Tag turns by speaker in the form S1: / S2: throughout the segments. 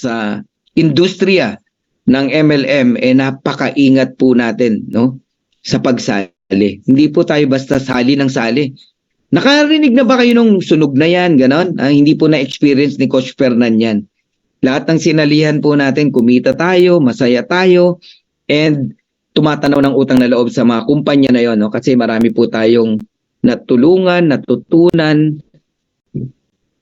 S1: sa industriya ng MLM, napakaingat po natin, no, sa pagsali. Hindi po tayo basta sali ng sali. Nakarinig na ba kayo nung sunog na yan, ganon? Hindi po na-experience ni Coach Fernan yan. Lahat ng sinalihan po natin, kumita tayo, masaya tayo, and tumatanaw ng utang na loob sa mga kumpanya na yon, no? Kasi marami po tayong natulungan, natutunan.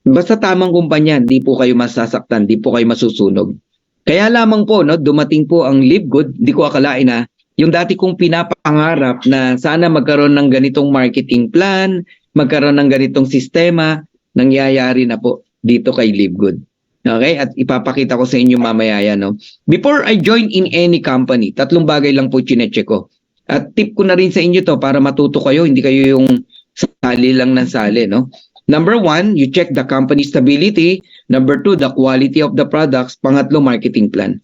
S1: Basta tamang kumpanya, di po kayo masasaktan, di po kayo masusunog. Kaya lamang po, no, dumating po ang Live Good, di ko akalain na yung dati kong pinapangarap na sana magkaroon ng ganitong marketing plan, magkaroon ng ganitong sistema, nangyayari na po dito kay Live Good. Okay? At ipapakita ko sa inyo mamaya yan, no? Before I join in any company, 3 bagay lang po chinecheck ko. At tip ko na rin sa inyo to para matuto kayo, hindi kayo yung sali lang ng sali, no? Number 1, you check the company stability. Number 2, the quality of the products. Pangatlo, marketing plan.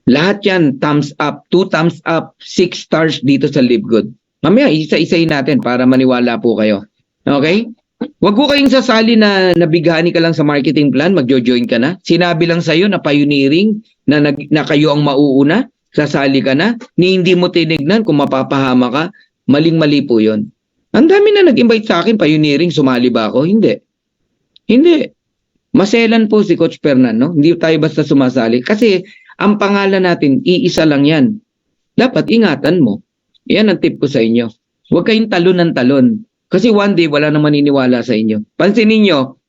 S1: Lahat yan, thumbs up, 2 thumbs up, 6 stars dito sa Live Good. Mamaya, isa-isayin natin para maniwala po kayo. Okay? Huwag ko kayong sasali na nabighani ka lang sa marketing plan, magjo-join ka na. Sinabi lang sa'yo na pioneering, na kayo ang mauuna, sasali ka na, ni hindi mo tinignan kung mapapahama ka, maling-mali po yun. Ang dami na nag-invite sa akin, pioneering, sumali ba ako? Hindi. Hindi. Maselan po si Coach Fernan, no? Hindi tayo basta sumasali. Kasi ang pangalan natin, iisa lang yan. Dapat ingatan mo. Yan ang tip ko sa inyo. Huwag kayong talon ng talon. Kasi one day, wala nang maniniwala sa inyo. Pansinin nyo,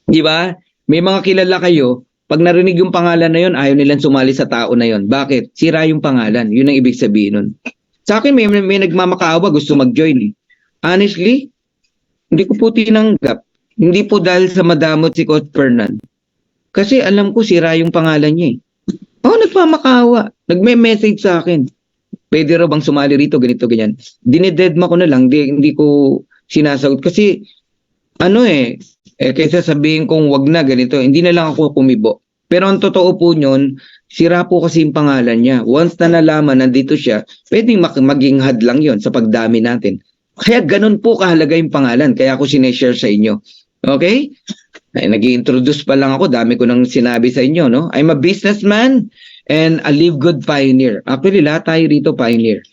S1: di ba? May mga kilala kayo, pag narinig yung pangalan na yun, ayaw nilang sumali sa tao na yun. Bakit? Sira yung pangalan. Yun ang ibig sabihin nun. Sa akin, may nagmamakaawa, gusto mag-join. Honestly, hindi ko po tinanggap. Hindi po dahil sa madamot si Coach Fernan. Kasi alam ko, sira yung pangalan niya eh. Nagmamakaawa. Nagme-message sa akin. Pwede raw bang sumali rito, ganito, ganyan. Dinededma ko na lang, hindi ko sinasagot. Kasi, kaysa sabihin kong wag na, ganito, hindi na lang ako kumibo. Pero ang totoo po nyon, sira po kasi yung pangalan niya. Once na nalaman, nandito siya, pwedeng maging hadlang yon sa pagdami natin. Kaya ganun po kahalaga yung pangalan. Kaya ako sineshare sa inyo. Okay? Nag-i-introduce pa lang ako. Dami ko nang sinabi sa inyo, no? I'm a businessman and a Live Good pioneer. Actually, lahat tayo rito pioneer.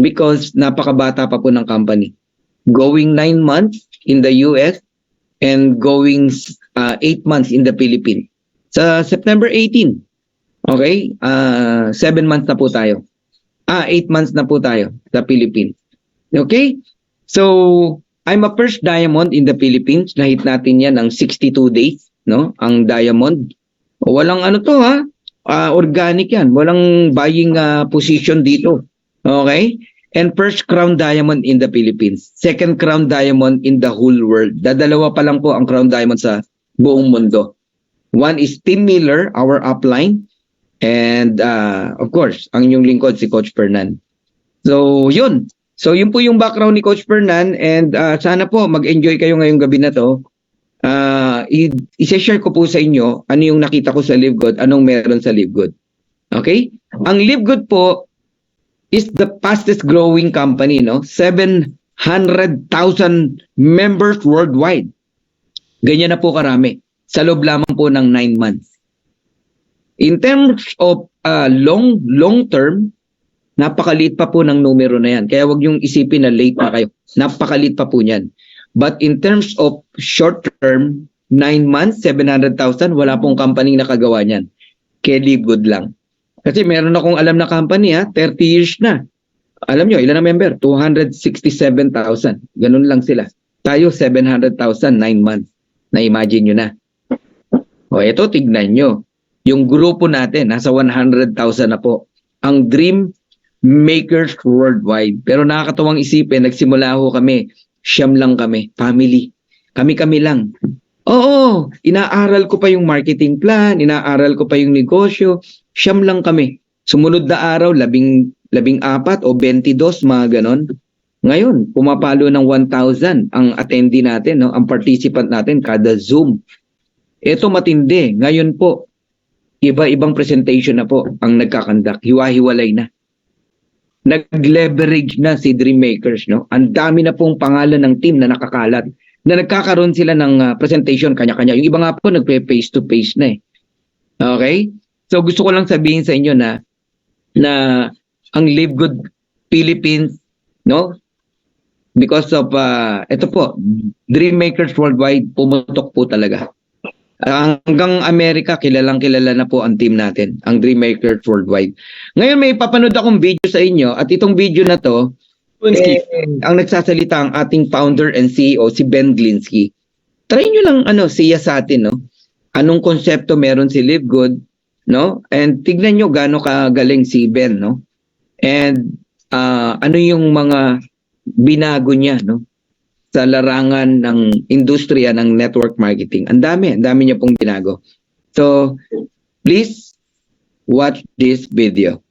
S1: Because napakabata pa po ng company. Going 9 months in the US and going 8 months in the Philippines. Sa September 18, okay? 7 months na po tayo. 8 months na po tayo sa Philippines. Okay? So, I'm a first diamond in the Philippines. Nahit natin yan ng 62 days, no? Ang diamond. Walang organic yan. Walang buying position dito. Okay? And first crown diamond in the Philippines. Second crown diamond in the whole world. Dadalawa pa lang po ang crown diamond sa buong mundo. One is Tim Miller, our upline. And of course, ang inyong lingkod si Coach Fernan. So, yun. So, yun po yung background ni Coach Fernan. And sana po mag-enjoy kayo ngayong gabi na to. I-share ko po sa inyo ano yung nakita ko sa Live Good, anong meron sa Live Good. Okay? Ang Live Good po is the fastest growing company, no? 700,000 members worldwide. Ganyan na po karami. Sa loob lamang po ng 9 months. In terms of long term, napakaliit pa po ng numero na yan. Kaya wag yung isipin na late pa kayo. Napakaliit pa po niyan. But in terms of short term, 9 months, 700,000, wala pong company nakagawa niyan. Kaya Live Good lang. Kasi meron akong alam na company 30 years na. Alam nyo, ilan na member? 267,000. Ganun lang sila. Tayo 700,000, 9 months. Na-imagine nyo na. O ito, tignan nyo. Yung grupo natin, nasa 100,000 na po. Ang Dream Makers Worldwide. Pero nakakatawang isipin, nagsimula ho kami. Siyam lang kami. Family. Kami-kami lang. Oo, inaaral ko pa yung marketing plan, inaaral ko pa yung negosyo. Siyam lang kami. Sumunod na araw, 14 o 22, mga ganon. Ngayon, pumapalo ng 1,000 ang attendee natin, no? Ang participant natin kada Zoom. Ito matindi. Ngayon po, iba-ibang presentation na po ang nagkakandak. Hiwa-hiwalay na. Nag-leverage na si Dream Makers, no? Ang dami na pong pangalan ng team na nakakalat. Na nagkakaroon sila ng presentation kanya-kanya. Yung iba nga po nagpe-face to face na eh. Okay? So gusto ko lang sabihin sa inyo na ang Live Good Philippines, no? Because of ito po, Dream Makers Worldwide, pumutok po talaga. Hanggang Amerika, kilalang kilala na po ang team natin, ang Dream Makers Worldwide. Ngayon may papanood akong video sa inyo at itong video na to, ang nagsasalita ang ating founder and CEO, si Ben Glinsky. Try nyo lang siya sa atin, no? Anong konsepto meron si Live Good, no? And tignan nyo gaano kagaling si Ben, no? And ano yung mga binago niya, no? Sa larangan ng industriya ng network marketing. Ang dami niya pong binago. So, please watch this video.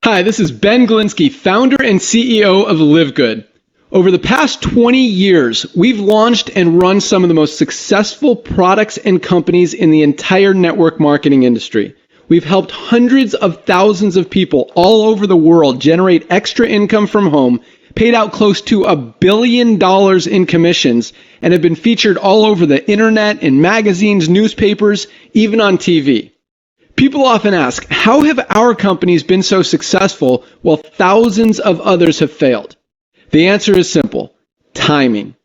S2: Hi, this is Ben Glinsky, founder and CEO of Live Good. Over the past 20 years, we've launched and run some of the most successful products and companies in the entire network marketing industry. We've helped hundreds of thousands of people all over the world generate extra income from home, paid out close to $1 billion in commissions, and have been featured all over the internet, in magazines, newspapers, even on TV. People often ask, how have our companies been so successful while thousands of others have failed? The answer is simple: timing.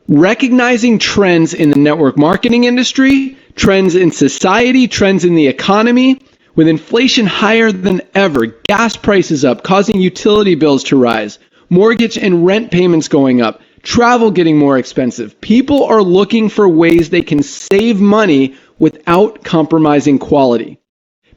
S2: Recognizing trends in the network marketing industry, trends in society, trends in the economy. With inflation higher than ever, gas prices up, causing utility bills to rise, mortgage and rent payments going up, travel getting more expensive, people are looking for ways they can save money without compromising quality.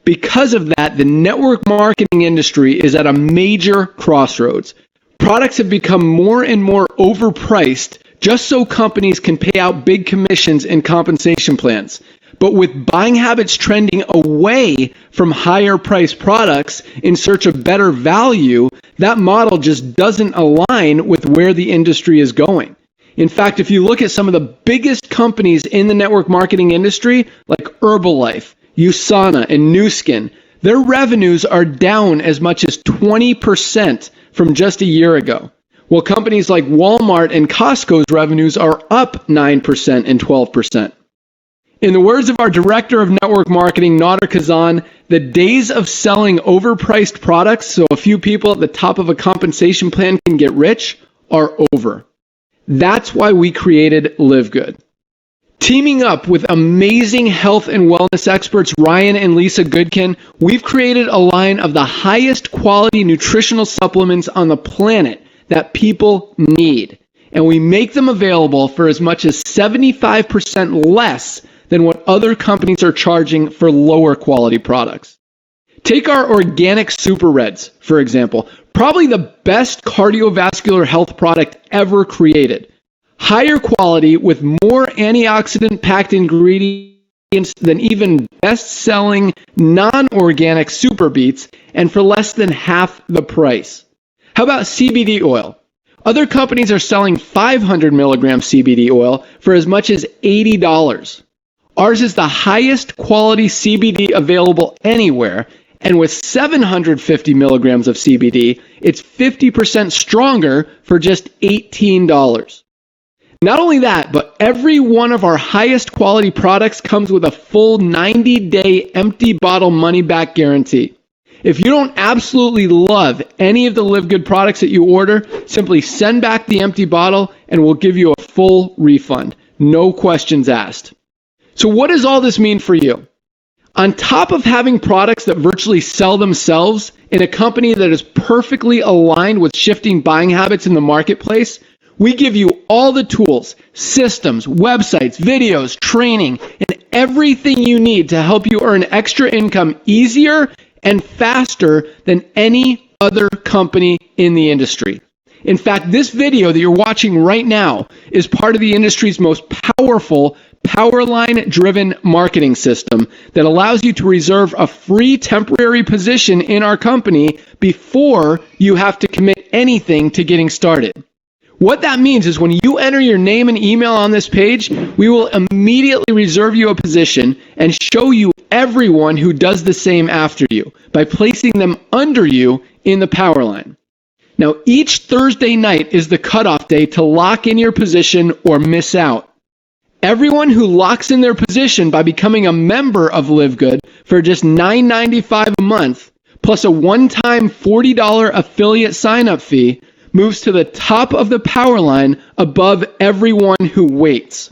S2: Because of that, the network marketing industry is at a major crossroads. Products have become more and more overpriced just so companies can pay out big commissions and compensation plans. But with buying habits trending away from higher priced products in search of better value, that model just doesn't align with where the industry is going. In fact, if you look at some of the biggest companies in the network marketing industry, like Herbalife, USANA, and Nu Skin, their revenues are down as much as 20% from just a year ago. While companies like Walmart and Costco's revenues are up 9% and 12%. In the words of our director of network marketing, Nader Kazan, the days of selling overpriced products so a few people at the top of a compensation plan can get rich are over. That's why we created Live Good. Teaming up with amazing health and wellness experts Ryan and Lisa Goodkin, we've created a line of the highest quality nutritional supplements on the planet that people need. And we make them available for as much as 75% less than what other companies are charging for lower quality products. Take our organic Super Reds, for example, probably the best cardiovascular health product ever created. Higher quality with more antioxidant-packed ingredients than even best-selling non-organic Super Beets, and for less than half the price. How about CBD oil? Other companies are selling 500 milligram CBD oil for as much as $80. Ours is the highest quality CBD available anywhere, and with 750 milligrams of CBD, it's 50% stronger for just $18. Not only that, but every one of our highest quality products comes with a full 90-day empty bottle money-back guarantee. If you don't absolutely love any of the Live Good products that you order, simply send back the empty bottle and we'll give you a full refund. No questions asked. So what does all this mean for you? On top of having products that virtually sell themselves in a company that is perfectly aligned with shifting buying habits in the marketplace, we give you all the tools, systems, websites, videos, training, and everything you need to help you earn extra income easier and faster than any other company in the industry. In fact, this video that you're watching right now is part of the industry's most powerful Powerline-driven marketing system that allows you to reserve a free temporary position in our company before you have to commit anything to getting started. What that means is when you enter your name and email on this page, we will immediately reserve you a position and show you everyone who does the same after you by placing them under you in the Powerline. Now, each Thursday night is the cutoff day to lock in your position or miss out. Everyone who locks in their position by becoming a member of Live Good for just $9.95 a month, plus a one-time $40 affiliate sign-up fee, moves to the top of the power line above everyone who waits.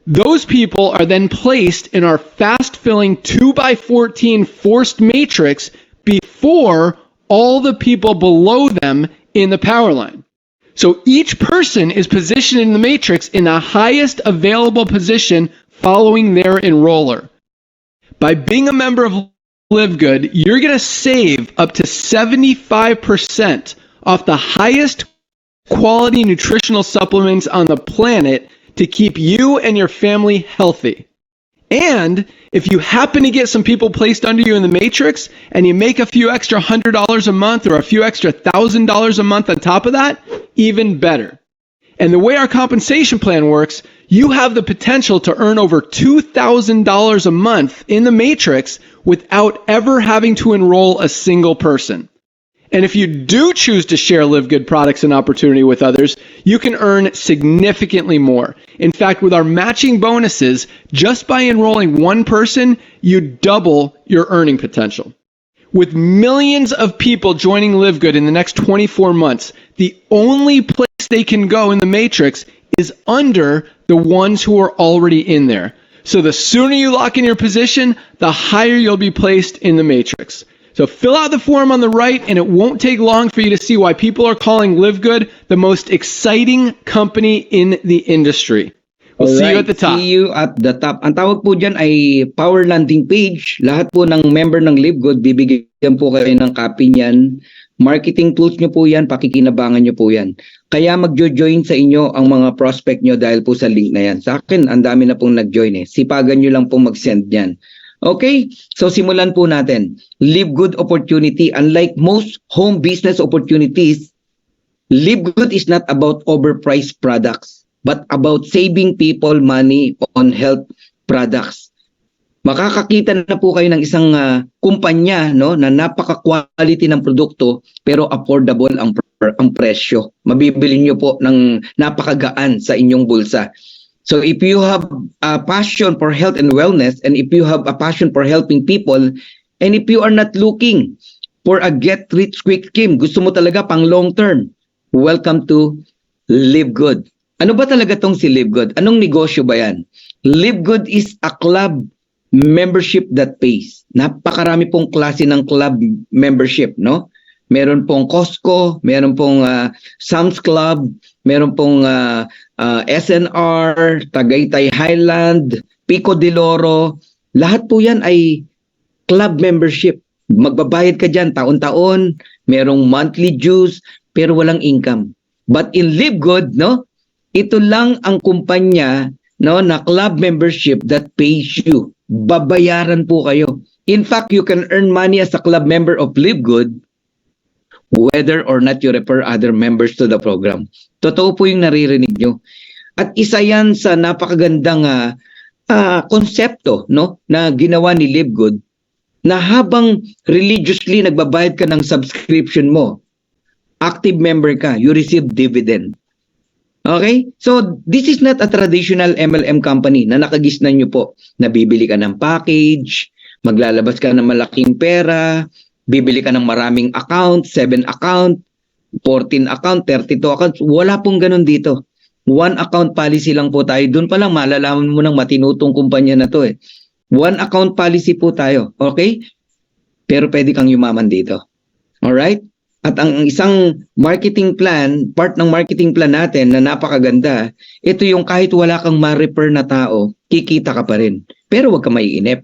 S2: Those people are then placed in our fast-filling 2x14 forced matrix before all the people below them in the power line. So each person is positioned in the matrix in the highest available position following their enroller. By being a member of Live Good, you're going to save up to 75% off the highest quality nutritional supplements on the planet to keep you and your family healthy. And if you happen to get some people placed under you in the matrix and you make a few extra $100 a month or a few extra $1,000 a month on top of that, even better. And the way our compensation plan works, you have the potential to earn over $2,000 a month in the matrix without ever having to enroll a single person. And if you do choose to share Live Good products and opportunity with others, you can earn significantly more. In fact, with our matching bonuses, just by enrolling one person, you double your earning potential. With millions of people joining Live Good in the next 24 months, the only place they can go in the matrix is under the ones who are already in there. So the sooner you lock in your position, the higher you'll be placed in the matrix. So fill out the form on the right, and it won't take long for you to see why people are calling Live Good the most exciting company in the industry. We'll see you at the top.
S1: See you at the top. Ang tawag po dyan ay Power Landing Page. Lahat po ng member ng Live Good, bibigyan po kayo ng copy niyan. Marketing tools nyo po yan, pakikinabangan nyo po yan. Kaya magjo-join sa inyo ang mga prospect nyo dahil po sa link na yan. Sa akin, ang dami na pong nag-join eh. Sipagan nyo lang pong mag-send yan. Okay, so simulan po natin. Live Good opportunity. Unlike most home business opportunities, Live Good is not about overpriced products, but about saving people money on health products. Makakakita na po kayo ng isang kumpanya, no, na napaka-quality ng produkto pero affordable ang presyo. Mabibili nyo po ng napakagaan sa inyong bulsa. So if you have a passion for health and wellness, and if you have a passion for helping people, and if you are not looking for a get-rich-quick scheme, gusto mo talaga pang long-term, welcome to Live Good. Ano ba talaga tong si Live Good? Anong negosyo ba yan? Live Good is a club membership that pays. Napakarami pong klase ng club membership, no? Meron pong Costco, meron pong Sam's Club, meron pong SNR, Tagaytay Highland, Pico de Loro. Lahat po yan ay club membership. Magbabayad ka dyan taon-taon, merong monthly dues, pero walang income. But in Live Good, no, ito lang ang kumpanya, no, na club membership that pays you. Babayaran po kayo. In fact, you can earn money as a club member of Live Good whether or not you refer other members to the program. Totoo po yung naririnig nyo. At isa yan sa napakagandang konsepto, no, na ginawa ni Live Good, na habang religiously nagbabayad ka ng subscription mo, active member ka, you receive dividend. Okay? So, this is not a traditional MLM company na nakagisnan nyo po. Nabibili ka ng package, maglalabas ka ng malaking pera, bibili ka ng maraming account, 7 account, 14 account, 32 accounts. Wala pong ganun dito. One account policy lang po tayo. Doon pa lang malalaman mo ng matinutong kumpanya na to eh. One account policy po tayo. Okay? Pero pwede kang yumaman dito. Alright? At ang isang marketing plan, part ng marketing plan natin na napakaganda, ito yung kahit wala kang ma-refer na tao, kikita ka pa rin. Pero wag ka maiinip.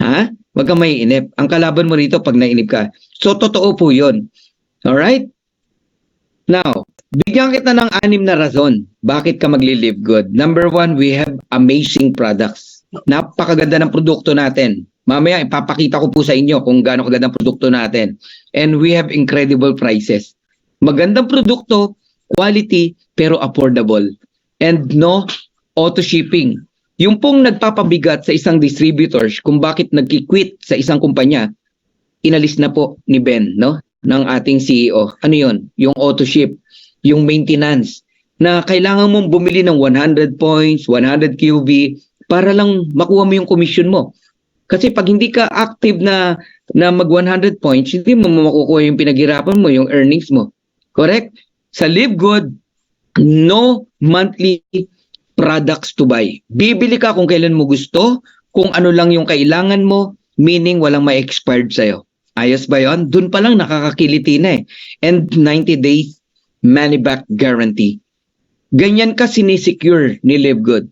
S1: Ha? Wag kang maiinip. Ang kalaban mo rito pag nainip ka. So, totoo po yun. Alright? Now, bigyan kita ng 6 na rason bakit ka magli-Live Good. Number 1, we have amazing products. Napakaganda ng produkto natin. Mamaya, ipapakita ko po sa inyo kung gaano kaganda ang produkto natin. And we have incredible prices. Magandang produkto, quality, pero affordable. And no auto shipping. Yung pong nagpapabigat sa isang distributors kung bakit nagki-quit sa isang kumpanya, inalis na po ni Ben, no, ng ating CEO. Ano yon? Yung auto ship, yung maintenance, na kailangan mong bumili ng 100 points, 100 QB para lang makuha mo yung commission mo. Kasi pag hindi ka active na mag 100 points, hindi mo makukuha yung pinaghirapan mo, yung earnings mo. Correct? Sa Live Good, no monthly products to buy. Bibili ka kung kailan mo gusto, kung ano lang yung kailangan mo, meaning walang ma-expired sa'yo. Ayos ba yun? Doon pa lang nakakakiliti na eh. And 90 days money back guarantee. Ganyan ka sinisecure ni Live Good.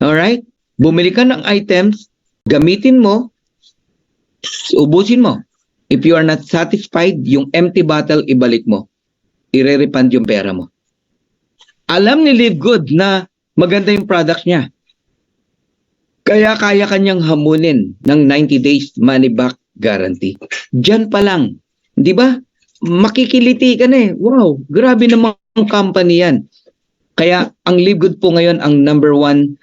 S1: Alright? Bumili ka ng items, gamitin mo, ubusin mo. If you are not satisfied, yung empty bottle, ibalik mo. I-refund yung pera mo. Alam ni Live Good na maganda yung products niya. Kaya kaya kanyang hamunin ng 90 days money back guarantee. Diyan pa lang. Di ba? Makikiliti ka na eh. Wow, grabe namang company yan. Kaya ang Live Good po ngayon ang number one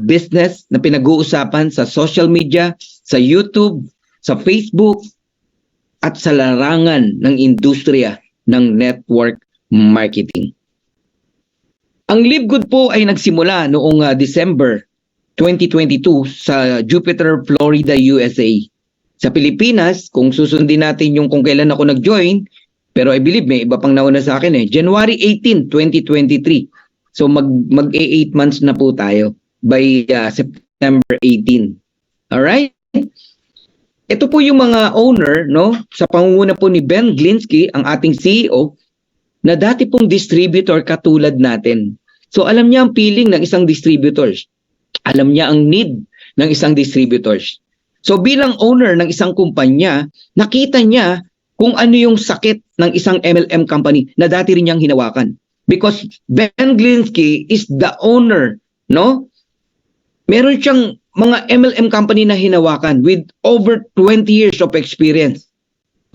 S1: business na pinag-uusapan sa social media, sa YouTube, sa Facebook, at sa larangan ng industriya ng network marketing. Ang Live Good po ay nagsimula noong December 2022 sa Jupiter, Florida, USA. Sa Pilipinas, kung susundin natin yung kung kailan ako nag-join, pero I believe may iba pang nauna sa akin eh, January 18, 2023. So mag-8 months na po tayo by September 18. Alright? Ito po yung mga owner, sa pangunguna po ni Ben Glinsky, ang ating CEO, na dati pong distributor katulad natin. So alam niya ang feeling ng isang distributors. Alam niya ang need ng isang distributors. So bilang owner ng isang kumpanya, nakita niya kung ano yung sakit ng isang MLM company na dati rin niyang hinawakan. Because Ben Glinsky is the owner, Meron siyang mga MLM company na hinawakan with over 20 years of experience.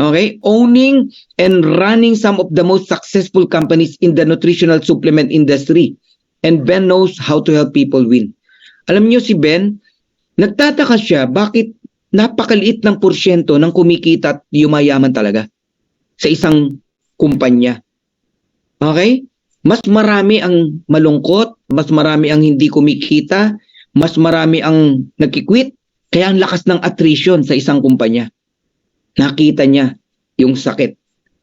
S1: Okay? Owning and running some of the most successful companies in the nutritional supplement industry. And Ben knows how to help people win. Alam niyo si Ben, nagtataka siya bakit napakaliit ng porsyento ng kumikita at yumayaman talaga sa isang kumpanya. Okay? Mas marami ang malungkot, mas marami ang hindi kumikita, mas marami ang nagkikwit, kaya ang lakas ng attrition sa isang kumpanya. Nakita niya yung sakit.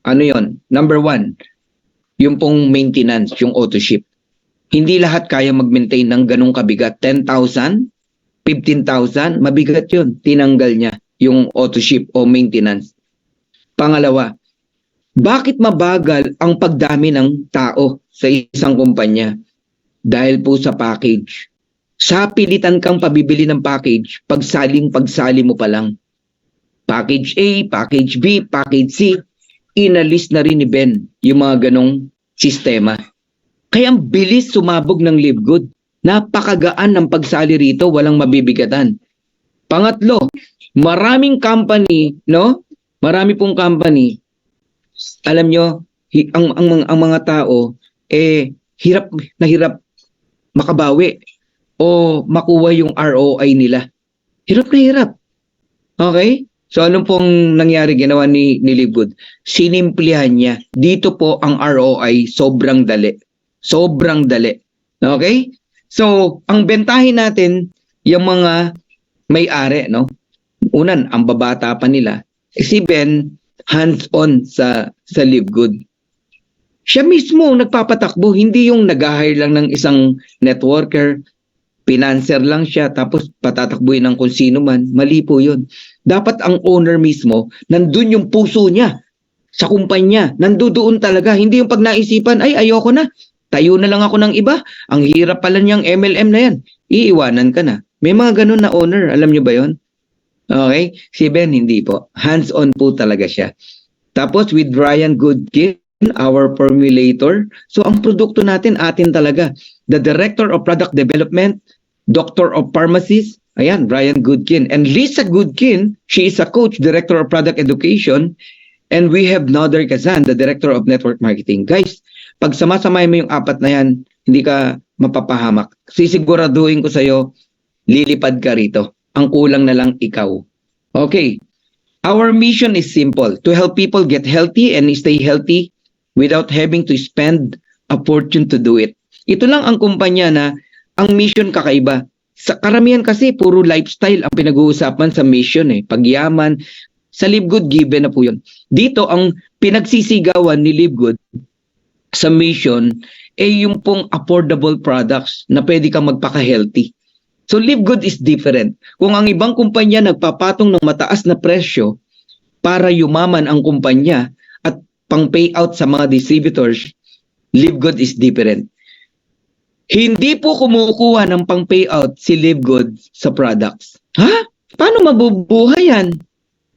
S1: Ano yon? Number 1, yung pong maintenance, yung auto-ship. Hindi lahat kaya mag-maintain ng ganong kabigat. 10,000, 15,000, mabigat yun. Tinanggal niya yung auto-ship o maintenance. Pangalawa, bakit mabagal ang pagdami ng tao sa isang kumpanya? Dahil po sa package. Sa pilitan kang pabibili ng package, pagsali mo pa lang. Package A, package B, package C, inalis na rin ni Ben yung mga ganong sistema. Kaya ang bilis sumabog ng Live Good. Napakagaan ng pagsali rito, walang mabibigatan. Pangatlo, maraming company, Marami pong company, alam nyo, ang mga tao, hirap na hirap makabawi o makuha yung ROI nila. Hirap na hirap. Okay? So anong pong nangyari ginawa ni Live Good? Sinimplihan niya. Dito po ang ROI sobrang dali. Sobrang dali. Okay? So, ang bentahin natin yung mga may-ari, Unan, ang babata pa nila. Si Ben, hands-on sa Live Good. Siya mismo ang nagpapatakbo, hindi yung nag-hire lang ng isang networker, financer lang siya, tapos patatakbuhin ng kung sino man. Mali po yun. Dapat ang owner mismo, nandun yung puso niya sa kumpanya. Nandoon talaga. Hindi yung pag naisipan, ay ayoko na. Tayo na lang ako ng iba. Ang hirap pala niyang MLM na yan. Iiwanan ka na. May mga ganun na owner. Alam niyo ba yon? Okay? Si Ben, hindi po. Hands-on po talaga siya. Tapos with Ryan Goodkin, our formulator. So ang produkto natin, atin talaga. The Director of Product Development, Doctor of Pharmacies, ayan, Ryan Goodkin. And Lisa Goodkin, she is a coach, Director of Product Education. And we have Nader Kazan, the Director of Network Marketing. Guys, pag samasamahin mo yung apat na yan, hindi ka mapapahamak. Sisiguraduhin ko sa'yo, lilipad ka rito. Ang kulang na lang ikaw. Okay. Our mission is simple. To help people get healthy and stay healthy without having to spend a fortune to do it. Ito lang ang kumpanya na ang mission kakaiba. Sa karamihan kasi, puro lifestyle ang pinag-uusapan sa mission eh. Pagyaman, sa Live Good, given na po yun. Dito, ang pinagsisigawan ni Live Good sa mission yung pong affordable products na pwede kang magpaka-healthy. So Live Good is different. Kung ang ibang kumpanya nagpapatong ng mataas na presyo para yumaman ang kumpanya at pang payout sa mga distributors, Live Good is different. Hindi po kumukuha ng pang payout si Live Good sa products. Ha? Paano mabubuhay yan?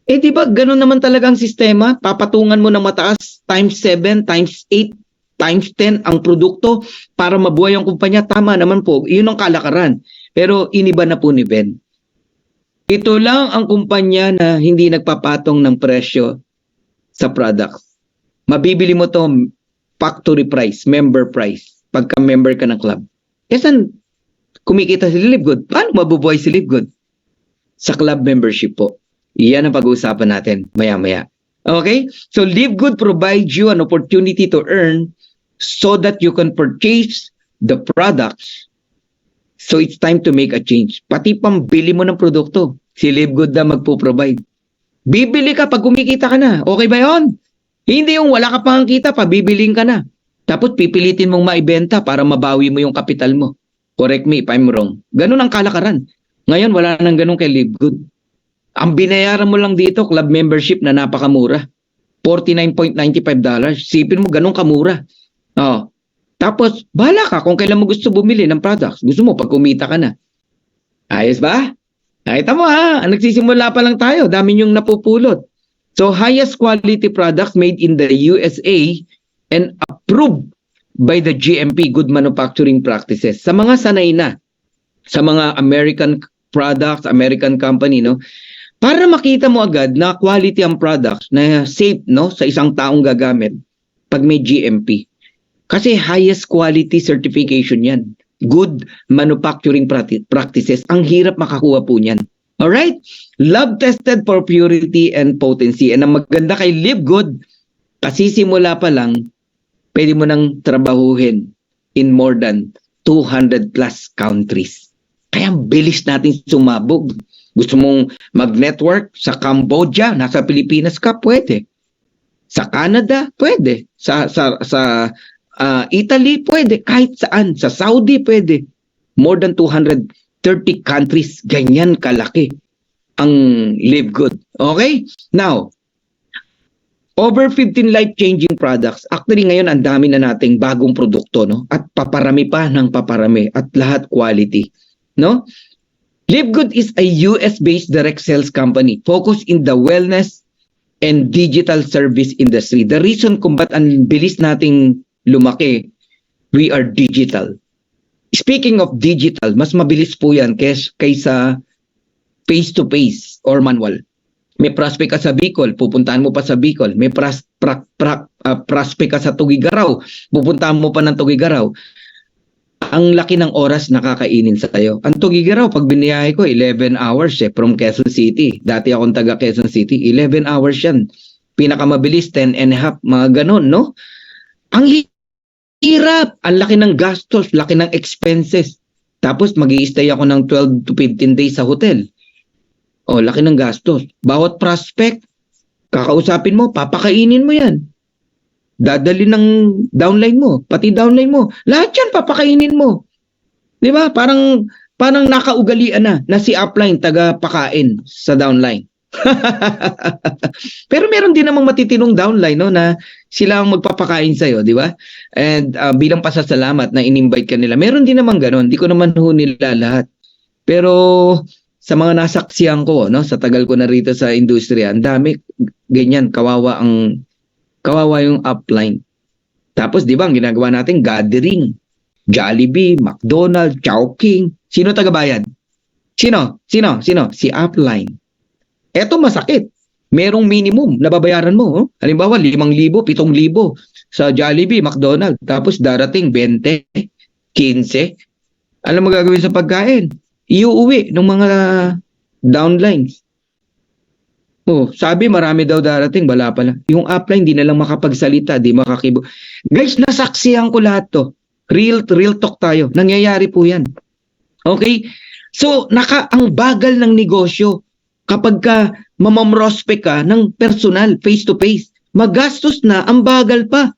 S1: Di ba ganun naman talaga ang sistema? Papatungan mo ng mataas times 7, times 8, times 10 ang produkto para mabuhay ang kumpanya. Tama naman po. Yun ang kalakaran. Pero iniba na po ni Ben. Ito lang ang kumpanya na hindi nagpapatong ng presyo sa products. Mabibili mo to factory price, member price, pagka member ka ng club. Kasi kumikita si Live Good. Paano mabubuhay si Live Good? Sa club membership po. Iyan ang pag-uusapan natin maya-maya. Okay? So Live Good provides you an opportunity to earn so that you can purchase the products. So it's time to make a change. Pati pambili mo ng produkto, si Live Good na magpo-provide. Bibili ka pag kumikita ka na. Okay ba yun? Hindi yung wala ka pang kita, pabibiling ka na. Tapos pipilitin mong maibenta para mabawi mo yung kapital mo. Correct me if I'm wrong. Ganun ang kalakaran. Ngayon wala nang ganun kay Live Good. Ang binayaran mo lang dito, club membership na napakamura. $49.95. Sipin mo, ganun kamura. Oh. Tapos, bahala ka kung kailan mo gusto bumili ng products. Gusto mo pag kumita ka na. Ayos ba? Nakita mo ha, nagsisimula pa lang tayo. Dami niyong napupulot. So, highest quality products made in the USA and approved by the GMP, Good Manufacturing Practices. Sa mga sanay na, sa mga American products, American company, no? Para makita mo agad na quality ang products na safe, no, sa isang taong gagamit pag may GMP. Kasi highest quality certification yan. Good manufacturing practices. Ang hirap makakuha po niyan. Alright? Lab tested for purity and potency. And ang maganda kay Live Good, kasi simula pa lang, pwede mo nang trabahuhin in more than 200 plus countries. Kaya bilis natin sumabog. Gusto mong mag-network sa Cambodia, nasa Pilipinas ka, pwede. Sa Canada, pwede. Sa Italy, pwede. Kahit saan. Sa Saudi, pwede. More than 230 countries. Ganyan kalaki ang Live Good. Okay? Now, over 15 life-changing products. Actually, ngayon, ang dami na nating bagong produkto, no? At paparami pa ng paparami. At lahat quality. No? Live Good is a US-based direct sales company focused in the wellness and digital service industry. The reason kung ba't ang bilis nating lumaki, we are digital. Speaking of digital, mas mabilis po yan kaysa face-to-face or manual. May prospect ka sa Bicol, pupuntahan mo pa sa Bicol. May prospect ka sa Tugigaraw, pupuntahan mo pa ng Tugigaraw. Ang laki ng oras nakakainin sa tayo. Ang Tugigaraw, pag biniyahe ko, 11 hours from Quezon City. Dati akong taga Quezon City, 11 hours yan. Pinakamabilis, 10 and a half, mga ganon, no? Ang hirap, ang laki ng gastos, laki ng expenses. Tapos mag-i-stay ako ng 12 to 15 days sa hotel. O, laki ng gastos. Bawat prospect, kakausapin mo, papakainin mo yan. Dadali ng downline mo, pati downline mo. Lahat yan, papakainin mo. Di ba? Parang nakaugalian na si upline taga-pakain sa downline. Pero meron din namang matitinong downline, no, na sila ang magpapakain sa'yo, di ba? And bilang pasasalamat na in-invite ka nila. Meron din naman ganon. Di ko naman nila lahat. Pero sa mga nasaksiyan ko, no, sa tagal ko na rito sa industriya, ang dami, ganyan, kawawa yung upline. Tapos, di ba, ang ginagawa natin, gathering. Jollibee, McDonald's, Chowking. Sino tagabayad? Sino? Si upline. Eto masakit. Merong minimum na babayaran mo. Oh? Halimbawa, 5,000, 7,000 sa Jollibee, McDonald's. Tapos darating 20, 15. Alam mo gagawin sa pagkain? Iuuwi ng mga downlines. Oh, sabi marami daw darating, wala pala. Yung upline, di na lang makapagsalita, di makakibo. Guys, nasaksihan ko lahat to. Real talk tayo. Nangyayari po yan. Okay? So, ang bagal ng negosyo kapag ka mamamrospect ka ng personal, face-to-face. Magastos na, ang bagal pa.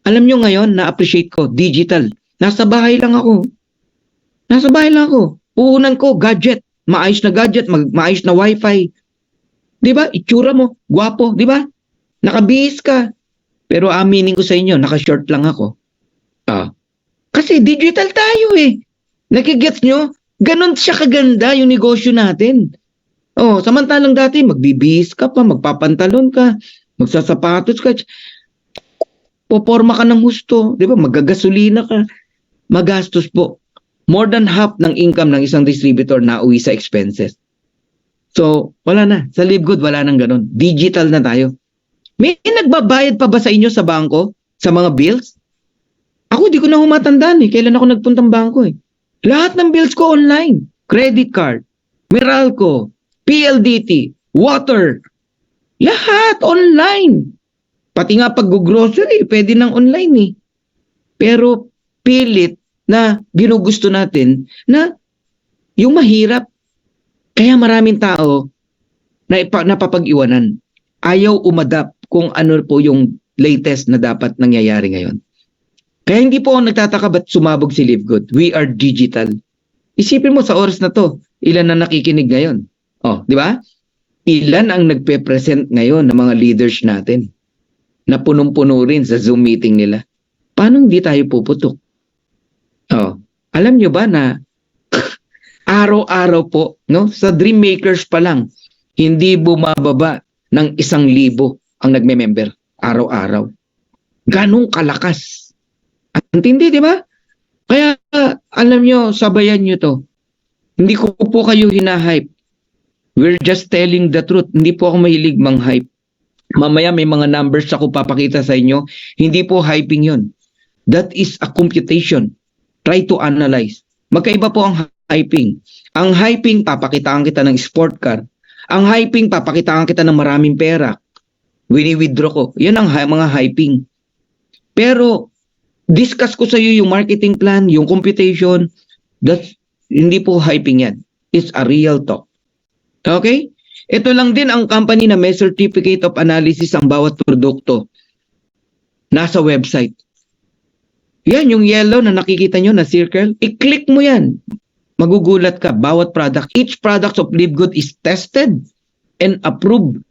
S1: Alam nyo ngayon, na-appreciate ko, digital. Nasa bahay lang ako. Puhunan ko, gadget. Maayos na gadget, maayos na wifi. Diba? Itsura mo, gwapo, diba? Nakabihis ka. Pero aminin ko sa inyo, naka-short lang ako. Kasi digital tayo eh. Nakigets nyo? Ganon siya kaganda yung negosyo natin. Samantalang dati, magbibihis ka pa, magpapantalon ka, magsasapatos ka, poporma ka ng husto, di ba? Magagasolina ka. Magastos po. More than half ng income ng isang distributor na uwi sa expenses. So, wala na. Sa Livegood, wala nang ganon. Digital na tayo. May nagbabayad pa ba sa inyo sa bangko? Sa mga bills? Ako, di ko na humatandaan eh. Kailan ako nagpuntang bangko eh. Lahat ng bills ko online. Credit card, Meralco, PLDT, water. Lahat online. Pati nga pag-grocery, pwede nang online eh. Pero pilit na ginugusto natin na yung mahirap. Kaya maraming tao na napapag-iwanan. Ayaw umadap kung ano po yung latest na dapat nangyayari ngayon. Kaya hindi po ako nagtataka ba't sumabog si Livegood. We are digital. Isipin mo sa oras na to, ilan na nakikinig ngayon? Di ba? Ilan ang nagpe-present ngayon ng mga leaders natin na punong-puno rin sa Zoom meeting nila. Paano hindi tayo puputok? Alam nyo ba na araw-araw po, no? Sa Dream Makers pa lang, hindi bumababa ng 1,000 ang nagme-member araw-araw. Ganong kalakas. Antindi, di ba? Kaya, alam nyo, sabayan nyo to. Hindi ko po kayo hinahype. We're just telling the truth. Hindi po ako mahilig mang-hype. Mamaya may mga numbers ako papakita sa inyo. Hindi po hyping yon. That is a computation. Try to analyze. Magkaiba po ang hyping. Ang hyping, papakitaan kita ng sport car. Ang hyping, papakitaan kita ng maraming pera. Wini-withdraw ko. Yan ang mga hyping. Pero, discuss ko sa iyo yung marketing plan, yung computation. Hindi po hyping yan. It's a real talk. Okay? Ito lang din ang company na may certificate of analysis ang bawat produkto. Nasa website. Yan, yung yellow na nakikita nyo na circle. I-click mo yan. Magugulat ka. Bawat product. Each product of Livegood is tested and approved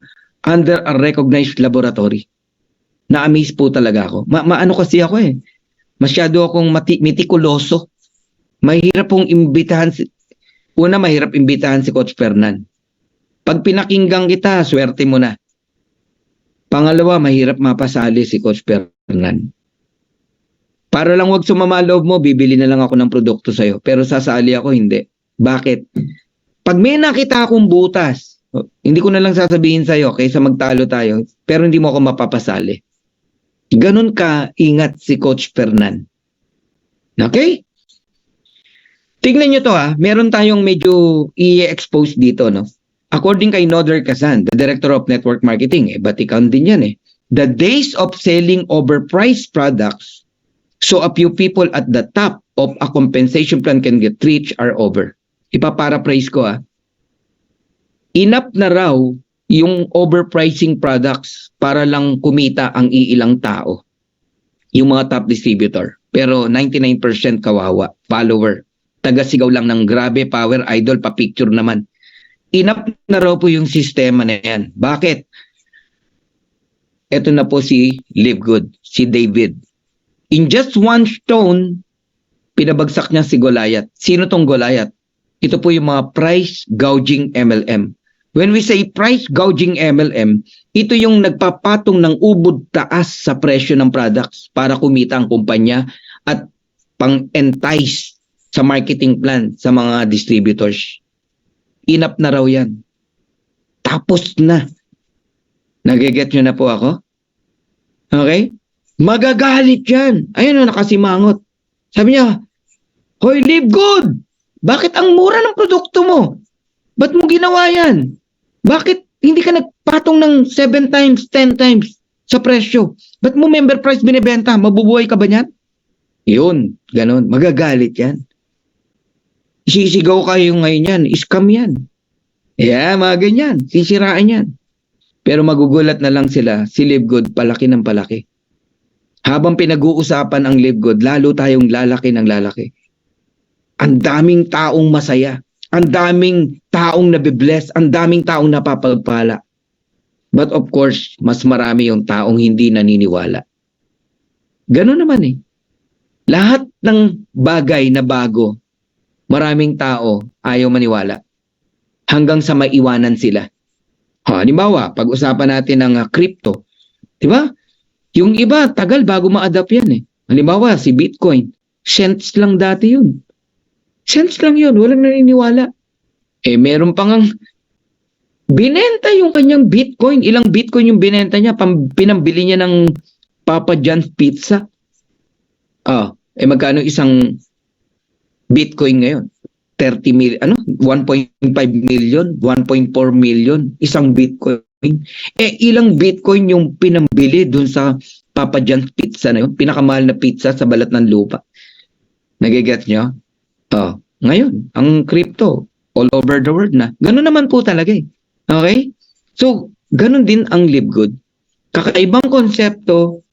S1: under a recognized laboratory. Na-amaze po talaga ako. Maano kasi ako eh. Masyado akong mitikuloso. Mahirap pong imbitahan mahirap imbitahan si Coach Fernan. Pag pinakinggan kita, swerte mo na. Pangalawa, mahirap mapasali si Coach Fernan. Para lang wag sumama loob mo, bibili na lang ako ng produkto sa'yo. Pero sasali ako, hindi. Bakit? Pag may nakita akong butas, hindi ko na lang sasabihin sa'yo kaysa magtalo tayo, pero hindi mo ako mapapasali. Ganun ka ingat si Coach Fernan. Okay? Tingnan nyo to meron tayong medyo i-expose dito, no? According kay Noder Kazan, the Director of Network Marketing, Batikan din yan the days of selling overpriced products so a few people at the top of a compensation plan can get rich are over. Ipaparaphrase ko Enough na raw yung overpricing products para lang kumita ang iilang tao. Yung mga top distributor. Pero 99% kawawa, follower. Taga-sigaw lang ng grabe, power, idol, pa-picture naman. Enough na raw po yung sistema na yan. Bakit? Ito na po si Livegood, si David. In just one stone, pinabagsak niya si Goliath. Sino tong Goliath? Ito po yung mga price gouging MLM. When we say price gouging MLM, ito yung nagpapatong ng ubod taas sa presyo ng products para kumita ang kumpanya at pang-entice sa marketing plan sa mga distributors. Enough na raw yan. Tapos na. Nagiget nyo na po ako? Okay? Magagalit yan. Ayun nakasimangot. Sabi niya, Hoy, Livegood! Bakit ang mura ng produkto mo? Ba't mo ginawa yan? Bakit hindi ka nagpatong ng 7 times, 10 times sa presyo? Ba't mo member price binibenta? Mabubuhay ka ba niyan? Yun, ganon. Magagalit yan. Sisigaw kayo ngayon yan. Scam yan. Yeah, mga ganyan. Sisiraan yan. Pero magugulat na lang sila, si Live Good palaki ng palaki. Habang pinag-uusapan ang Live Good, lalo tayong lalaki ng lalaki. Ang daming taong masaya. Ang daming taong nabibless. Ang daming taong napapagpala. But of course, mas marami yung taong hindi naniniwala. Ganun naman eh. Lahat ng bagay na bago, maraming tao ayaw maniwala. Hanggang sa maiwanan sila. Halimbawa, pag-usapan natin ng crypto. Diba? Yung iba, tagal bago ma-adapt yan eh. Halimbawa, si Bitcoin. Cents lang dati yun. Cents lang yun. Walang naniniwala. Meron pang ang binenta yung kanyang Bitcoin. Ilang Bitcoin yung binenta niya. Pinambili niya ng Papa John's Pizza. Magkano isang Bitcoin ngayon? 30 million, 1.5 million, 1.4 million, isang Bitcoin. Ilang Bitcoin yung pinambili dun sa Papa John's Pizza na yun? Pinakamahal na pizza sa balat ng lupa. Nagigets nyo? Ngayon, ang crypto, all over the world na. Ganun naman po talaga eh. Okay? So, ganun din ang Live Good. Kakaibang konsepto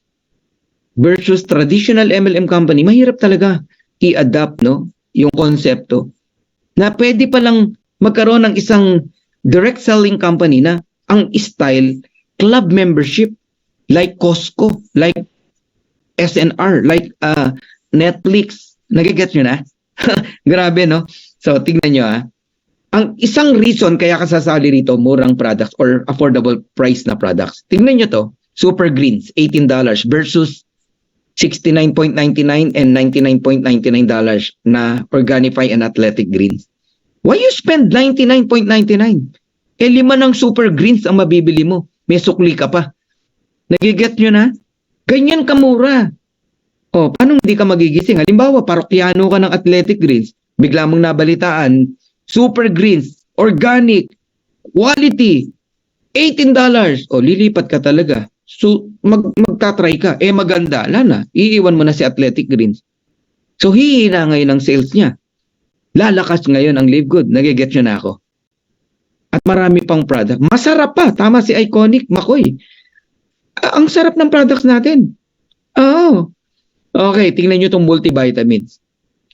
S1: versus traditional MLM company, mahirap talaga i-adapt yung konsepto na pwede palang magkaroon ng isang direct selling company na ang style club membership like Costco, like SNR, like Netflix. Nagigets nyo na? Grabe, no? So, tingnan nyo ang isang reason kaya ka sasali rito, murang products or affordable price na products. Tingnan nyo to, Super Greens, $18 versus $69.99 and $99.99 na Organifi and Athletic Greens. Why you spend $99.99? 5 ng Super Greens ang mabibili mo. May sukli ka pa. Nagiget nyo na? Ganyan kamura. Paano hindi ka magigising? Halimbawa, parokyano ka ng Athletic Greens. Bigla mong nabalitaan, Super Greens, organic, quality, $18. Lilipat ka talaga. So, magtatry ka. Maganda. Lana, iiwan mo na si Athletic Greens. So, hihina ngayon ang sales niya. Lalakas ngayon ang Live Good. Nagigets nyo na ako. At marami pang product. Masarap pa. Tama si Iconic, Makoy. Ang sarap ng products natin. Okay, tingnan nyo itong multivitamins.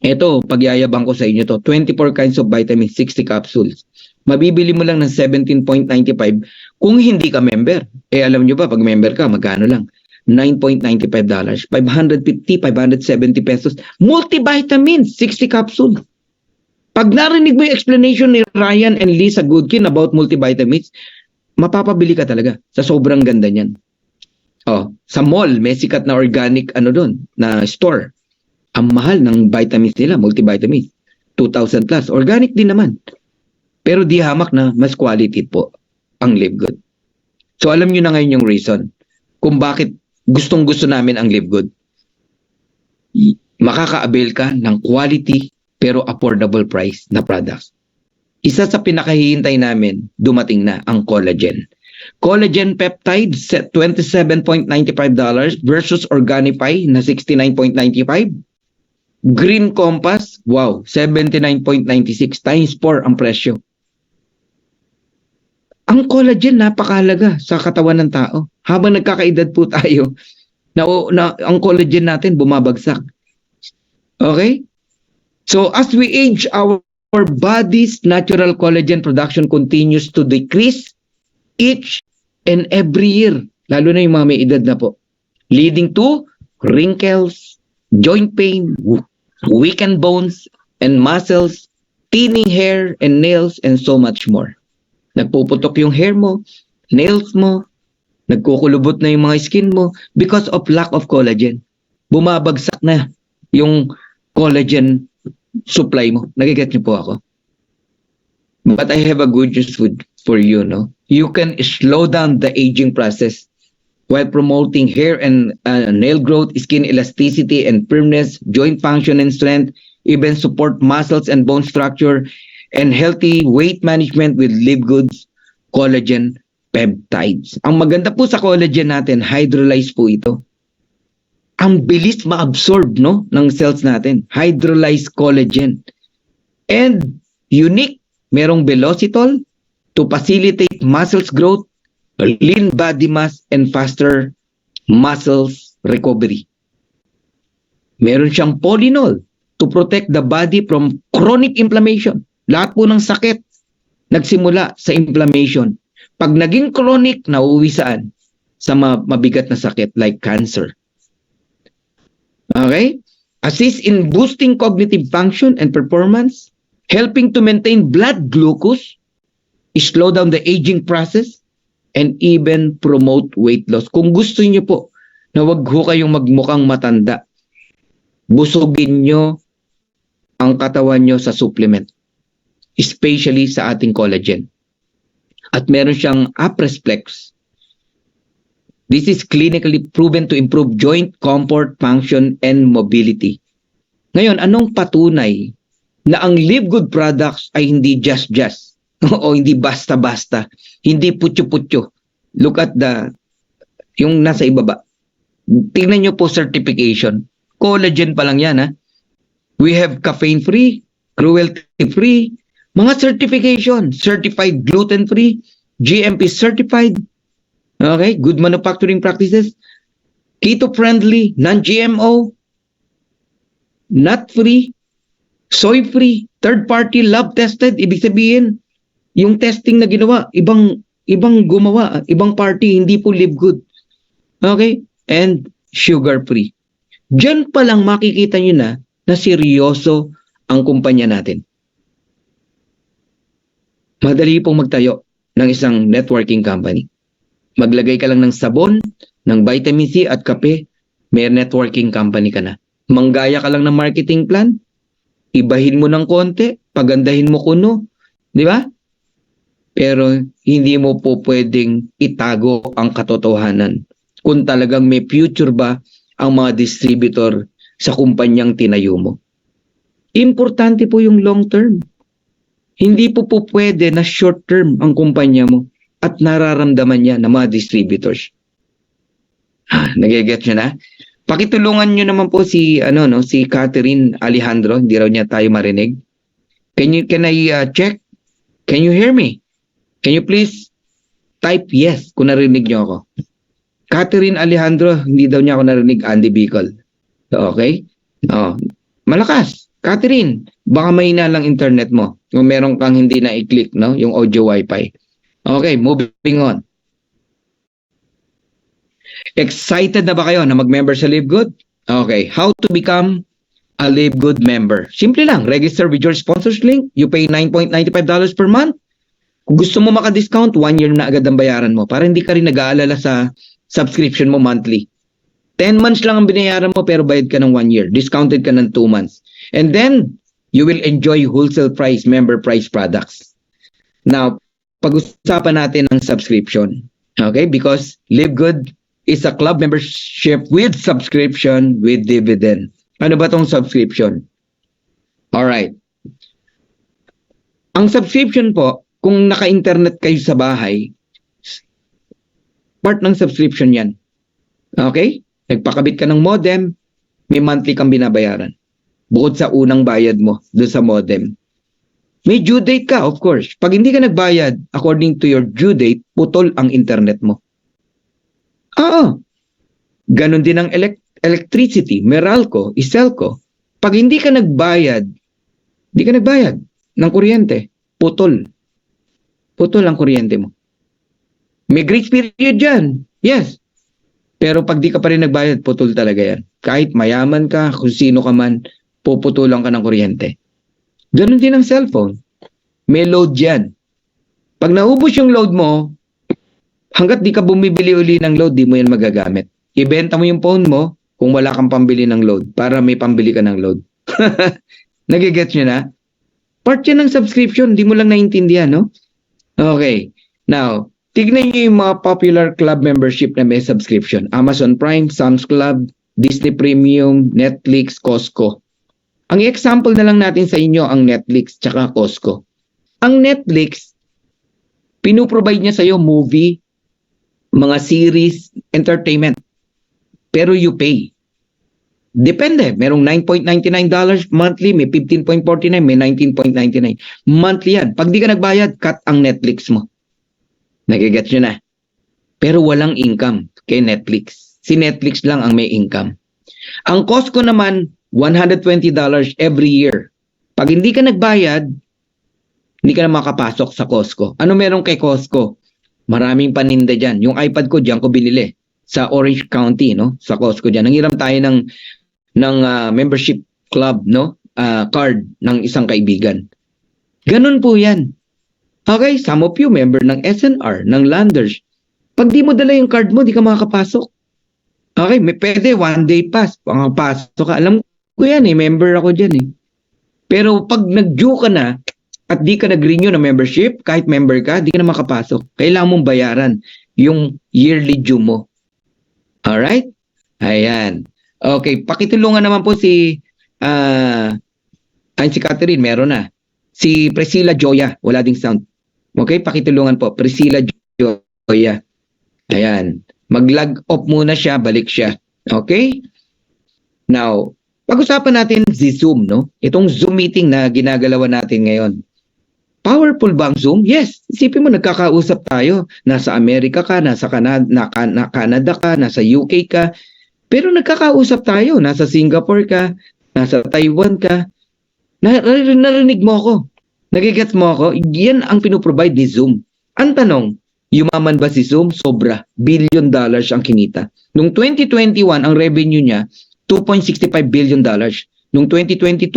S1: Ito, pagyayabang ko sa inyo to. 24 kinds of vitamins, 60 capsules. Mabibili mo lang ng $17.95 kung hindi ka member. Alam nyo ba, pag member ka, magkano lang? $9.95. 550, 570 pesos. Multivitamins, 60 capsules. Pag narinig mo yung explanation ni Ryan and Lisa Goodkin about multivitamins, mapapabili ka talaga sa sobrang ganda niyan. Sa mall, may sikat na organic doon, na store. Ang mahal ng vitamins nila, multivitamins. 2,000 plus. Organic din naman. Pero di hamak na mas quality po ang Live Good. So alam nyo na ngayon yung reason kung bakit gustong-gusto namin ang Live Good. Makaka-avail ka ng quality pero affordable price na products. Isa sa pinakahihintay namin, dumating na ang collagen. Collagen peptides at $27.95 versus Organifi na $69.95. Green Compass, wow, $79.96 times 4 ang presyo. Ang collagen napakahalaga sa katawan ng tao. Habang nagkakaedad po tayo, ang collagen natin bumabagsak. Okay? So as we age, our body's natural collagen production continues to decrease each and every year. Lalo na yung mga may edad na po. Leading to wrinkles, joint pain, weakened bones and muscles, thinning hair and nails, and so much more. Nagpuputok yung hair mo, nails mo, nagkukulubot na yung mga skin mo because of lack of collagen. Bumabagsak na yung collagen supply mo. Nagiget niyo po ako. But I have a good news for you, no? You can slow down the aging process while promoting hair and nail growth, skin elasticity and firmness, joint function and strength, even support muscles and bone structure, and healthy weight management with Live Good's collagen peptides. Ang maganda po sa collagen natin, hydrolyzed po ito. ang bilis ma-absorb, no, ng cells natin. Hydrolyzed collagen. And unique, merong velocitol to facilitate muscles growth, lean body mass, and faster muscles recovery. Meron siyang polynol to protect the body from chronic inflammation. Lahat po ng sakit nagsimula sa inflammation. Pag naging chronic, nauuwi saan? Sa mabigat na sakit like cancer. Okay? Assist in boosting cognitive function and performance, helping to maintain blood glucose, slow down the aging process, and even promote weight loss. Kung gusto niyo po na wag ho kayong magmukhang matanda, busugin nyo ang katawan nyo sa supplement, especially sa ating collagen. At meron siyang Apresflex. This is clinically proven to improve joint comfort, function, and mobility. Ngayon, anong patunay na ang Live Good products ay hindi just o hindi basta-basta, hindi putyo-putyo? Look at yung nasa ibaba. Tingnan nyo po certification. Collagen pa lang yan, ha? We have caffeine-free, cruelty-free, mga certification, certified gluten-free, GMP certified, okay, good manufacturing practices, keto-friendly, non-GMO, nut-free, soy-free, third-party lab-tested. Ibig sabihin, yung testing na ginawa, ibang gumawa, ibang party, hindi po Live Good. Okay? And sugar-free. Diyan pa lang makikita nyo na seryoso ang kumpanya natin. Madali pong magtayo ng isang networking company. Maglagay ka lang ng sabon, ng vitamin C at kape, may networking company ka na. Manggaya ka lang ng marketing plan, ibahin mo ng konti, pagandahin mo kuno, di ba? Pero hindi mo po pwedeng itago ang katotohanan kung talagang may future ba ang mga distributor sa kumpanyang tinayo mo. Importante po yung long term. Hindi po pwede na short term ang kumpanya mo at nararamdaman niya ng mga distributors. Nagigets nyo na? Pakitulungan nyo naman po si Catherine Alejandro, hindi raw niya tayo marinig. Can I check? Can you hear me? Can you please type yes kung narinig nyo ako? Catherine Alejandro, hindi daw niya ako narinig, Andy Bicol. Okay? Malakas. Catherine, baka mahina lang internet mo. Kung meron kang hindi na i-click, no? Yung audio wifi. Okay, moving on. Excited na ba kayo na mag-member sa Live Good? Okay, how to become a Live Good member? Simple lang, register with your sponsors link. You pay $9.95 per month. Kung gusto mo maka-discount, 1 year na agad ang bayaran mo para hindi ka rin nag-aalala sa subscription mo monthly. 10 months lang ang binayaran mo pero bayad ka ng 1 year. Discounted ka ng 2 months. And then, you will enjoy wholesale price, member price products. Now, pag-usapan natin ang subscription. Okay? Because Live Good is a club membership with subscription with dividend. Ano ba tong subscription? Alright. Ang subscription po, kung naka-internet kayo sa bahay, part ng subscription yan. Okay? Nagpakabit ka ng modem, may monthly kang binabayaran. Bukod sa unang bayad mo doon sa modem. May due date ka, of course. Pag hindi ka nagbayad, according to your due date, putol ang internet mo. Ganon din ang electricity, Meralco, Iselco. Pag hindi ka nagbayad ng kuryente, putol. Putol ang kuryente mo. May grace period dyan. Yes. Pero pag di ka pa rin nagbayad, putol talaga yan. Kahit mayaman ka, kung sino ka man, puputulan ka ng kuryente. Ganon din ang cellphone. May load yan. Pag naubos yung load mo, hanggat di ka bumibili uli ng load, di mo yan magagamit. Ibenta mo yung phone mo kung wala kang pambili ng load para may pambili ka ng load. Nagigets nyo na? Part yan ng subscription, di mo lang naiintindihan, no? Okay. Now, tignan nyo yung mga popular club membership na may subscription. Amazon Prime, Sam's Club, Disney Premium, Netflix, Costco. Ang example na lang natin sa inyo ang Netflix tsaka Costco. Ang Netflix, pinuprovide niya sa iyo movie, mga series, entertainment. Pero you pay. Depende. Merong $9.99 monthly, may 15.49, may 19.99. Monthly yan. Pag di ka nagbayad, cut ang Netflix mo. Nagigets nyo na. Pero walang income kay Netflix. Si Netflix lang ang may income. Ang Costco naman, $120 every year. Pag hindi ka nagbayad, hindi ka na makapasok sa Costco. Ano meron kay Costco? Maraming paninda dyan. Yung iPad ko, dyan ko binili. Sa Orange County, no? Sa Costco dyan. Nangiram tayo ng membership club, no? Card ng isang kaibigan. Ganun po yan. Okay, some of you member ng SNR, ng Landers. Pag di mo dala yung card mo, di ka makakapasok. Okay, may pwede, 1 day pass. Pangapasok ka. Alam ko yan member ako dyan Pero pag nag-due ka na, at di ka nag-renew na membership, kahit member ka, di ka na makapasok. Kailangan mong bayaran yung yearly due mo. Alright? Ayan. Okay, pakitulungan naman po si Catherine, meron na. Si Priscilla Joya, wala ding sound. Okay, pakitulungan po. Priscilla Joya. Ayan. Mag-log off muna siya, balik siya. Okay? Now, pag-usapan natin si Zoom, no? Itong Zoom meeting na ginagalawan natin ngayon. Powerful ba ang Zoom? Yes. Isipin mo, nagkakausap tayo. Nasa Amerika ka, nasa Canada ka, nasa UK ka. Pero nagkakausap tayo. Nasa Singapore ka, nasa Taiwan ka. Narinig mo ako. Nagigets mo ako. Yan ang pinoprovide ni Zoom. Ang tanong, yumaman ba si Zoom? Sobra. $1 billion ang kinita. Noong 2021, ang revenue niya, $2.65 billion. Noong 2022,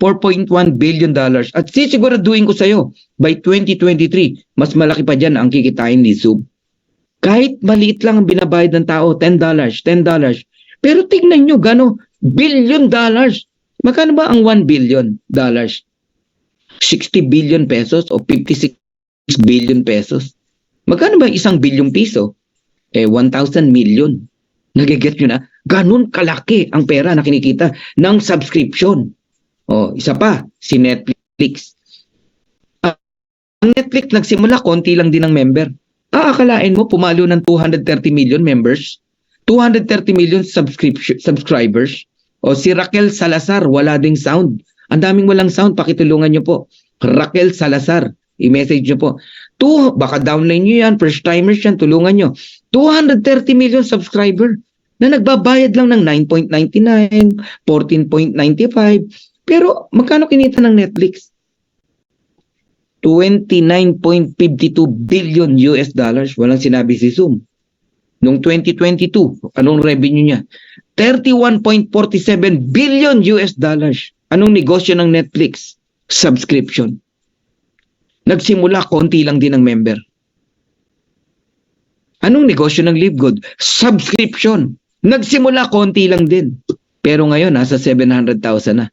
S1: $4.1 billion. At sisiguraduhin ko sa'yo, by 2023, mas malaki pa dyan ang kikitain ni Zoom. Kahit maliit lang ang binabayad ng tao, $10. Pero tignan nyo, $1 billion. Magkano ba ang $1 billion? 60 billion pesos o 56 billion pesos? Magkano ba isang bilyong piso? 1,000 million. Nagiget nyo na? Ganun kalaki ang pera na kinikita ng subscription. Isa pa, si Netflix. Ang Netflix nagsimula, konti lang din ang member. Aakalain mo, pumalo ng 230 million members, 230 million subscribers. Si Raquel Salazar, wala ding sound. Ang daming walang sound, pakitulungan nyo po. Raquel Salazar, i-message nyo po. Baka downline nyo yan, first timers yan, tulungan nyo. 230 million subscriber na nagbabayad lang ng 9.99, 14.95. Pero magkano kinita ng Netflix? $29.52 billion US dollars. Walang sinabi si Zoom. Noong 2022, anong revenue niya? $31.47 billion US dollars. Anong negosyo ng Netflix? Subscription. Nagsimula, konti lang din ang member. Anong negosyo ng LiveGood? Subscription. Nagsimula, konti lang din. Pero ngayon, nasa 700,000 na.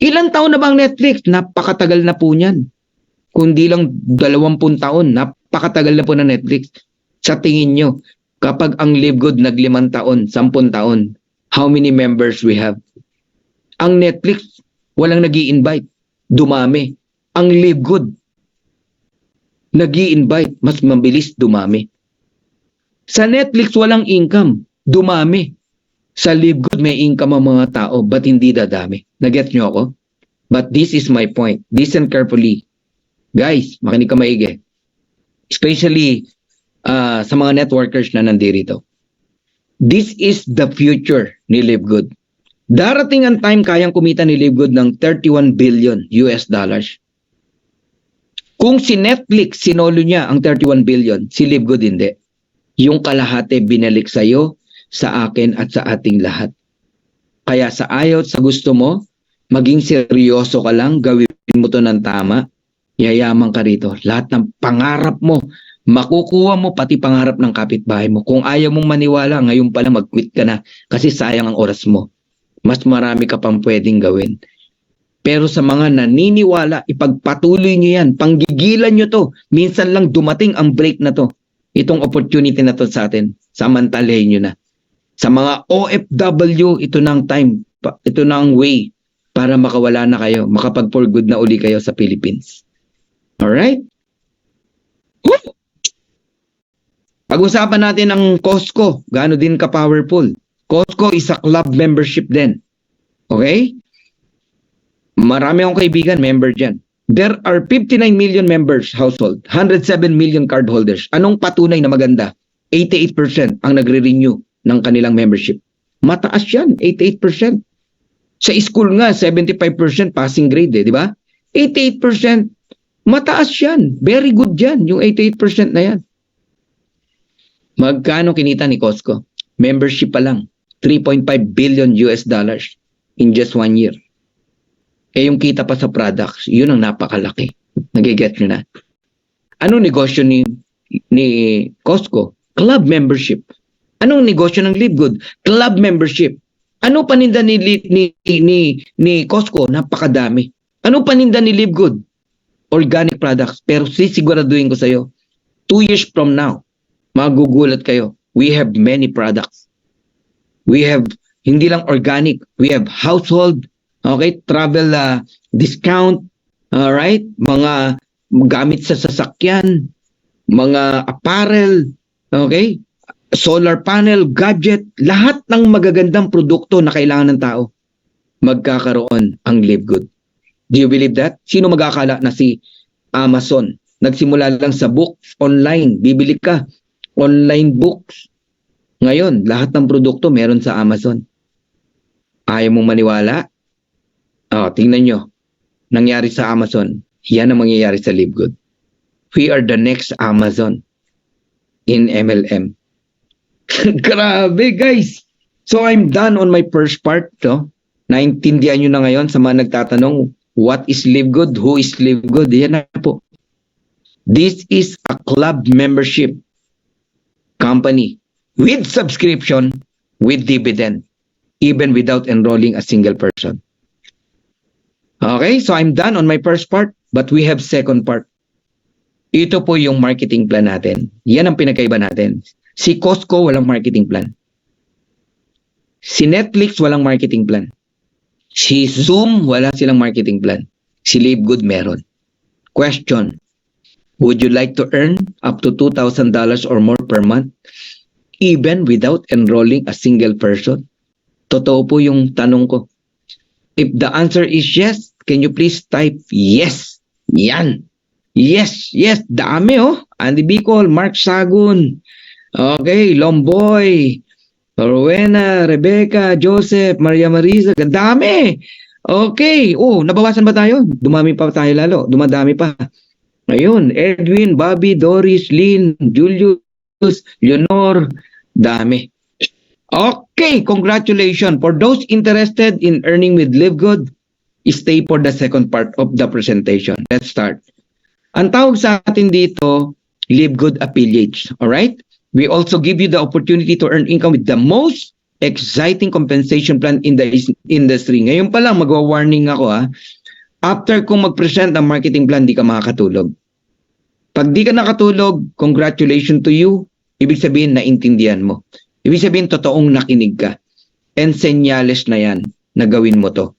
S1: Ilang taon na ba ang Netflix? Napakatagal na po niyan. Kundi lang 20 taon, napakatagal na po na Netflix. Sa tingin nyo, kapag ang LiveGood nag 5 taon, 10 taon, how many members we have? Ang Netflix, walang nag-i-invite. Dumami. Ang LiveGood, nag-i-invite. Mas mabilis dumami. Sa Netflix, walang income. Dumami. Sa LiveGood, may income ang mga tao. Ba't hindi dadami? Naget nyo ako? But this is my point. Listen carefully. Guys, makinig ka maigi. Especially sa mga networkers na nandirito. This is the future ni LiveGood. Darating ang time kayang kumita ni LiveGood ng 31 billion US dollars. Kung si Netflix, sinolo niya ang 31 billion, si LiveGood hindi. Yung kalahati binalik sa'yo, sa akin at sa ating lahat. Kaya sa ayaw at sa gusto mo, maging seryoso ka lang, gawin mo to ng tama, yayaman ka rito. Lahat ng pangarap mo, makukuha mo pati pangarap ng kapitbahay mo. Kung ayaw mong maniwala, ngayon pala mag-quit ka na kasi sayang ang oras mo. Mas marami ka pang pwedeng gawin. Pero sa mga naniniwala, ipagpatuloy nyo yan. Panggigilan nyo to. Minsan lang dumating ang break na to. Itong opportunity na to sa atin. Samantalahin nyo na. Sa mga OFW, ito na ang time. Ito na ang way para makawala na kayo. Makapag-for good na uli kayo sa Philippines. Alright? Pag-usapan natin ang Costco. Gaano din ka-powerful. Costco is a club membership din. Okay? Marami akong kaibigan, member dyan. There are 59 million members household, 107 million cardholders. Anong patunay na maganda? 88% ang nagre-renew ng kanilang membership. Mataas yan, 88%. Sa school nga, 75% passing grade di ba? 88%. Mataas yan. Very good yan, yung 88% na yan. Magkano kinita ni Costco? Membership pa lang, 3.5 billion US dollars in just 1 year. Yung kita pa sa products, yun ang napakalaki. Nagiget nyo na. Anong negosyo ni Costco? Club membership. Anong negosyo ng Livegood? Club membership. Ano paninda ni Costco? Napakadami. Anong paninda ni Livegood? Organic products. Pero sisiguraduhin ko sa iyo, 2 years from now, magugulat kayo. We have many products. We have hindi lang organic, we have household, okay, travel discount, all right, mga gamit sa sasakyan, mga apparel, okay, solar panel, gadget, lahat ng magagandang produkto na kailangan ng tao magkakaroon ang Livegood. Do you believe that? Sino mag-akala na si Amazon? Nagsimula lang sa books online, bibili ka online books. Ngayon, lahat ng produkto meron sa Amazon. Ayaw mong maniwala? Tingnan nyo. Nangyari sa Amazon. Yan ang mangyayari sa Livegood. We are the next Amazon in MLM. Grabe, guys. So, I'm done on my first part. Naintindihan nyo na ngayon sa mga nagtatanong, what is Livegood? Who is Livegood? Yan na po. This is a club membership company with subscription, with dividend, even without enrolling a single person. Okay, so I'm done on my first part, but we have second part. Ito po yung marketing plan natin. Yan ang pinagkaiba natin. Si Costco walang marketing plan. Si Netflix walang marketing plan. Si Zoom wala silang marketing plan. Si Livegood meron. Question: would you like to earn up to $2,000 or more per month even without enrolling a single person? Totoo po yung tanong ko. If the answer is yes, can you please type yes? Yan. Yes, yes. Dami Andy Bicol, Mark Sagun. Okay, Lomboy, Rowena, Rebecca, Joseph, Maria Marisa. Dami. Okay. Nabawasan ba tayo? Dumami pa tayo lalo. Dumadami pa. Ayun, Edwin, Bobby, Doris, Lynn, Julius, Leonor, dami. Okay, congratulations. For those interested in earning with Livegood, stay for the second part of the presentation. Let's start. Ang tawag sa atin dito, Livegood affiliates. Alright? We also give you the opportunity to earn income with the most exciting compensation plan in the industry. Ngayon pa lang, magwa-warning ako After kung mag-present ang marketing plan, di ka makakatulog. Pag di ka nakatulog, congratulations to you. Ibig sabihin, naintindihan mo. Ibig sabihin, totoong nakinig ka. And senyales na yan na gawin mo to.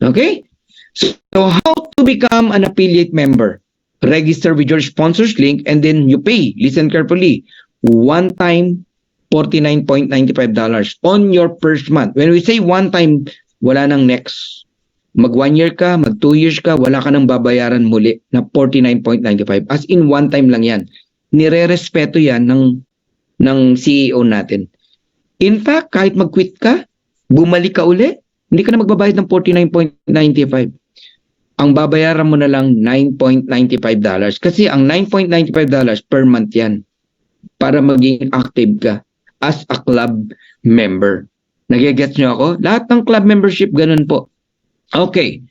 S1: Okay? So, how to become an affiliate member? Register with your sponsors link and then you pay. Listen carefully. One time, $49.95 on your first month. When we say one time, wala nang next. Mag 1 year ka, mag 2 years ka, wala ka nang babayaran muli na $49.95. As in, one time lang yan. Nire-respeto yan ng CEO natin. In fact, kahit mag-quit ka, bumalik ka uli, hindi ka na magbabayad ng $49.95. Ang babayaran mo na lang $9.95. Kasi ang $9.95 per month yan para maging active ka as a club member. Nagigets nyo ako? Lahat ng club membership, ganun po. Okay.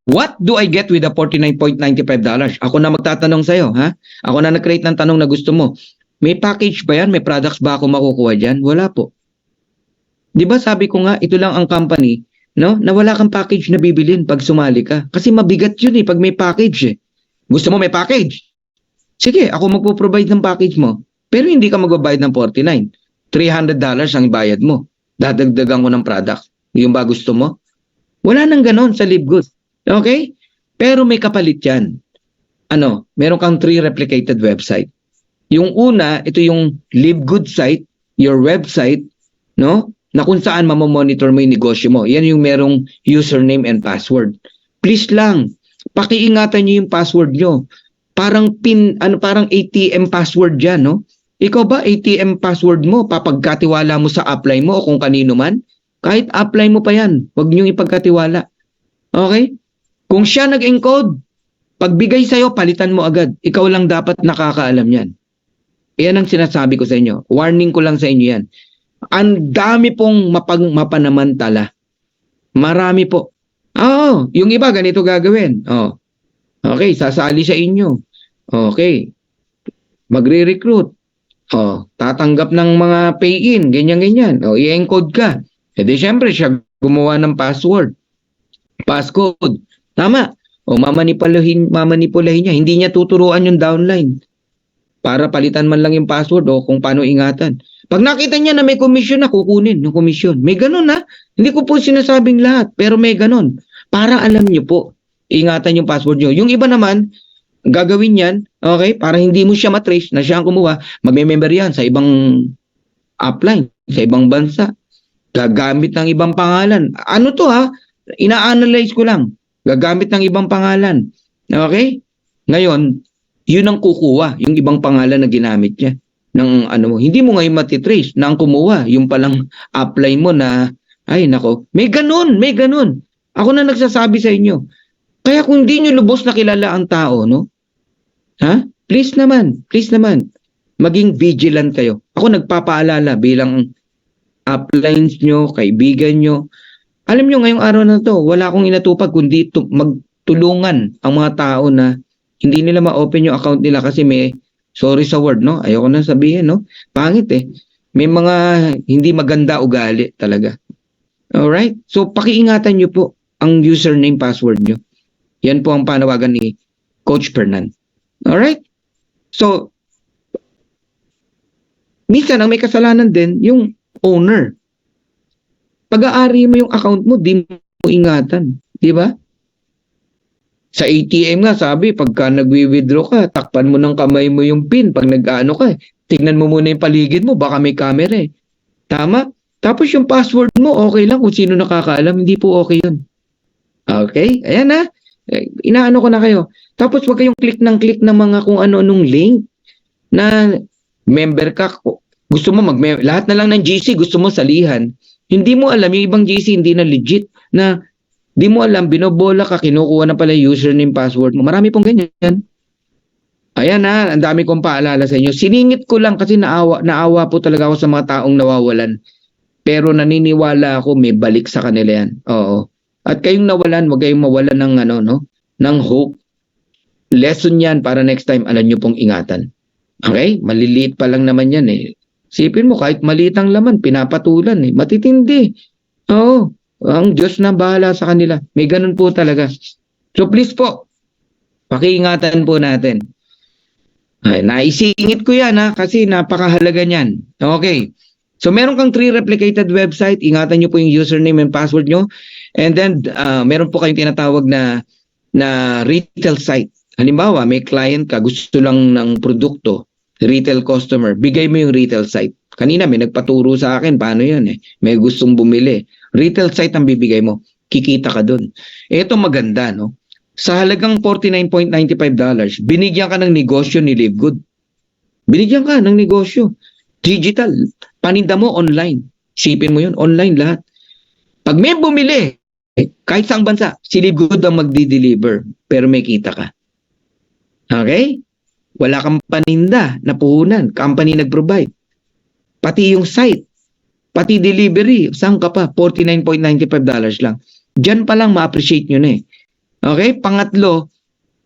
S1: What do I get with the $49.95? Ako na magtatanong sa'yo, ha? Ako na nag-create ng tanong na gusto mo. May package ba yan? May products ba ako makukuha dyan? Wala po. Di ba sabi ko nga, ito lang ang company, no? Na wala kang package na bibilin pag sumali ka. Kasi mabigat yun pag may package Gusto mo may package? Sige, ako magpo-provide ng package mo. Pero hindi ka magbabayad ng $49. $300 ang bayad mo. Dadagdagan ko ng product. Yung ba gusto mo? Wala nang ganon sa Livegood. Okay? Pero may kapalit yan. Meron kang 3 replicated website. Yung una, ito yung Livegood site, your website, no? Na kung saan mamamonitor mo yung negosyo mo. Yan yung merong username and password. Please lang, pakiingatan niyo yung password niyo. Parang parang ATM password 'yan, no? Ikaw ba ATM password mo papagkatiwala mo sa upline mo o kung kanino man? Kahit upline mo pa 'yan, huwag niyo ipagkatiwala. Okay? Kung siya nag-encode, pagbigay sa'yo, palitan mo agad. Ikaw lang dapat nakakaalam yan. Yan ang sinasabi ko sa inyo. Warning ko lang sa inyo yan. Ang dami pong mapanamantala. Marami po. Oo, yung iba ganito gagawin. Oh. Okay, sasali sa inyo. Okay. Magre-recruit. Oh, tatanggap ng mga pay-in, ganyan-ganyan. Oh, i-encode ka. E di syempre siya gumawa ng passcode. Tama. O mamanipulahin niya. Hindi niya tuturuan yung downline. Para palitan man lang yung password o kung paano ingatan. Pag nakita niya na may commission na, kukunin yung commission. May ganun na. Hindi ko po sinasabing lahat, pero may ganun. Para alam niyo po, ingatan yung password niyo. Yung iba naman, gagawin yan, okay, para hindi mo siya matrace na siya ang kumuha, magme-member yan sa ibang upline, sa ibang bansa. Gagamit ng ibang pangalan. Ano to ha? Ina-analyze ko lang. Gagamit ng ibang pangalan. Okay? Ngayon, yun ang kukuha, yung ibang pangalan na ginamit niya. Ng ano mo, hindi mo ngayon matitrace na ang kumuha, yung palang upline mo na, ay nako, may ganun. Ako na nagsasabi sa inyo. Kaya kung hindi nyo lubos na kilala ang tao, no? Ha? Please naman, maging vigilant kayo. Ako nagpapaalala bilang uplines nyo, kaibigan nyo. Alam nyo, ngayong araw na to, wala akong inatupag kundi magtulungan ang mga tao na hindi nila ma-open yung account nila kasi may, sorry sa word, no? Ayoko na sabihin, no? Pangit eh. May mga hindi maganda ugali talaga. Alright? So, pakiingatan nyo po ang username, password nyo. Yan po ang panawagan ni Coach Fernan. Alright? So, minsan ang may kasalanan din, yung owner. Pag-aari mo yung account mo, di mo ingatan. Di ba? Sa ATM nga, sabi, pagka nagwi-withdraw ka, takpan mo ng kamay mo yung PIN. Pag nag-ano ka, tignan mo muna yung paligid mo, baka may camera eh. Tama? Tapos yung password mo, okay lang kung sino nakakaalam, hindi po okay yun. Okay? Ayan na. Inaano ko na kayo. Tapos wag kayong click ng mga kung ano-anong link na member ka. Gusto mo lahat na lang ng GC, gusto mo salihan. Hindi mo alam, yung ibang GC hindi na legit, na di mo alam, binobola ka, kinukuha na pala yung username, password mo. Marami pong ganyan. Ayan na, ang dami kong paalala sa inyo. Siningit ko lang kasi naawa po talaga ako sa mga taong nawawalan. Pero naniniwala ako may balik sa kanila yan. Oo. At kayong nawalan, wag kayong mawalan ng ng hope. Lesson yan para next time alam nyo pong ingatan. Okay? Maliliit pa lang naman yan eh. Sipin mo, kahit maliit ang laman, pinapatulan eh. Matitindi. Oo. Ang Diyos na bahala sa kanila. May ganun po talaga. So please po, pakiingatan po natin. Ay, naisingit ko yan ha, kasi napakahalaga niyan. Okay. So meron kang 3 replicated website, ingatan nyo po yung username and password nyo. And then, meron po kayong tinatawag na retail site. Halimbawa, may client ka, gusto lang ng produkto, retail customer, bigay mo yung retail site. Kanina may nagpaturo sa akin, paano yun eh. May gustong bumili. Retail site ang bibigay mo, kikita ka dun. Ito maganda, no? Sa halagang $49.95, binigyan ka ng negosyo ni Livegood. Binigyan ka ng negosyo. Digital. Paninda mo online. Sipin mo yun, online lahat. Pag may bumili, kahit saang bansa, si Livegood ang magdi-deliver. Pero may kita ka. Okay? Wala kang paninda na puhunan. Company nag-provide. Pati yung site. Pati delivery. Saan ka pa? $49.95 lang. Diyan pa lang ma-appreciate nyo na eh. Okay? Pangatlo,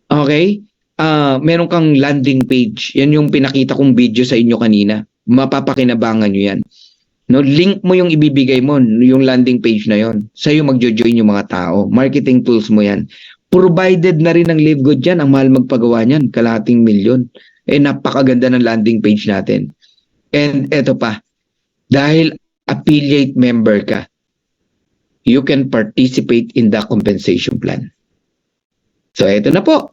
S1: okay? Meron kang landing page. Yan yung pinakita kong video sa inyo kanina. Mapapakinabangan nyo yan. No, link mo yung ibibigay mo, yung landing page na yon. Sa'yo magjo-join yung mga tao. Marketing tools mo yan. Provided na rin ng Livegood yan. Ang mahal magpagawa niyan. $250,000. Napakaganda ng landing page natin. And eto pa. Dahil affiliate member ka, you can participate in the compensation plan. So eto na po.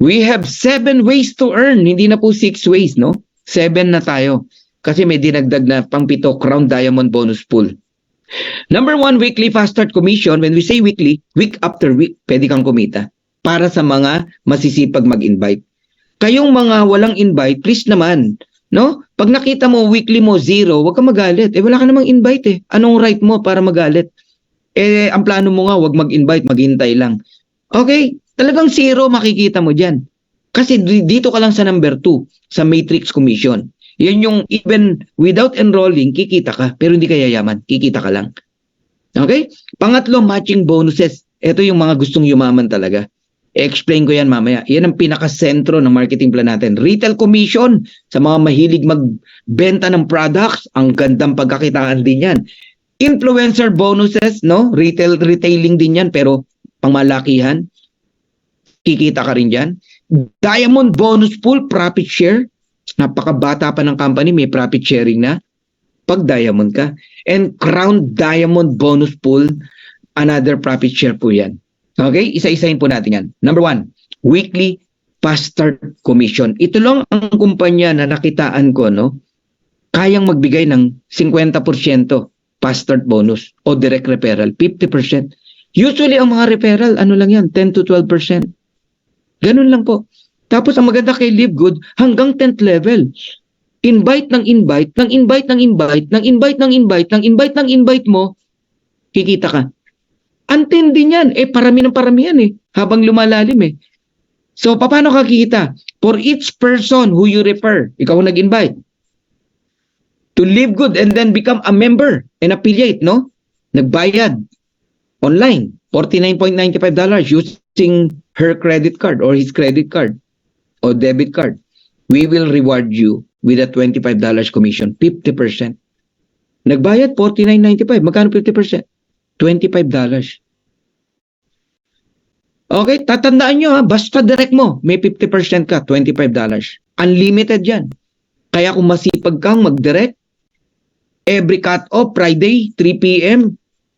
S1: We have 7 ways to earn. Hindi na po 6 ways, no? 7 na tayo. kasi may dinagdag na pang-pito, Crown Diamond Bonus Pool. Number 1, weekly fast start commission. When we say weekly, week after week, pwede kang kumita para sa mga masisipag mag-invite. Kayong mga walang invite, please naman, no? Pag nakita mo weekly mo 0, huwag ka magalit. Wala ka namang invite eh. Anong right mo para magalit? Ang plano mo nga, huwag mag-invite, maghintay lang. Okay, talagang 0 makikita mo dyan. Kasi dito ka lang sa number 2, sa matrix commission. Yan yung even without enrolling, kikita ka. Pero hindi ka yayaman, kikita ka lang. Okay? Pangatlo, matching bonuses. Ito yung mga gustong yumaman talaga. I-explain ko yan mamaya. Yan ang pinaka-sentro ng marketing plan natin. Retail commission sa mga mahilig magbenta ng products. Ang gandang pagkakitaan din yan. Influencer bonuses, no? Retailing din yan pero pangmalakihan. Kikita ka rin dyan. Diamond bonus pool, profit share. Napakabata pa ng company, may profit sharing na. Pag diamond ka. And Crown Diamond bonus pool, another profit share po yan. Okay? Isa-isahin po natin yan. Number 1, weekly fast start commission. Ito lang ang kumpanya na nakitaan ko, no? Kayang magbigay ng 50% fast start bonus o direct referral, 50%. Usually, ang mga referral, ano lang yan, 10 to 12%. Ganun lang po. Tapos, ang maganda kay Live Good, hanggang 10th level. Invite ng invite, ng invite ng invite, ng invite ng invite, ng invite ng invite mo, kikita ka. Antindi niyan. Parami ng parami yan habang lumalalim So, paano ka kikita? For each person who you refer, ikaw ang nag-invite, to Live Good and then become a member and affiliate, no? Nagbayad online, $49.95 using her credit card or his credit card or debit card. We will reward you with a $25 commission, 50%. Nagbayad, $49.95. Magkano 50%? $25. Okay, tatandaan nyo basta direct mo, may 50% ka, $25. Unlimited yan. Kaya kung masipag kang mag-direct, every cut-off, Friday, 3 p.m.,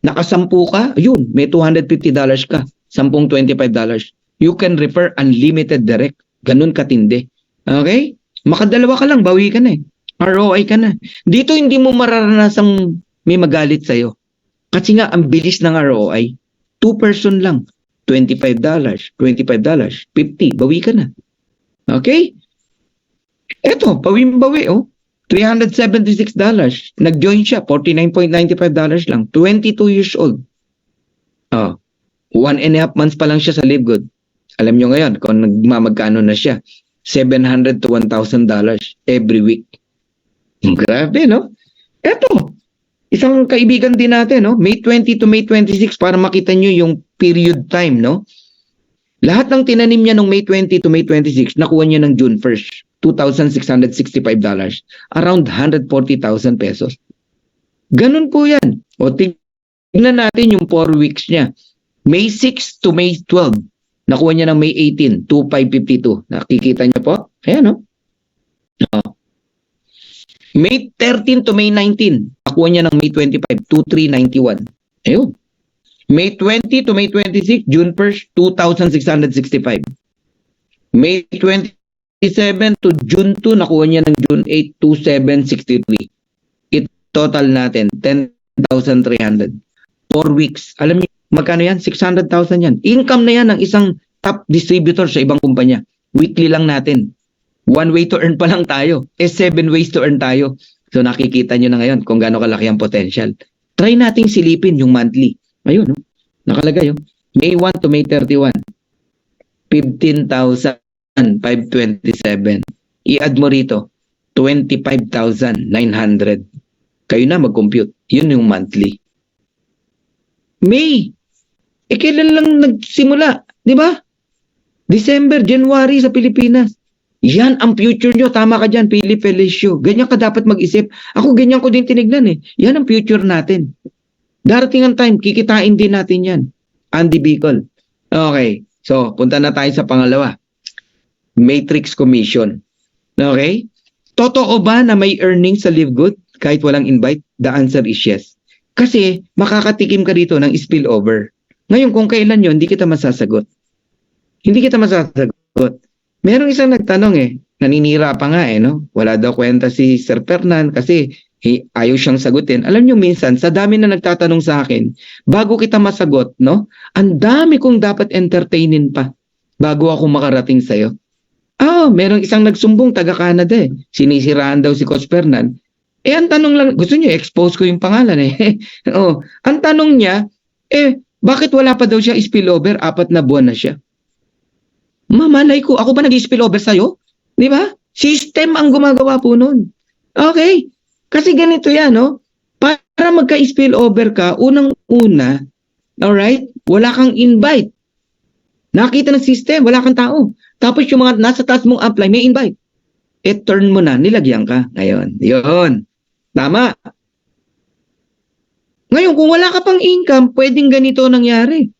S1: nakasampu ka, yun, may $250 ka, sampung $25. You can refer unlimited direct. Ganun katindi. Okay? Makadalawa ka lang, bawi ka na ROI ka na. Dito hindi mo mararanasang may magalit sa'yo. Kasi nga, ang bilis ng ROI. 2-person lang. $25, $25, $50, bawi ka na. Okay? Eto, bawi-bawi, $376. Nag-join siya, $49.95 lang. 22 years old. 1.5 months pa lang siya sa Live Good. Alam nyo ngayon, kung magkano na siya, $700 to $1,000 every week. Grabe, no? Eto, isang kaibigan din natin, no? May 20 to May 26 para makita nyo yung period time, no? Lahat ng tinanim niya nung May 20 to May 26, nakuha niya ng June 1st, $2,665. Around 140,000 pesos. Ganun po yan. O tignan natin yung 4 weeks niya. May 6 to May 12, nakuha niya ng May 18, $2,552. Nakikita niyo po? Ayan, no? May 13 to May 19, nakuha niya ng May 25, $2,391. Ayun. May 20 to May 26, June 1st, $2,665. May 27 to June 2, nakuha niya ng June 8, $2,763. Total natin, 10,300. 4 weeks. Alam niyo, magkano yan? 600,000 yan. Income na yan ng isang top distributor sa ibang kumpanya. Weekly lang natin. 1 way to earn pa lang tayo. 7 ways to earn tayo. So nakikita nyo na ngayon kung gaano kalaki ang potential. Try nating silipin yung monthly. Ayun, no? Nakalagay yun. May 1 to May 31. 15,527. I-add mo rito. 25,900. Kayo na mag-compute. Yun yung monthly. May. Kailan lang nagsimula? Di ba? December, January sa Pilipinas. Yan ang future nyo. Tama ka dyan, Philip Felicio. Ganyan ka dapat mag-isip. Ako ganyan ko din tinignan Yan ang future natin. Darating ang time, kikitain din natin yan. Andy Bicol. Okay. So, punta na tayo sa pangalawa. Matrix Commission. Okay? Totoo ba na may earnings sa Live Good kahit walang invite? The answer is yes. Kasi makakatikim ka dito ng spillover. Ngayon, kung kailan yon, hindi kita masasagot. Hindi kita masasagot. Merong isang nagtanong naninira pa nga no? Wala daw kwenta si Sir Fernan kasi ayaw siyang sagutin. Alam niyo minsan, sa dami na nagtatanong sa akin, bago kita masagot, no? Ang dami kong dapat entertainin pa bago ako makarating sa'yo. Merong isang nagsumbong taga-Canada Sinisiraan daw si Coach Fernan. Ang tanong lang, gusto niyo expose ko yung pangalan ang tanong niya, bakit wala pa daw siya spillover? 4 na buwan na siya. Mamalay ko, ako ba nag-spillover sa'yo? Di ba? System ang gumagawa po nun. Okay. Kasi ganito yan, no? Para magka-spillover ka, unang-una, alright, wala kang invite. Nakita ng system, wala kang tao. Tapos yung mga nasa taas mong apply, may invite. Turn mo na, nilagyan ka. Ngayon, yun. Tama. Ngayon, kung wala ka pang income, pwedeng ganito nangyari.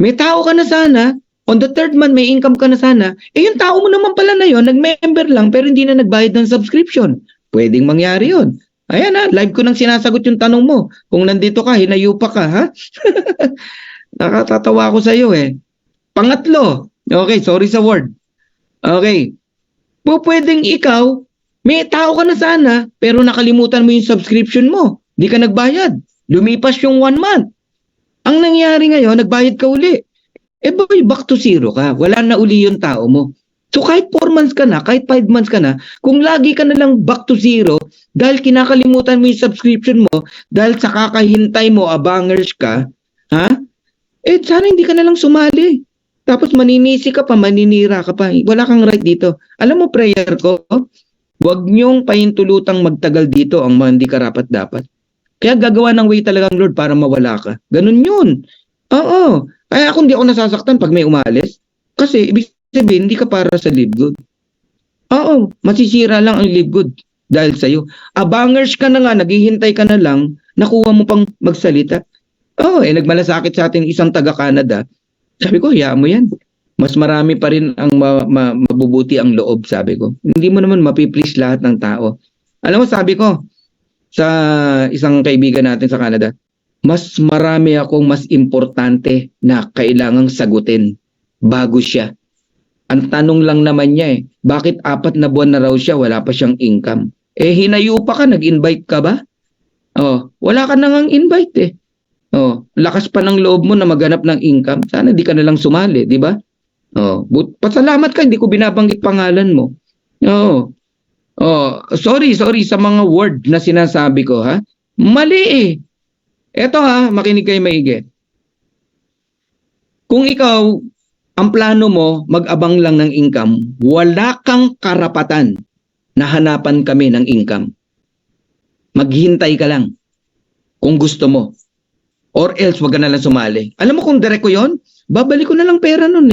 S1: May tao ka na sana, on the 3rd month, may income ka na sana, yung tao mo naman pala na yun, nag-member lang, pero hindi na nagbayad ng subscription. Pwedeng mangyari yun. Ayan live ko nang sinasagot yung tanong mo. Kung nandito ka, hinayupa ka, ha? Nakatatawa ako sa'yo Pangatlo, okay, sorry sa word. Okay, pwedeng ikaw, may tao ka na sana, pero nakalimutan mo yung subscription mo. Di ka nagbayad. Lumipas yung 1 month. Ang nangyari ngayon, nagbayad ka uli. Boy, back to zero ka. Wala na uli yung tao mo. So kahit 4 months ka na, kahit 5 months ka na, kung lagi ka na lang back to zero, dahil kinakalimutan mo yung subscription mo, dahil sa kakahintay mo, abangers ka, sana hindi ka na lang sumali. Tapos maninisi ka pa, maninira ka pa. Wala kang right dito. Alam mo, prayer ko, huwag niyong pahintulutang magtagal dito ang mga hindi karapat-dapat. Kaya gagawa ng way talagang Lord para mawala ka. Ganun yun. Oo. Kaya ako hindi ako nasasaktan pag may umalis. Kasi ibig sabihin, hindi ka para sa Live Good. Oo. Masisira lang ang Live Good dahil sa'yo. Abangers ka na nga, naghihintay ka na lang, nakuha mo pang magsalita. Nagmalasakit sa atin isang taga-Canada. Sabi ko, hayaan mo yan. Mas marami pa rin ang mabubuti ang loob, sabi ko. Hindi mo naman mapiplease lahat ng tao. Alam mo, sabi ko, sa isang kaibigan natin sa Canada, mas marami akong mas importante na kailangang sagutin bago siya. Ang tanong lang naman niya bakit 4 na buwan na raw siya, wala pa siyang income? Hinayo pa ka, nag-invite ka ba? Wala ka nang invite lakas pa ng loob mo na maghanap ng income. Sana di ka na lang sumali, di ba? Pasalamat ka, hindi ko binabanggit pangalan mo. Sorry sa mga word na sinasabi ko, ha? Mali Eto makinig kayo maigi. Kung ikaw, ang plano mo, mag-abang lang ng income, wala kang karapatan na hanapan kami ng income. Maghintay ka lang kung gusto mo. Or else, wag ka na lang sumali. Alam mo kung direct ko yun, babalik ko na lang pera nun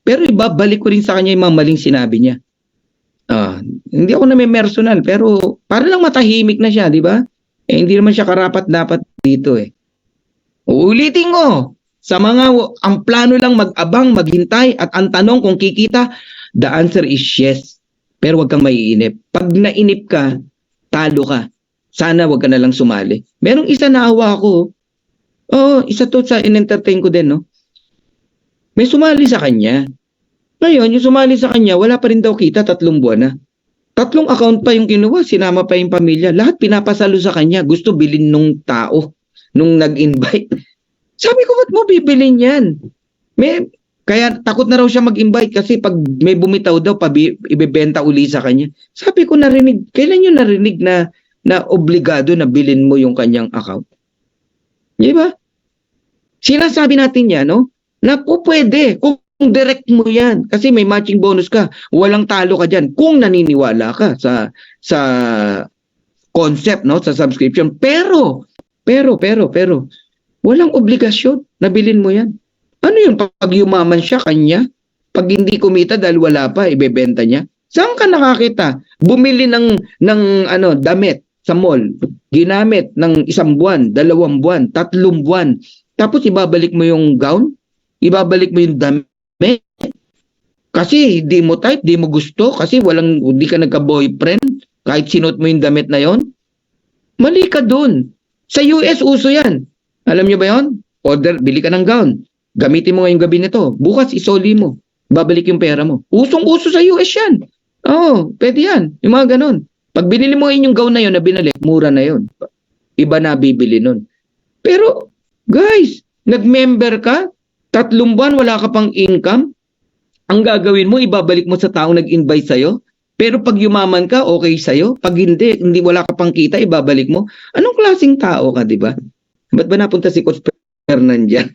S1: pero ibabalik ko rin sa kanya yung mga maling sinabi niya. Hindi ako na may personal, pero para lang matahimik na siya, di ba? Hindi naman siya karapat-dapat dito Uulitin ko, sa mga, ang plano lang mag-abang, maghintay, at ang tanong kung kikita, the answer is yes. Pero wag kang maiinip. Pag nainip ka, talo ka. Sana wag ka na lang sumali. Merong isa na awa ko. Isa to sa in-entertain ko din, no? May sumali sa kanya. Ngayon, yung sumali sa kanya, wala pa rin daw kita, 3 buwan na. 3 account pa yung kinuha, sinama pa yung pamilya. Lahat pinapasalo sa kanya. Gusto bilhin nung tao, nung nag-invite. Sabi ko, ba't mo bibilin yan? Kaya takot na raw siya mag-invite kasi pag may bumitaw daw, ibebenta uli sa kanya. Sabi ko, narinig, kailan nyo narinig na obligado na bilhin mo yung kanyang account? Di ba? Sinasabi natin yan, no? Na pwede, kung direct mo yan. Kasi may matching bonus ka. Walang talo ka dyan. Kung naniniwala ka sa concept, no? Sa subscription. Pero, walang obligasyon na bilhin mo yan. Ano yun? Pag yumaman siya, kanya? Pag hindi kumita dahil wala pa, ibebenta niya? Saan ka nakakita? Bumili ng damit sa mall, ginamit ng 1 buwan, 2 buwan, 3 buwan, tapos ibabalik mo yung gown, ibabalik mo yung damit, kasi di mo type, di mo gusto, kasi di ka nagka-boyfriend, kahit sinuot mo yung damit na yon. Mali ka dun. Sa US, uso yan. Alam nyo ba yon? Bili ka ng gown, gamitin mo ngayong gabi nito, bukas isoli mo. babalik yung pera mo. Usong-uso sa US yan. Oo, pwede yan. Yung mga ganun. Pag binili mo inyong gown na yun na binalik, mura na yun. Iba na bibili nun. Pero, guys, nag-member ka, 3 buwan, wala ka pang income, ang gagawin mo, ibabalik mo sa taong nag-invite sa'yo. Pero pag yumaman ka, okay sa'yo. Pag hindi wala ka pang kita, ibabalik mo. Anong klaseng tao ka, di ba? Ba't ba napunta si Coach Fernan dyan?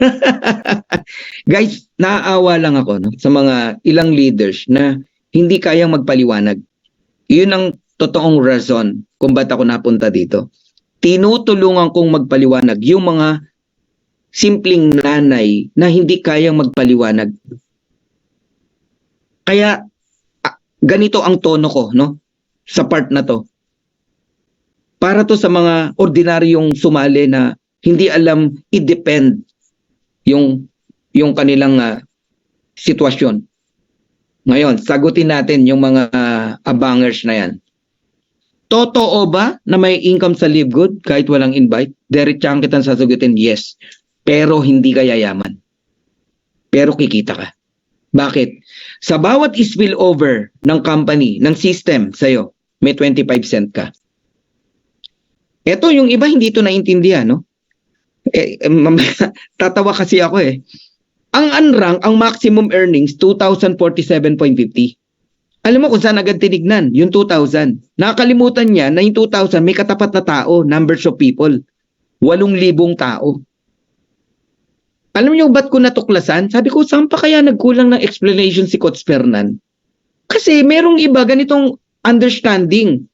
S1: Guys, naaawa lang ako no, sa mga ilang leaders na hindi kayang magpaliwanag. Yun ang totoong rason kung ba't ako napunta dito. Tinutulungan kong magpaliwanag yung mga simpleng nanay na hindi kayang magpaliwanag. Kaya ganito ang tono ko no sa part na to. Para to sa mga ordinaryong sumali na hindi alam i-depend yung kanilang sitwasyon. Ngayon, sagutin natin yung mga abangers na yan. Totoo ba na may income sa Live Good kahit walang invite? Diretsang kitang sasagutin, yes. Pero hindi ka yayaman. Pero kikita ka. Bakit? Sa bawat spillover ng company, ng system sa'yo, may 25 cent ka. Ito yung iba hindi ito naintindihan, no? Tatawa kasi ako eh. Ang unrank, ang maximum earnings, 2,047.50. Alam mo kung saan agad tinignan? Yung 2,000. Nakakalimutan niya na yung 2,000 may katapat na tao, numbers of people. 8,000 tao. Alam niyo ba't ko natuklasan? Sabi ko, saan pa kaya nagkulang ng explanation si Coach Fernan? Kasi merong iba ganitong understanding.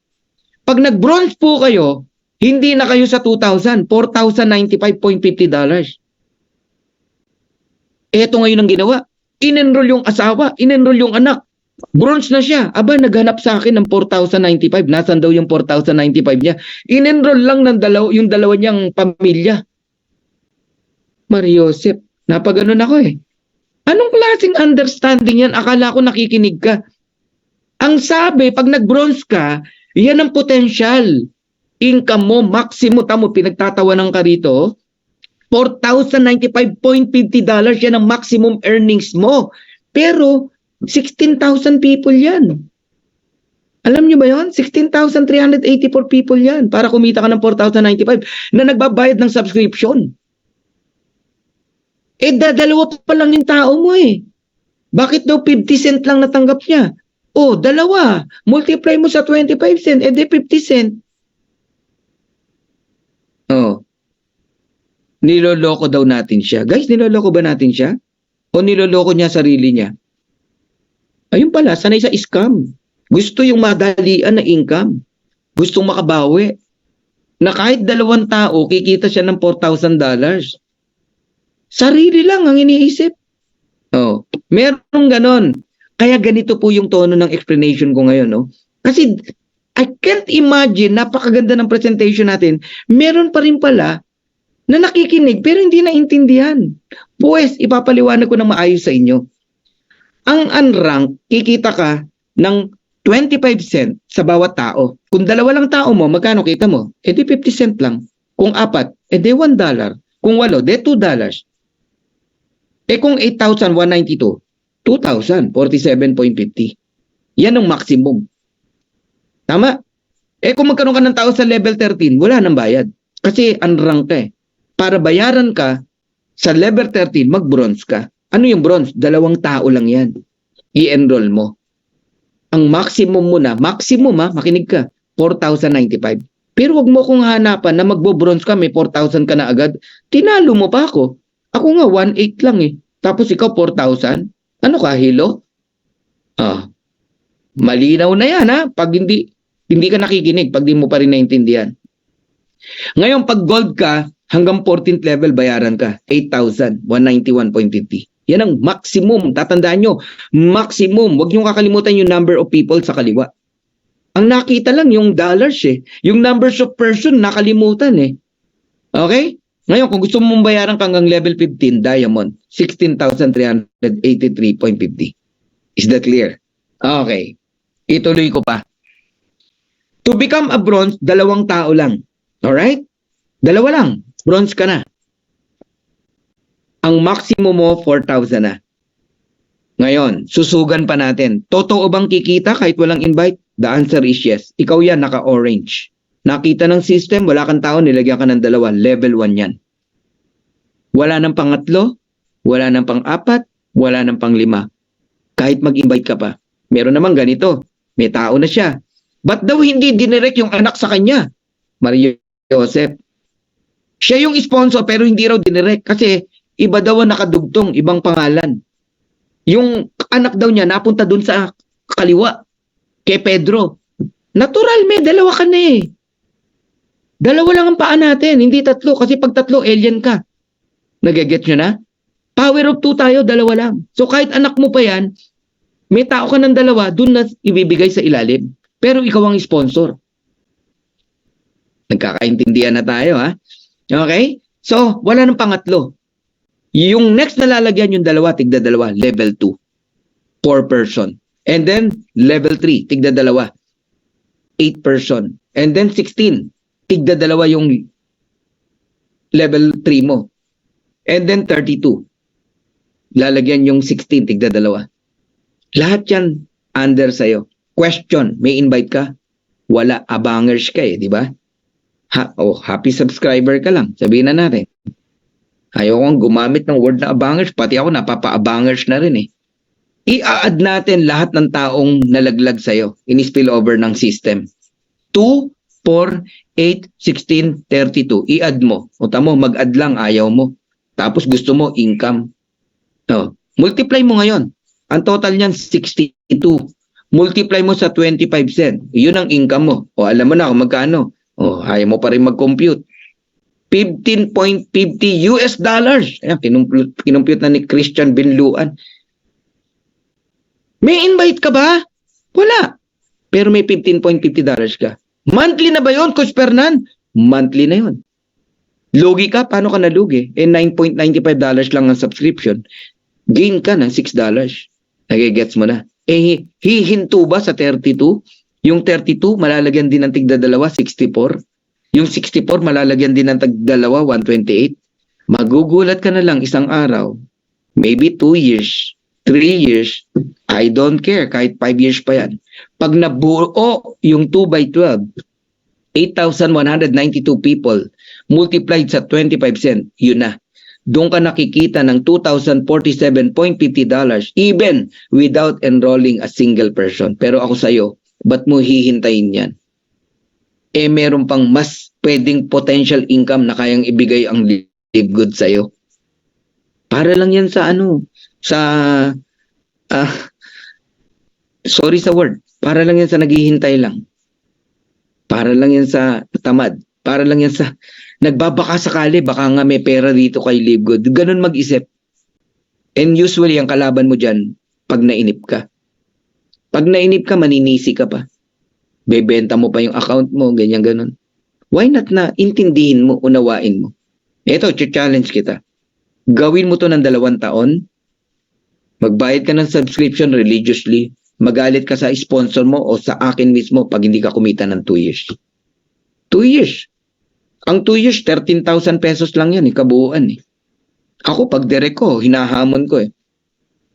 S1: Pag nag-bronze po kayo, hindi na kayo sa 2,000, $4,095.50. Eto ngayon ang ginawa. In-enroll yung asawa, in-enroll yung anak. Bronze na siya. Aba, naghanap sa akin ng 4,095. Nasaan daw yung 4,095 niya? In-enroll lang ng yung dalawa niyang pamilya. Mariosep, napaganon ako eh. Anong klaseng understanding yan? Akala ko nakikinig ka. Ang sabi, pag nag-bronze ka, yan ang potential. Income mo, maximum, tamo, pinagtatawanan ka rito, $4,095.50 yan ang maximum earnings mo. Pero, 16,000 people yan. Alam nyo ba yon? 16,384 people yan para kumita ka ng 4,095 na nagbabayad ng subscription. Dalawa pa lang yung tao mo eh. Bakit daw 50 cent lang natanggap niya? Dalawa. Multiply mo sa 25 cent, di 50 cent. Niloloko daw natin siya. Guys, niloloko ba natin siya? O niloloko niya sarili niya? Ayun pala, sanay sa scam. Gusto yung madalian na income. Gustong makabawi. Na kahit 2 tao, kikita siya ng $4,000. Sarili lang ang iniisip. Merong ganon. Kaya ganito po yung tono ng explanation ko ngayon. No? Kasi I can't imagine, napakaganda ng presentation natin, meron pa rin pala na nakikinig pero hindi naintindihan. Pues, ipapaliwanag ko ng maayos sa inyo. Ang unrank, kikita ka ng 25 cent sa bawat tao. Kung 2 lang tao mo, magkano kita mo? Di 50 cent lang. Kung 4, di $1. Kung 8, di $2. Kung 8,192, 2,047.50. Yan ang maximum. Tama? Kung magkaroon ka ng tao sa level 13, wala nang bayad. Kasi unrank ka eh. Para bayaran ka, sa level 13, mag-bronze ka. Ano yung bronze? 2 tao lang yan. I-enroll mo. Ang maximum mo na, makinig ka, 4,095. Pero wag mo kong hanapan na magbo-bronze ka, may 4,000 ka na agad. Tinalo mo pa ako. Ako nga, 1,800 lang eh. Tapos ikaw, 4,000. Ano ka, hilo? Malinaw na yan ha. Pag hindi ka nakikinig, pag di mo pa rin naintindihan. Ngayon, pag gold ka, hanggang 14th level bayaran ka. 8,191.50. Yan ang maximum. Tatandaan nyo, maximum. Huwag nyo kakalimutan yung number of people sa kaliwa. Ang nakita lang yung dollars eh. Yung numbers of person, nakalimutan eh. Okay? Ngayon, kung gusto mong bayaran ka hanggang level 15, diamond, 16,383.50. Is that clear? Okay. Ituloy ko pa. To become a bronze, 2 tao lang. Alright? 2 lang. Bronze ka na. Ang maximum mo, 4,000 na. Ngayon, susugan pa natin. Totoo bang kikita kahit walang invite? The answer is yes. Ikaw yan, naka-orange. Nakita ng system, wala kang tao, nilagyan ka ng 2. Level 1 yan. Wala nang pangatlo, wala nang pang-4, wala nang pang-5. Kahit mag-invite ka pa. Meron naman ganito. May tao na siya. Ba't daw hindi dinirect yung anak sa kanya? Maria Joseph. Siya yung sponsor pero hindi raw dinirect kasi iba daw ang nakadugtong, ibang pangalan. Yung anak daw niya napunta dun sa kaliwa kay Pedro. Natural, may 2 ka na eh. 2 lang ang paa natin, hindi 3 kasi pag 3 alien ka. Nagigets nyo na? Power of 2 tayo, 2 lang. So kahit anak mo pa yan, may tao ka ng 2, dun na ibibigay sa ilalim. Pero ikaw ang sponsor. Nagkakaintindihan na tayo, ha? Okay? So, wala nang pangatlo. Yung next na lalagyan yung 2, tigda 2, level 2. 4 person. And then, level 3, tigda 2. 8 person. And then, 16. Tigda 2 yung level 3 mo. And then, 32. Lalagyan yung 16, tigda 2. Lahat yan under sa'yo. Question, may invite ka? Wala, abangers ka eh, di ba? Happy subscriber ka lang. Sabihin na natin. Ayokong gumamit ng word na abangers. Pati ako napapa-abangers na rin eh. I-add natin lahat ng taong nalaglag sa'yo. In-spill over ng system. 2, 4, 8, 16, 32. I-add mo. O tamo, mag-add lang, ayaw mo. Tapos gusto mo, income. Multiply mo ngayon. Ang total niyan, 62. Multiply mo sa 25 cent. Yun ang income mo. O alam mo na kung magkano. O ayaw mo pa rin mag-compute. $15.50 US. Ayan, kinumpute na ni Christian Binluan. May invite ka ba? Wala. Pero may $15.50 ka. Monthly na ba yun, Coach Fernan? Monthly na yun. Lugi ka? Paano ka nalugi? $9.95 lang ang subscription. Gain ka ng $6. Nagigets mo na. Hihinto ba sa 32? Yung 32, malalagyan din ng tigda 2, 64. Yung 64, malalagyan din ng tigda 2, 128. Magugulat ka na lang isang araw. Maybe 2 years, 3 years. I don't care. Kahit 5 years pa yan. Pag nabuo yung 2 by 12, 8,192 people multiplied sa 25 cent, yun na. Doon ka nakikita ng $2,047.50 even without enrolling a single person. Pero ako sa'yo, ba't mo hihintayin yan? Meron pang mas pwedeng potential income na kayang ibigay ang Live Good sa'yo. Para lang yan sa sorry sa word. Para lang yan sa naghihintay lang. Para lang yan sa tamad. Para lang yan sa nagbabaka sakali, baka nga may pera dito kay Live Good. Ganun mag-isip. And usually, ang kalaban mo dyan, pag nainip ka. Pag nainip ka, maninisi ka pa. Bebenta mo pa yung account mo, ganyan ganon. Why not na intindihin mo, unawain mo? Ito, challenge kita. Gawin mo to ng 2 taon. Magbayad ka ng subscription religiously. Magalit ka sa sponsor mo o sa akin mismo pag hindi ka kumita ng 2 years. 2 years. Ang 2 years, 13,000 pesos lang yan, kabuuan eh. Ako, pag direct ko, hinahamon ko eh.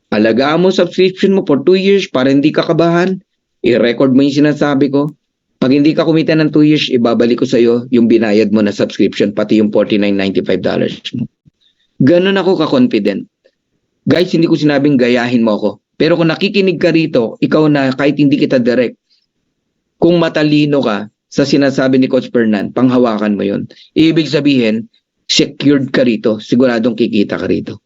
S1: Alagaan mo subscription mo for 2 years para hindi ka kabahan. I-record mo yung sinasabi ko. Pag hindi ka kumita ng 2 years, ibabalik ko sa'yo yung binayad mo na subscription, pati yung $49.95 mo. Ganun ako ka-confident. Guys, hindi ko sinabing gayahin mo ako. Pero kung nakikinig ka rito, ikaw na kahit hindi kita direct, kung matalino ka sa sinasabi ni Coach Fernan, panghawakan mo yun. Ibig sabihin, secured ka rito. Siguradong kikita ka rito.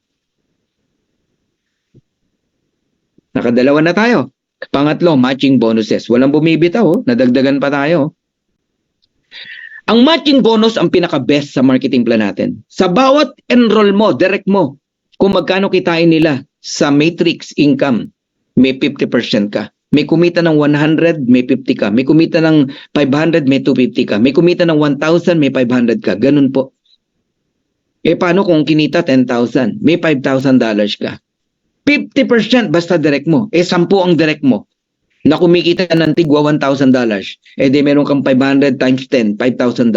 S1: Nakadalawa na tayo. Pangatlo, matching bonuses. Walang bumibitaw, oh. Nadagdagan pa tayo. Ang matching bonus ang pinaka-best sa marketing plan natin. Sa bawat enroll mo, direct mo, kung magkano kitain nila sa matrix income, may 50% ka. May kumita ng 100, may 50 ka. May kumita ng 500, may 250 ka. May kumita ng 1,000, may 500 ka. Ganun po. Paano kung kinita 10,000? May $5,000 ka. 50% basta direct mo. 10 ang direct mo. Na kumikita ng tigwa $1,000. Di meron kang 500 times 10, $5,000.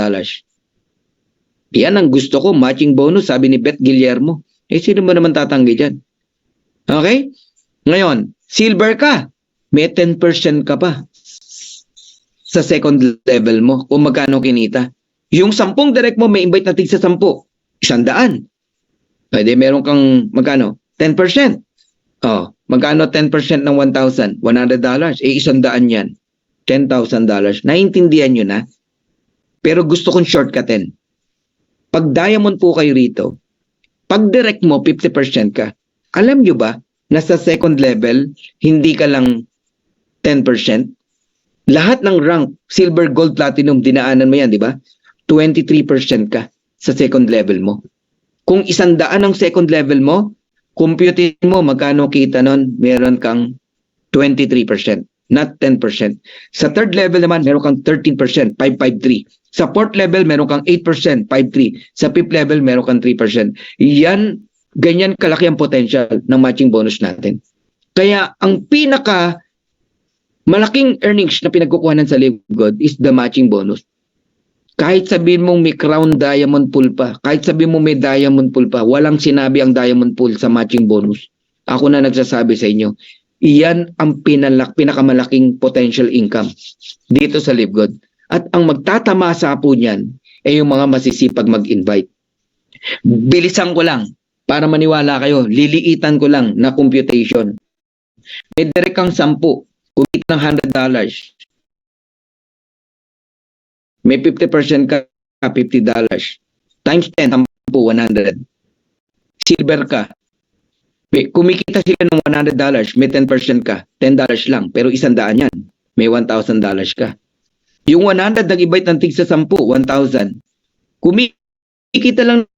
S1: Yan ang gusto ko, matching bonus, sabi ni Beth Guillermo. Sino ba naman tatanggi dyan? Okay? Ngayon, silver ka, may 10% ka pa sa second level mo kung magkano kinita. Yung 10 direct mo, may invite na tig sa 10, 100. Pwede meron kang magkano? 10%. Oh, magkano 10% ng $1,000? $100. Eh, $100 yan. $10,000. Naiintindihan nyo na? Pero gusto kong shortcutin. Pag diamond po kayo rito, pag direct mo, 50% ka. Alam nyo ba, na sa second level, hindi ka lang 10%? Lahat ng rank, silver, gold, platinum, dinaanan mo yan, di ba? 23% ka sa second level mo. Kung 100 ang second level mo, computin mo magkano kita nun, meron kang 23%, not 10%. Sa third level naman, meron kang 13%, 553. Sa fourth level, meron kang 8%, 5.3. Sa fifth level, meron kang 3%. Yan, ganyan kalaki ang potential ng matching bonus natin. Kaya, ang pinaka malaking earnings na pinagkukuhanan sa Live Good is the matching bonus. Kahit sabihin mong may crown diamond pool pa, kahit sabihin mong may diamond pool pa, walang sinabi ang diamond pool sa matching bonus. Ako na nagsasabi sa inyo, iyan ang pinakamalaking potential income dito sa Live Good. At ang magtatamasa po niyan ay yung mga masisipag mag-invite. Bilisan ko lang para maniwala kayo, liliitan ko lang na computation. May direct kang 10, kumita ng $100. May 50% ka, $50. Times 10, 10, 100. Silver ka. Kumikita sila ng $100, may 10% ka, $10 lang, pero $100 yan. May $1,000 ka. Yung 100 nag-invite ng tig sa 10, 1,000. Kumikita lang ng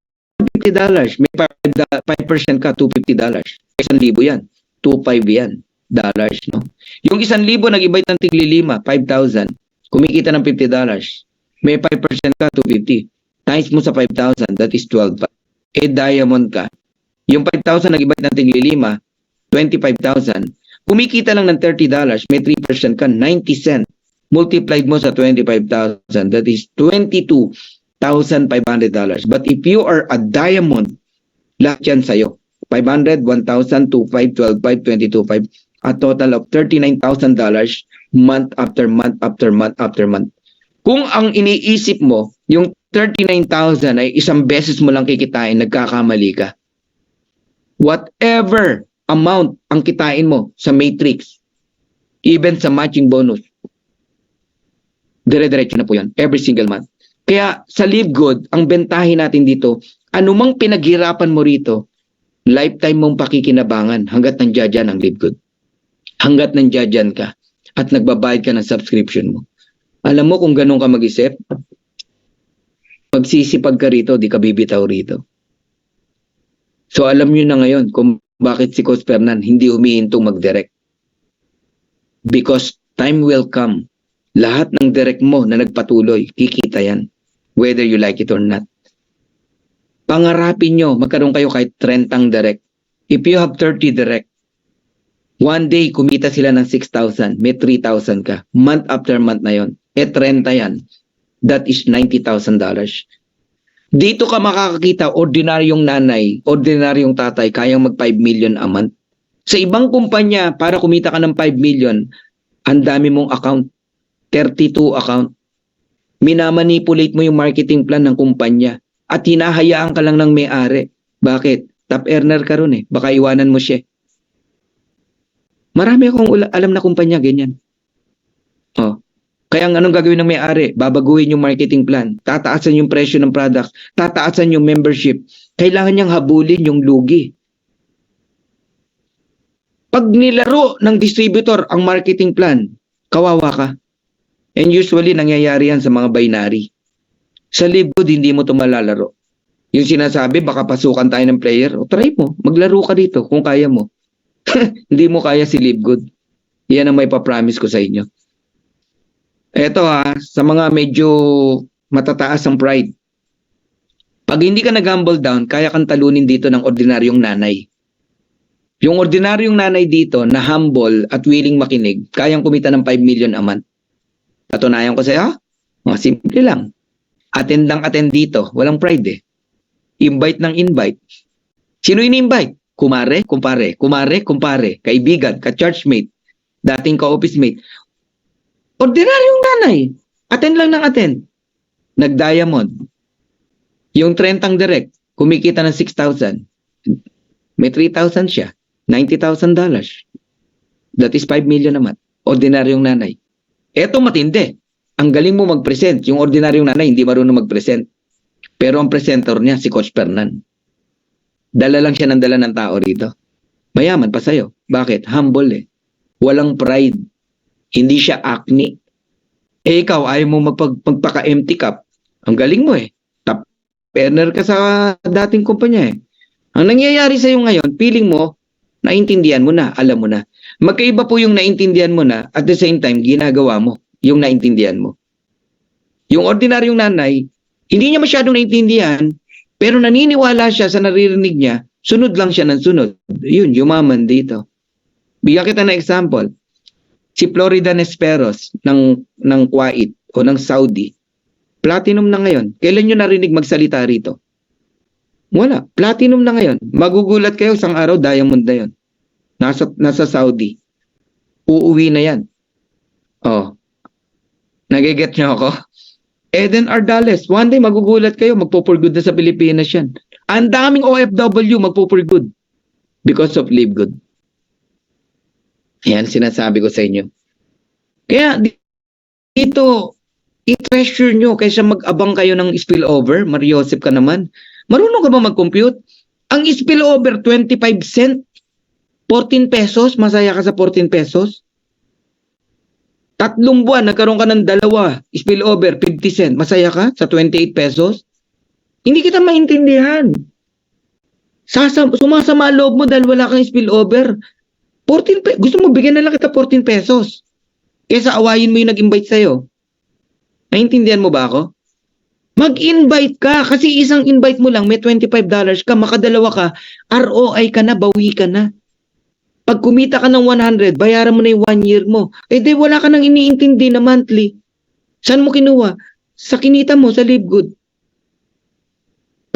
S1: $50, may 5% ka, $250. $1,000 yan. 2,500 yan. Dollars, no? Yung 1,000 nag-invite ng tig 5, 5,000. Kumikita ng $50. May 5% ka, 250. Times mo sa 5,000, that is 12. Eh, diamond ka. Yung 5,000 nag-invite ng tig 5, 25,000. Kumikita lang ng $30, may 3% ka, 90 cents. Multiplied mo sa 25,000, that is $22,500. But if you are a diamond, lahat yan sa'yo. 500, 1,000, 2,500, 12,500, 22,500. A total of $39,000 month after month after month after month. Kung ang iniisip mo, yung 39,000 ay isang beses mo lang kikitain, nagkakamali ka. Whatever amount ang kitain mo sa matrix, even sa matching bonus, dire-diretso na po yan, every single month. Kaya sa Live Good, ang bentahin natin dito, anumang pinaghirapan mo rito, lifetime mong pakikinabangan hanggat nandiyan ang Live Good. Hanggat nandiyan ka at nagbabayad ka ng subscription mo. Alam mo kung ganun ka mag-isip, magsisipag ka rito, di ka bibitaw rito. So alam nyo na ngayon kung bakit si Coach Fernan hindi humihintong mag-direct. Because time will come. Lahat ng direct mo na nagpatuloy, kikita yan. Whether you like it or not. Pangarapin nyo, magkaroon kayo kahit 30 direct. If you have 30 direct, one day kumita sila ng 6,000, may 3,000 ka. Month after month na yon. 30 yan. That is $90,000. Dito ka makakakita, ordinaryong nanay, ordinaryong tatay, kayang mag 5 million a month. Sa ibang kumpanya, para kumita ka ng 5 million, ang dami mong account. 32 account. Minamanipulate mo yung marketing plan ng kumpanya at hinahayaan ka lang ng may-ari. Bakit? Top earner ka ron eh. Baka iwanan mo siya. Marami akong alam na kumpanya ganyan. Oh. Kaya anong gagawin ng may-ari? Babaguhin yung marketing plan. Tataasan yung presyo ng product. Tataasan yung membership. Kailangan niyang habulin yung lugi. Pag nilaro ng distributor ang marketing plan, kawawa ka. And usually, nangyayari yan sa mga binary. Sa Live Good, hindi mo ito malalaro. Yung sinasabi, baka pasukan tayo ng player. O, try mo. Maglaro ka dito kung kaya mo. Hindi mo kaya si Live Good. Yan ang may papromise ko sa inyo. Eto sa mga medyo matataas ang pride. Pag hindi ka nag-humble down, kaya kang talunin dito ng ordinaryong nanay. Yung ordinaryong nanay dito na humble at willing makinig, kayang kumita ng 5 million a month. Patunayan ko sa'yo, mga simple lang. Attend lang attend dito, walang pride eh. Invite ng invite. Sino ini-invite? kumpare, kaibigan, ka-churchmate, dating ka-office mate. Ordinaryong nanay. Attend lang ng attend. Nag-diamond. Yung 30 direct, kumikita ng 6,000. May 3,000 siya. $90,000. That is 5 million naman. Ordinaryong nanay. Eto matindi. Ang galing mo mag-present. Yung ordinaryong nanay, hindi marunong mag-present. Pero ang presenter niya, si Coach Fernan. Dala lang siya ng dala ng tao rito. Mayaman pa sa'yo. Bakit? Humble eh. Walang pride. Hindi siya acne. Eh ikaw, ayaw mo magpaka-empty cup. Ang galing mo eh. Top earner ka sa dating kumpanya eh. Ang nangyayari sa'yo ngayon, feeling mo, naintindihan mo na, alam mo na. Magkaiba po yung naintindihan mo na, at the same time, ginagawa mo yung naintindihan mo. Yung ordinaryong nanay, hindi niya masyadong naintindihan, pero naniniwala siya sa naririnig niya, sunod lang siya ng sunod. Yun, yumaman dito. Bigyan kita ng example. Si Florida Nesperos ng Kuwait o ng Saudi, platinum na ngayon. Kailan nyo narinig magsalita rito? Wala. Platinum na ngayon. Magugulat kayo, isang araw, diamond na yun. Nasa Saudi. Uuwi na yan. Oh. Nagiget nyo ako? Eden Ardales. One day, magugulat kayo, magpo-for good na sa Pilipinas yan. Ang daming OFW magpo-for good because of Live Good. Yan, sinasabi ko sa inyo. Kaya, dito, i-treasure nyo kaysa mag-abang kayo ng spillover. Mariosep ka naman. Marunong ka ba mag-compute? Ang spillover, 25 cent. 14 pesos. Masaya ka sa 14 pesos. 3 buwan, nagkaroon ka ng 2. Spillover, 50 cent. Masaya ka sa 28 pesos? Hindi kita maintindihan. Sumasama loob mo dahil wala kang spillover. 14 pesos. Gusto mo, bigyan na lang kita 14 pesos. Kesa awayin mo yung nag-invite sa'yo. Naintindihan mo ba ako? Mag-invite ka. Kasi isang invite mo lang, may $25 ka, makadalawa ka, ROI ka na, bawi ka na. Pag kumita ka ng 100, bayaran mo na yung 1 year mo. Eh di wala ka nang iniintindi na monthly. Saan mo kinuha? Sa kinita mo, sa Live Good.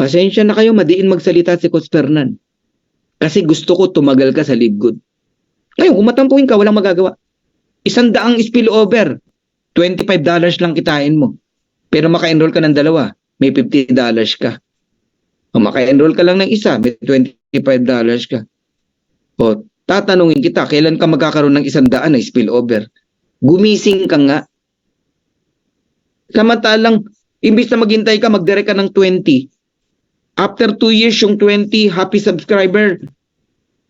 S1: Pasensya na kayo, madiin magsalita si Coach Fernan. Kasi gusto ko tumagal ka sa Live Good. Ngayon, kung matampuin ka, walang magagawa. 100 spillover, $25 lang kitain mo. Pero maka-enroll ka ng 2, may $50 ka. O maka-enroll ka lang ng isa, may $25 ka. O tatanungin kita, kailan ka magkakaroon ng 100 na spillover? Gumising ka nga. Samantalang, imbis na maghintay ka, mag-direct ka ng 20. After 2 years, yung 20 happy subscriber,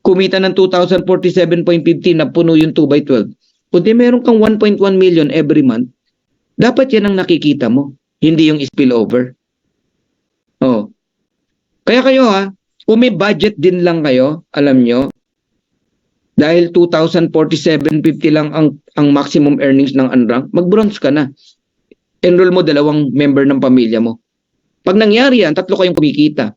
S1: kumita ng 2,047.50 na puno yung 2x12. O di meron kang 1.1 million every month. Dapat yan ang nakikita mo, hindi yung spillover. Oh. Kaya kayo kung may budget din lang kayo, alam nyo, dahil 2,047.50 lang ang maximum earnings ng unrank, mag-bronze ka na. Enroll mo 2 member ng pamilya mo. Pag nangyari yan, 3 kayong kumikita.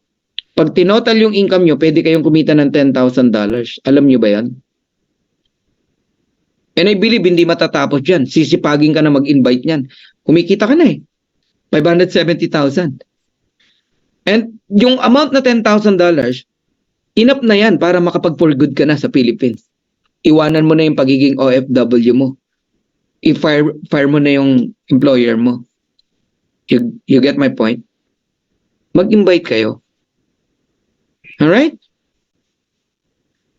S1: Pag tinotal yung income nyo, pwede kayong kumita ng $10,000. Alam nyo ba yan? And I believe hindi matatapos yan. Sisipagin ka na mag-invite yan. Kumikita ka na eh. 570,000. And yung amount na $10,000, enough na yan para makapag-for good ka na sa Philippines. Iwanan mo na yung pagiging OFW mo. I-fire mo na yung employer mo. You get my point? Mag-invite kayo. Alright?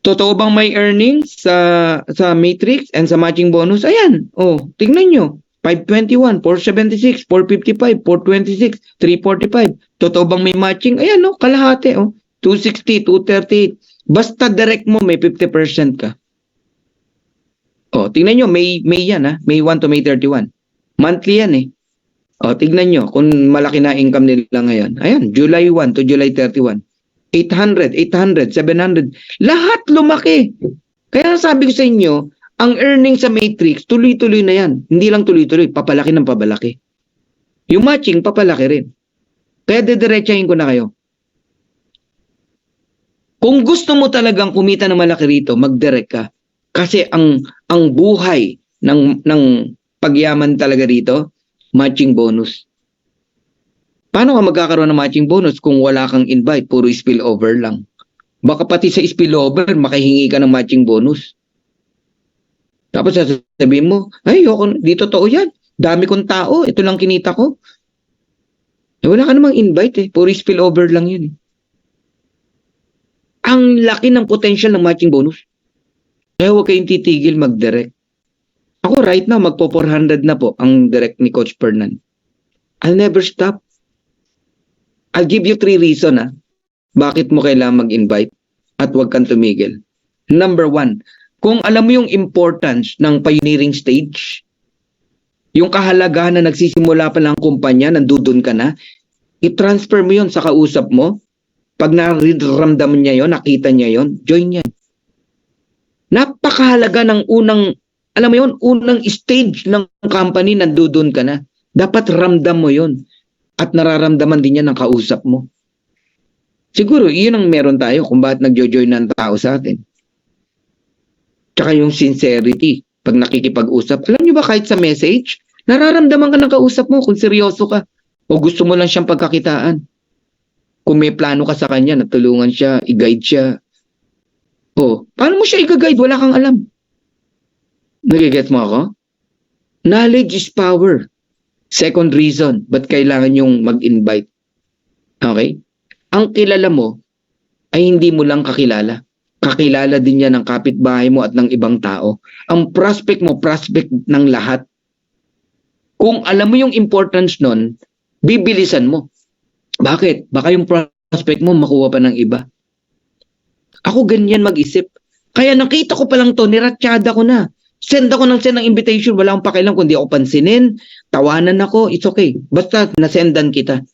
S1: Totoo bang may earnings sa matrix and sa matching bonus? Ayan. Oh, tingnan nyo. 521, 476, 455, 426, 345. Totoo bang may matching? Ayan, kalahati. 260, 238. Basta direct mo, may 50% ka. Oh, tingnan nyo. May yan, May 1 to May 31. Monthly yan eh. Oh, tignan nyo kung malaki na income nila ngayon. Ayan, July 1 to July 31. 800, 800, 700. Lahat lumaki. Kaya sabi ko sa inyo, ang earnings sa matrix, tuloy-tuloy na yan. Hindi lang tuloy-tuloy, papalaki ng papalaki. Yung matching, papalaki rin. Kaya didiretsahin ko na kayo. Kung gusto mo talagang kumita ng malaki rito, mag-direct ka. Kasi ang buhay ng pagyaman talaga rito, matching bonus. Paano ka magkakaroon ng matching bonus kung wala kang invite, puro spillover lang? Baka pati sa spillover, makahingi ka ng matching bonus. Tapos sasabihin mo, ay, di totoo yan. Dami kong tao, ito lang kinita ko. Wala ka namang invite eh. Puro spillover lang yun eh. Ang laki ng potential ng matching bonus. Kaya huwag kayong titigil mag-direct. Ako right now, magpo 400 na po ang direct ni Coach Fernan. I'll never stop. I'll give you 3 reasons bakit mo kailangan mag-invite at huwag kang tumigil. Number 1, kung alam mo yung importance ng pioneering stage, yung kahalagahan na nagsisimula pa lang kumpanya, nandudun ka na, i-transfer mo yun sa kausap mo. Pag nararamdaman niya yon, nakita niya yon, join yan. Napakahalaga ng unang, alam mo yun, unang stage ng company, nandudun ka na. Dapat ramdam mo yon at nararamdaman din yan ng kausap mo. Siguro, yun ang meron tayo kung bakit nagjo-join ng tao sa atin. Tsaka yung sincerity, pag nakikipag-usap. Alam niyo ba kahit sa message, nararamdaman ka ng kausap mo kung seryoso ka o gusto mo lang siyang pagkakitaan. Kung may plano ka sa kanya, natulungan siya, i-guide siya. O, paano mo siya i-guide? Wala kang alam. Nagigets mo ako? Knowledge is power. Second reason, ba't kailangan yung mag-invite? Okay? Ang kilala mo ay hindi mo lang kakilala. Kakilala din yan ng kapitbahay mo at ng ibang tao. Ang prospect mo, prospect ng lahat. Kung alam mo yung importance nun, bibilisan mo. Bakit? Baka yung prospect mo makuha pa ng iba. Ako ganyan mag-isip. Kaya nakita ko pa lang to, niratsyada ko na. Send ako ng invitation, wala akong pakialam kung di ako pansinin, tawanan ako, it's okay. Basta nasendan kita.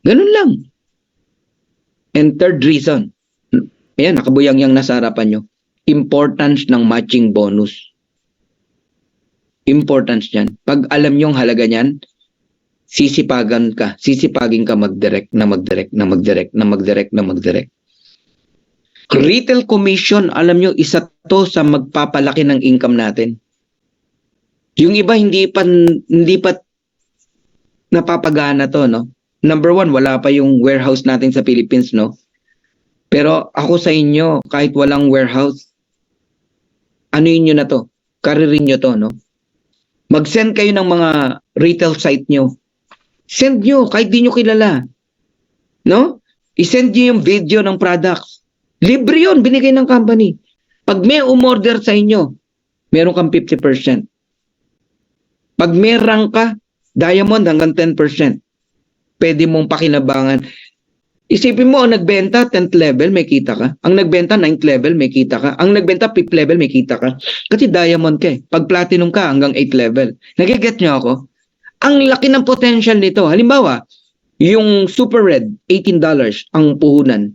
S1: Ganun lang. And third reason, ayan, nakabuyang yang nasa harapan nyo, importance ng matching bonus. Importance yan. Pag alam nyo ang halaga niyan, sisipagin ka mag-direct. Retail commission, alam nyo, isa to sa magpapalaki ng income natin. Yung iba hindi pa napapagana to, no? Number 1, wala pa yung warehouse natin sa Philippines, no? Pero ako sa inyo, kahit walang warehouse, ano yun nyo na to? Karirin nyo to, no? Mag-send kayo ng mga retail site nyo. Send nyo, kahit di nyo kilala. No? I-send nyo yung video ng products. Libre yun, binigay ng company. Pag may umorder sa inyo, meron kang 50%. Pag may rank ka, diamond hanggang 10%. Pwede mong pakinabangan. Isipin mo, ang nagbenta, 10th level, may kita ka. Ang nagbenta, 9th level, may kita ka. Ang nagbenta, 5th level, may kita ka. Kasi diamond ka eh. Pag platinum ka, hanggang 8th level. Nagiget nyo ako? Ang laki ng potential nito. Halimbawa, yung Super Red, $18 ang puhunan.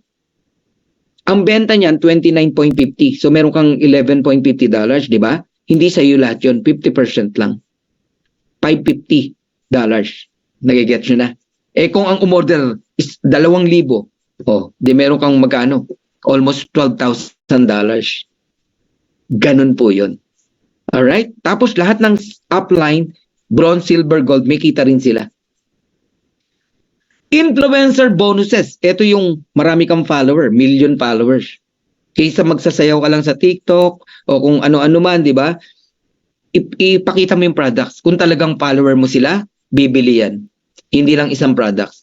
S1: Ang benta niyan, $29.50. So, meron kang $11.50, di ba? Hindi sa iyo lahat yun. 50% lang. $550. Nagigets nyo na? Eh, kung ang umorder is 2,000, di meron kang magkano? Almost $12,000. Ganun po yun. Alright? Tapos, lahat ng upline, bronze, silver, gold, may kita rin sila. Influencer bonuses. Ito yung marami kang follower, million followers. Kaysa magsasayaw ka lang sa TikTok o kung ano-ano man, di ba? Ipakita mo yung products. Kung talagang follower mo sila, bibili yan. Hindi lang isang products.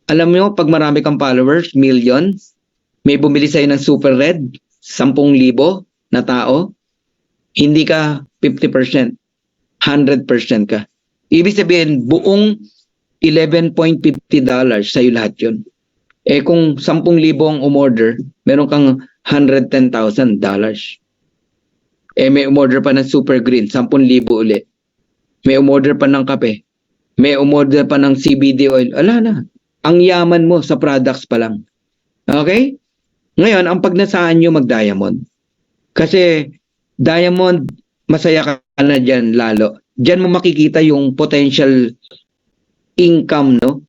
S1: Alam mo, pag marami kang followers, millions, may bumili sa'yo ng Super Red, 10,000 na tao, hindi ka 50%, 100% ka. Ibig sabihin, buong $11.50 sa'yo lahat yun. Eh kung 10,000 ang umorder, meron kang $110,000. Eh may umorder pa ng Super Green, 10,000 ulit. May umorder pa ng kape. May umorder pa ng CBD oil. Ala na. Ang yaman mo sa products pa lang. Okay? Ngayon, ang pagnasaan nyo mag-diamond. Kasi diamond, masaya ka na dyan lalo. Dyan mo makikita yung potential income, no?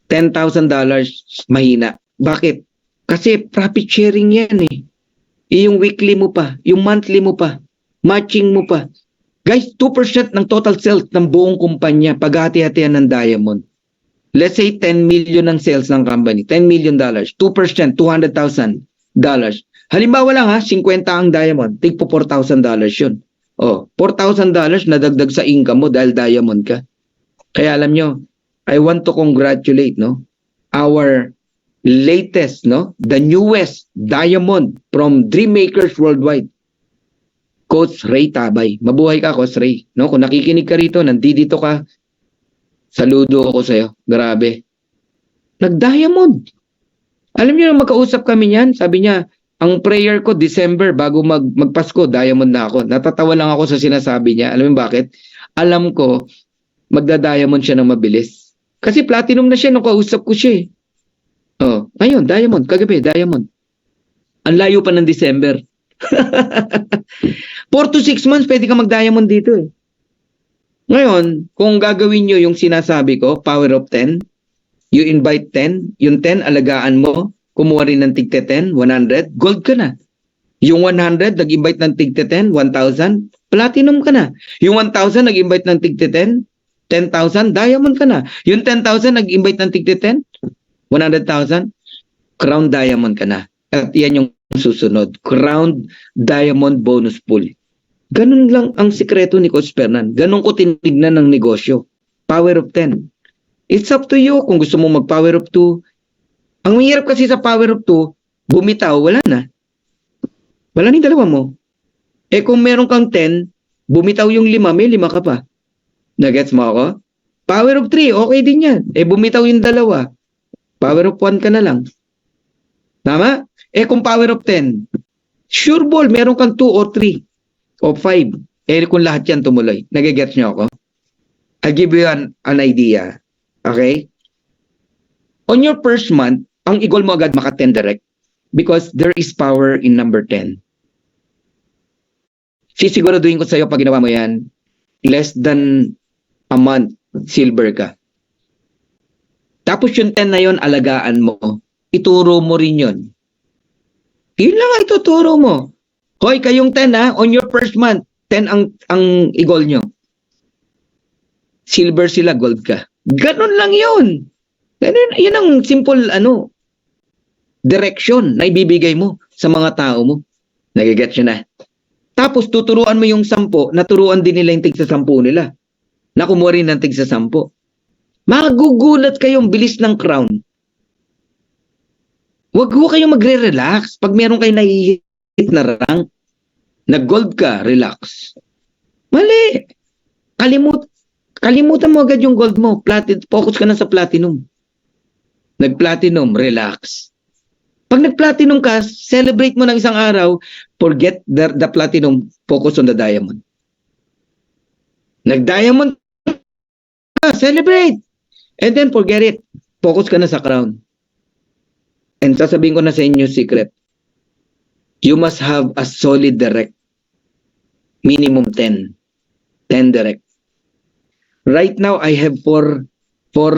S1: $10,000 mahina. Bakit? Kasi profit sharing yan eh. Yung weekly mo pa, yung monthly mo pa, matching mo pa. Guys, 2% ng total sales ng buong kumpanya paghati-hatian ng diamond. let's say 10 million ang sales ng company, $10 million, 2%, $200,000. Halimbawa lang ha, 50 ang diamond, tigpo $4,000 yun. Oh, $4,000 na dagdag sa income mo dahil diamond ka. Kaya alam nyo, I want to congratulate, no, our latest, no, the newest diamond from Dream Makers Worldwide, Coach Ray Tabay. Mabuhay ka, Coach Ray. No, kung nakikinig ka rito, nandito ka, saludo ako sa'yo. Grabe. Nag-diamond. Alam niyo, magkausap kami niyan, sabi niya, ang prayer ko, December, bago magpasko, diamond na ako. Natatawa lang ako sa sinasabi niya. Alam mo bakit? Alam ko, magda-diamond siya ng mabilis. Kasi platinum na siya nung kausap ko siya eh. Oh, ayun, diamond, kagabi, diamond. Ang layo pa ng December. 4 to 6 months, pwede ka mag-diamond dito eh. Ngayon, kung gagawin nyo yung sinasabi ko, power of 10, you invite 10, yung 10, alagaan mo, kumuha rin ng tigte 10, 100, gold ka na. Yung 100, nag-invite ng tigte 10, 1,000, platinum ka na. Yung 1,000, nag-invite ng tigte 10, 10,000, diamond ka na. Yung 10,000, nag-invite ng tigte 10, 100,000, crown diamond ka na. At yan yung susunod, crown diamond bonus pool. Ganun lang ang sikreto ni Coach Fernan. Ganun ko tinignan ng negosyo. Power of 10. It's up to you kung gusto mo mag-power of 2. Ang mahirap kasi sa power of 2, bumitaw, wala na. Wala ni dalawa mo. Eh kung meron kang 10, bumitaw yung 5, may 5 ka pa. Nagets mo ako? Power of 3, okay din yan. Eh bumitaw yung 2, power of 1 ka na lang. Tama? Eh kung power of 10, sure ball, meron kang 2 or 3 o 5. Eh kung lahat yan tumuloy. Nagigets nyo ako? I'll give you an idea. Okay? On your first month, ang i-goal mo agad maka-10 direct because there is power in number 10. Sisiguraduhin ko sa iyo pag ginawa mo yan, less than a month, silver ka. Tapos yung 10 na yon, alagaan mo. Ituro mo rin yun. Yun lang ang ituturo mo. Hoy, kayong 10 ha, on your first month, 10 ang i-goal nyo. Silver sila, gold ka. Ganun lang yun. Ganun, yun ang simple, direction na ibibigay mo sa mga tao mo. Nagigets nyo na. Tapos tuturuan mo yung 10, naturuan din nila yung tig sa 10 nila. Na kumuha rin ng tig sa 10. Magugulat kayong bilis ng crown. Huwag ho kayong magre-relax. Pag meron kayo nahihit na rank, nag-gold ka, relax. Mali. Kalimutan mo agad yung gold mo. Focus ka na sa platinum. Nag-platinum, relax. Pag nag-platinum ka, celebrate mo ng isang araw, forget the platinum, focus on the diamond. Nag-diamond ka, celebrate. And then forget it. Focus ka na sa crown. And sasabihin ko na sa inyo secret. You must have a solid direct. Minimum 10. 10 direct. Right now, I have 4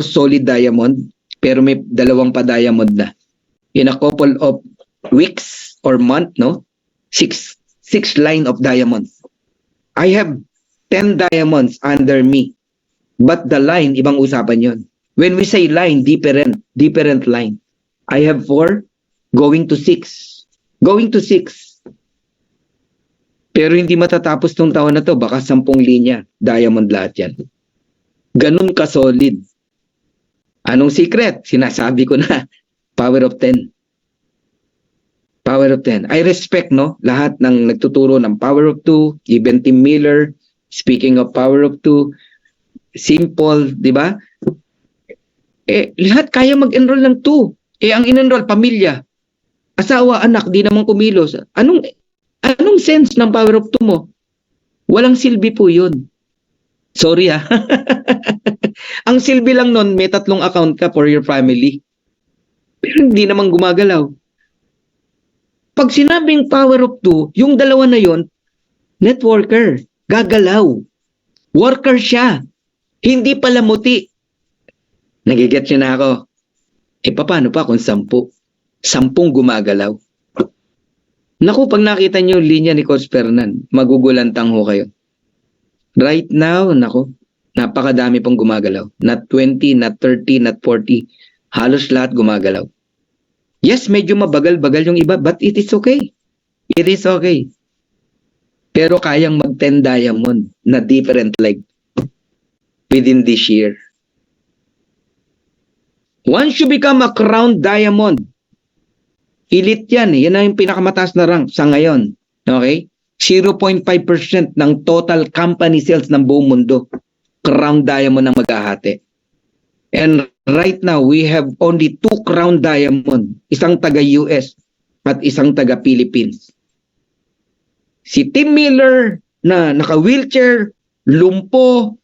S1: solid diamond, pero may 2 pa diamond na. In a couple of weeks or month, no? 6 line of diamonds. I have 10 diamonds under me. But the line, ibang usapan yon. When we say line, different line. I have 4 going to 6. Going to 6. Pero hindi matatapos tong taon na to, baka 10 linya, diamond lahat yan. Ganun ka-solid. Anong secret? Sinasabi ko na, power of 10. Power of 10. I respect, no, lahat ng nagtuturo ng power of 2, even Tim Miller, speaking of power of 2, simple, di ba? Eh, lahat kaya mag-enroll ng 2. Eh, ang in-enroll, pamilya, asawa, anak, di naman kumilos. Anong sense ng power of 2 mo? Walang silbi po yun. Sorry ha. Ang silbi lang nun, may 3 account ka for your family. Pero hindi naman gumagalaw. Pag sinabing power of 2, yung 2 na yun, networker, gagalaw. Worker siya. Hindi pala muti. Nagigets nyo na ako. Eh, paano pa kung 10? 10 gumagalaw. Naku, pag nakita nyo yung linya ni Coach Fernan, magugulantang ho kayo. Right now, naku, Napakadami pong gumagalaw. Not 20, not 30, not 40. Halos lahat gumagalaw. Yes, medyo mabagal-bagal yung iba, but it is okay. It is okay. Pero kayang mag-10 diamond na different leg within this year. Once you become a crown diamond, elite yan eh. Yan ang yung pinakamataas na rank sa ngayon. Okay? 0.5% ng total company sales ng buong mundo. Crown diamond ang maghahati. And right now, we have only 2 crown diamond. Isang taga-US at isang taga-Philippines. Si Tim Miller na naka-wheelchair, lumpo,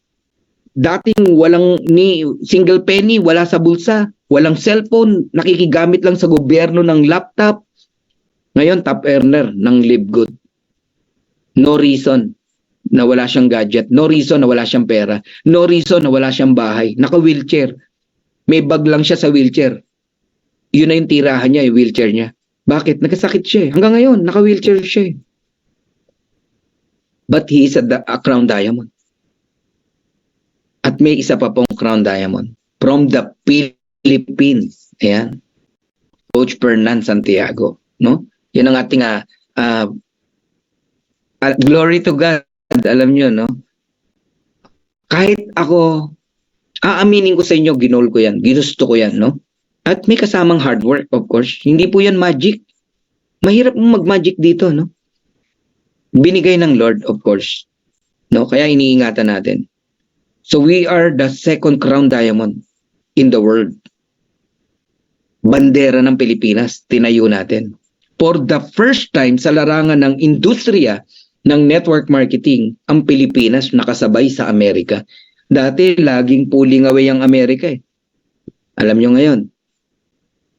S1: dating walang ni single penny, wala sa bulsa, walang cellphone, nakikigamit lang sa gobyerno ng laptop. Ngayon, top earner ng Live Good. No reason na wala siyang gadget. No reason na wala siyang pera. No reason na wala siyang bahay. Naka-wheelchair. May bag lang siya sa wheelchair. Yun na yung tirahan niya, yung wheelchair niya. Bakit? Nagkasakit siya. Hanggang ngayon, naka-wheelchair siya. But he is a crown diamond. At may isa pa pong crown diamond from the Philippines. Ayan. Coach Fernan Santiago. No? Yan ang ating glory to God. Alam nyo, no? Kahit ako, aaminin ko sa inyo, ginol ko yan. Ginusto ko yan, no? At may kasamang hard work, of course. Hindi po yan magic. Mahirap mong mag-magic dito, no? Binigay ng Lord, of course. No? Kaya iniingatan natin. So we are the second crown diamond in the world. Bandera ng Pilipinas, tinayo natin. For the first time sa larangan ng industriya ng network marketing, ang Pilipinas nakasabay sa Amerika. Dati, laging pulling away ang Amerika eh. Alam nyo ngayon,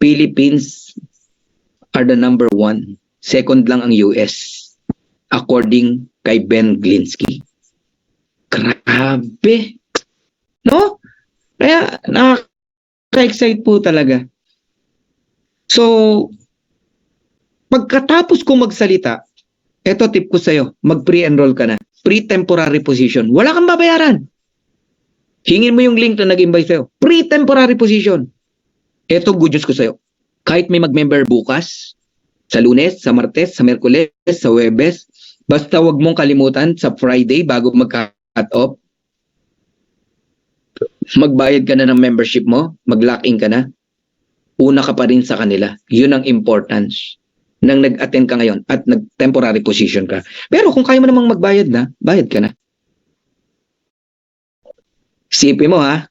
S1: Philippines are the number 1. Second lang ang US. According kay Ben Glinsky. Grabe! No? Kaya, nakaka-excite po talaga. So, pagkatapos kong magsalita, eto tip ko sa'yo, mag-pre-enroll ka na. Pre-temporary position. Wala kang babayaran. Hingin mo yung link na nag-invite sa'yo. Pre-temporary position. Eto good news ko sa'yo. Kahit may mag-member bukas, sa Lunes, sa Martes, sa Merkules, sa Huwebes, basta wag mong kalimutan sa Friday bago mag-cut off, magbayad ka na ng membership mo, mag-lock-in ka na, una ka pa rin sa kanila. Yun ang importance nang nag-attend ka ngayon at nag-temporary position ka. Pero kung kaya mo namang magbayad na, bayad ka na. Isipin mo ha,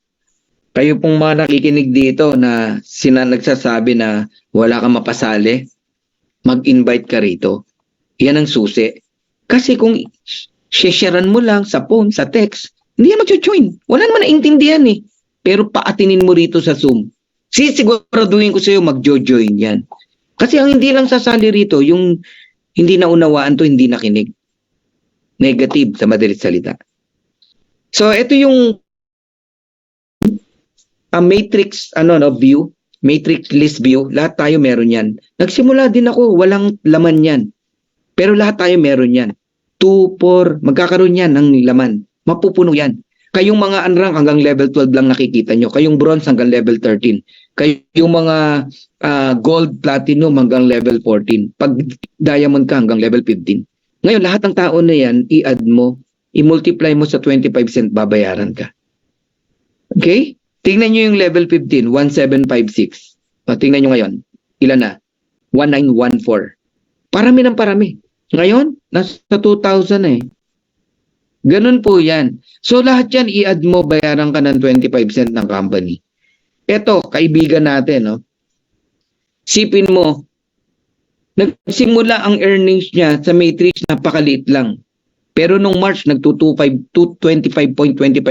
S1: kayo pong mga nakikinig dito na nagsasabi na wala kang mapasali, mag-invite ka rito. Yan ang susi. Kasi kung sharean mo lang sa phone, sa text, hindi yan mag-join. Wala naman naintindihan eh. Pero paatinin mo rito sa Zoom. Sisiguraduhin ko sa'yo mag-join yan. Kasi ang hindi lang sasali rito, yung hindi naunawaan to, hindi nakinig. Negative sa madalit salita. So ito yung matrix view, matrix list view. Lahat tayo meron yan. Nagsimula din ako, walang laman yan. Pero lahat tayo meron yan. 2, 4, magkakaroon yan ng laman. Mapupuno yan. Kayong mga unrank hanggang level 12 lang nakikita nyo. Kayong bronze hanggang level 13. Kayong mga gold, platinum hanggang level 14. Pag diamond ka hanggang level 15. Ngayon, lahat ng tao na yan, i-add mo, i-multiply mo sa 25 cent, babayaran ka. Okay? Tingnan nyo yung level 15, 1756. Tingnan nyo ngayon. Ilan na? 1914. Parami ng parami. Ngayon, nasa 2,000 eh. Ganun po yan. So lahat yan, i-add mo, bayaran ka ng 25 cent ng company. Eto, kaibigan natin, no? Sipin mo, nagsimula ang earnings niya sa matrix, napakaliit lang. Pero nung March, nag-25.25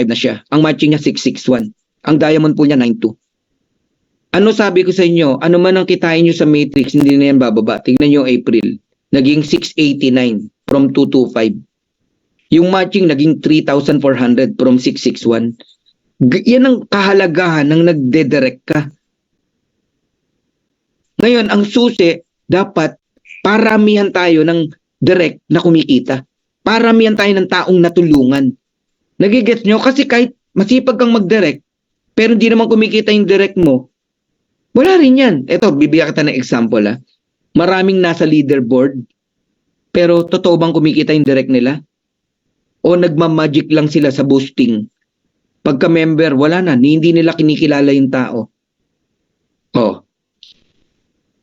S1: na siya. Ang matching niya, 661. Ang diamond pool niya, 92. Ano sabi ko sa inyo? Ano man ang kitain nyo sa matrix, hindi na yan bababa. Tingnan nyo April. Naging 689 from 225. Yung matching naging 3,400 from 661. Yan ang kahalagahan ng nagdedirect ka. Ngayon, ang susi, dapat paramihan tayo ng direct na kumikita. Paramihan tayo ng taong natulungan. Nagigets nyo? Kasi kahit masipag kang mag-direct, pero hindi naman kumikita yung direct mo, wala rin yan. Ito, bibigyan kita ng example. Maraming nasa leaderboard, pero totoo bang kumikita yung direct nila? O nagmamagic lang sila sa boosting? Pagka-member, wala na. Hindi nila kinikilala yung tao. Oh.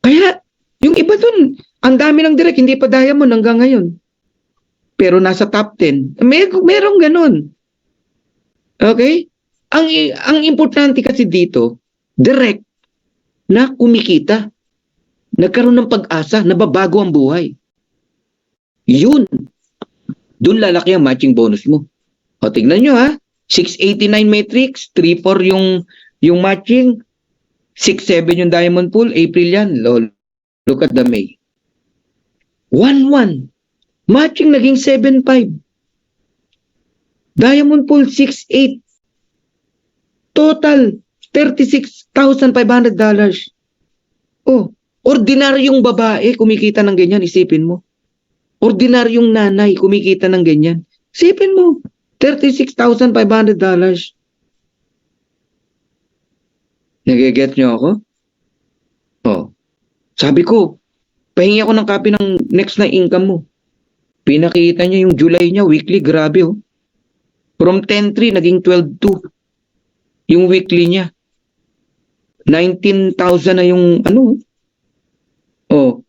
S1: Kaya, yung iba dun, ang dami ng direct, hindi pa diamond hanggang ngayon. Pero nasa top 10. Merong ganun. Okay? Ang importante kasi dito, direct na kumikita. Nagkaroon ng pag-asa, nababago ang buhay. Yun. Doon lalaki ang matching bonus mo. O, tignan nyo 689 matrix, 34 yung matching, 67 yung diamond pool, April yan. Look at the May. 1-1. Matching naging 7-5. Diamond pool 6-8. Total $36,500. Oh, ordinaryong babae kumikita ng ganyan, isipin mo. Ordinaryong nanay kumikita ng ganyan. Isipin mo, $36,500. Nagigets nyo ako? Oh. Sabi ko, pahingi ako ng copy ng next na income mo. Pinakita niya yung July niya, weekly, grabe oh. From 10-3, naging 12-2. Yung weekly niya. 19,000 na yung ano. Oh.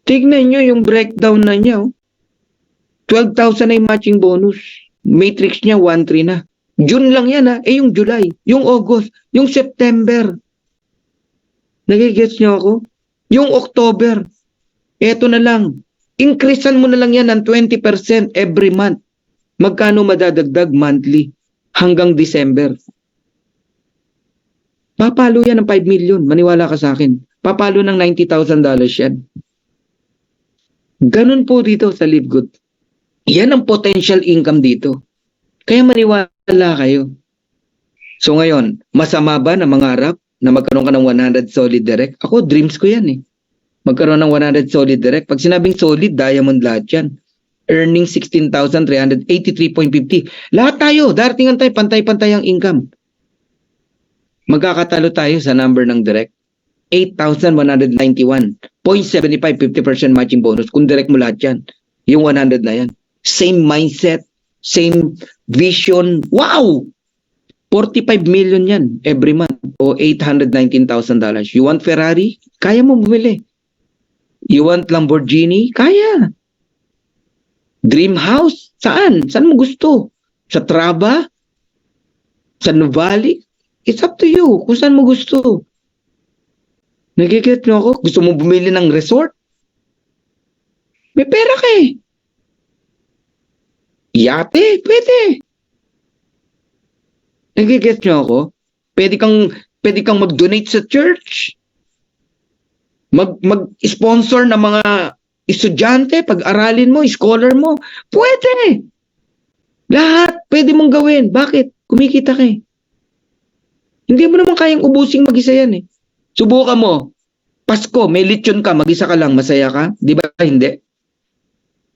S1: Tignan nyo yung breakdown na niya. 12,000 na yung matching bonus. Matrix niya 1-3 na. June lang yan yung July, yung August, yung September. Nagigets nyo ako? Yung October. Eto na lang. Increasean mo na lang yan ng 20% every month. Magkano madadagdag monthly hanggang December? Papalo yan ng 5 million. Maniwala ka sa akin. Papalo ng $90,000 yan. Ganun po dito sa Live Good. Yan ang potential income dito. Kaya maniwala kayo. So ngayon, masama ba na mangarap na magkaroon ka ng 100 solid direct? Ako, dreams ko yan Magkaroon ng 100 solid direct. Pag sinabing solid, diamond lahat yan. Earning 16,383.50. Lahat tayo, daratingan tayo, pantay-pantay ang income. Magkakatalo tayo sa number ng direct. 8,191.75, 50% matching bonus. Kung direct mo lahat yan, yung 100 na yan. Same mindset, same vision. Wow! 45 million yan every month o $819,000. You want Ferrari? Kaya mo bumili. You want Lamborghini? Kaya. Dream house? Saan? Saan mo gusto? Sa Traba? Sa Nuvali? It's up to you kung saan mo gusto. Nagigit nyo ako? Gusto mo bumili ng resort? May pera ka Yate? Pwede. Nagigit nyo ako? Pwede kang mag-donate sa church. Mag-sponsor ng mga estudyante, pag-aralin mo, scholar mo. Pwede. Lahat pwede mong gawin. Bakit? Kumikita ka Hindi mo naman kayang ubusing mag-isa yan Subukan mo. Pasko, may lechon ka, mag-isa ka lang, masaya ka? Di ba hindi?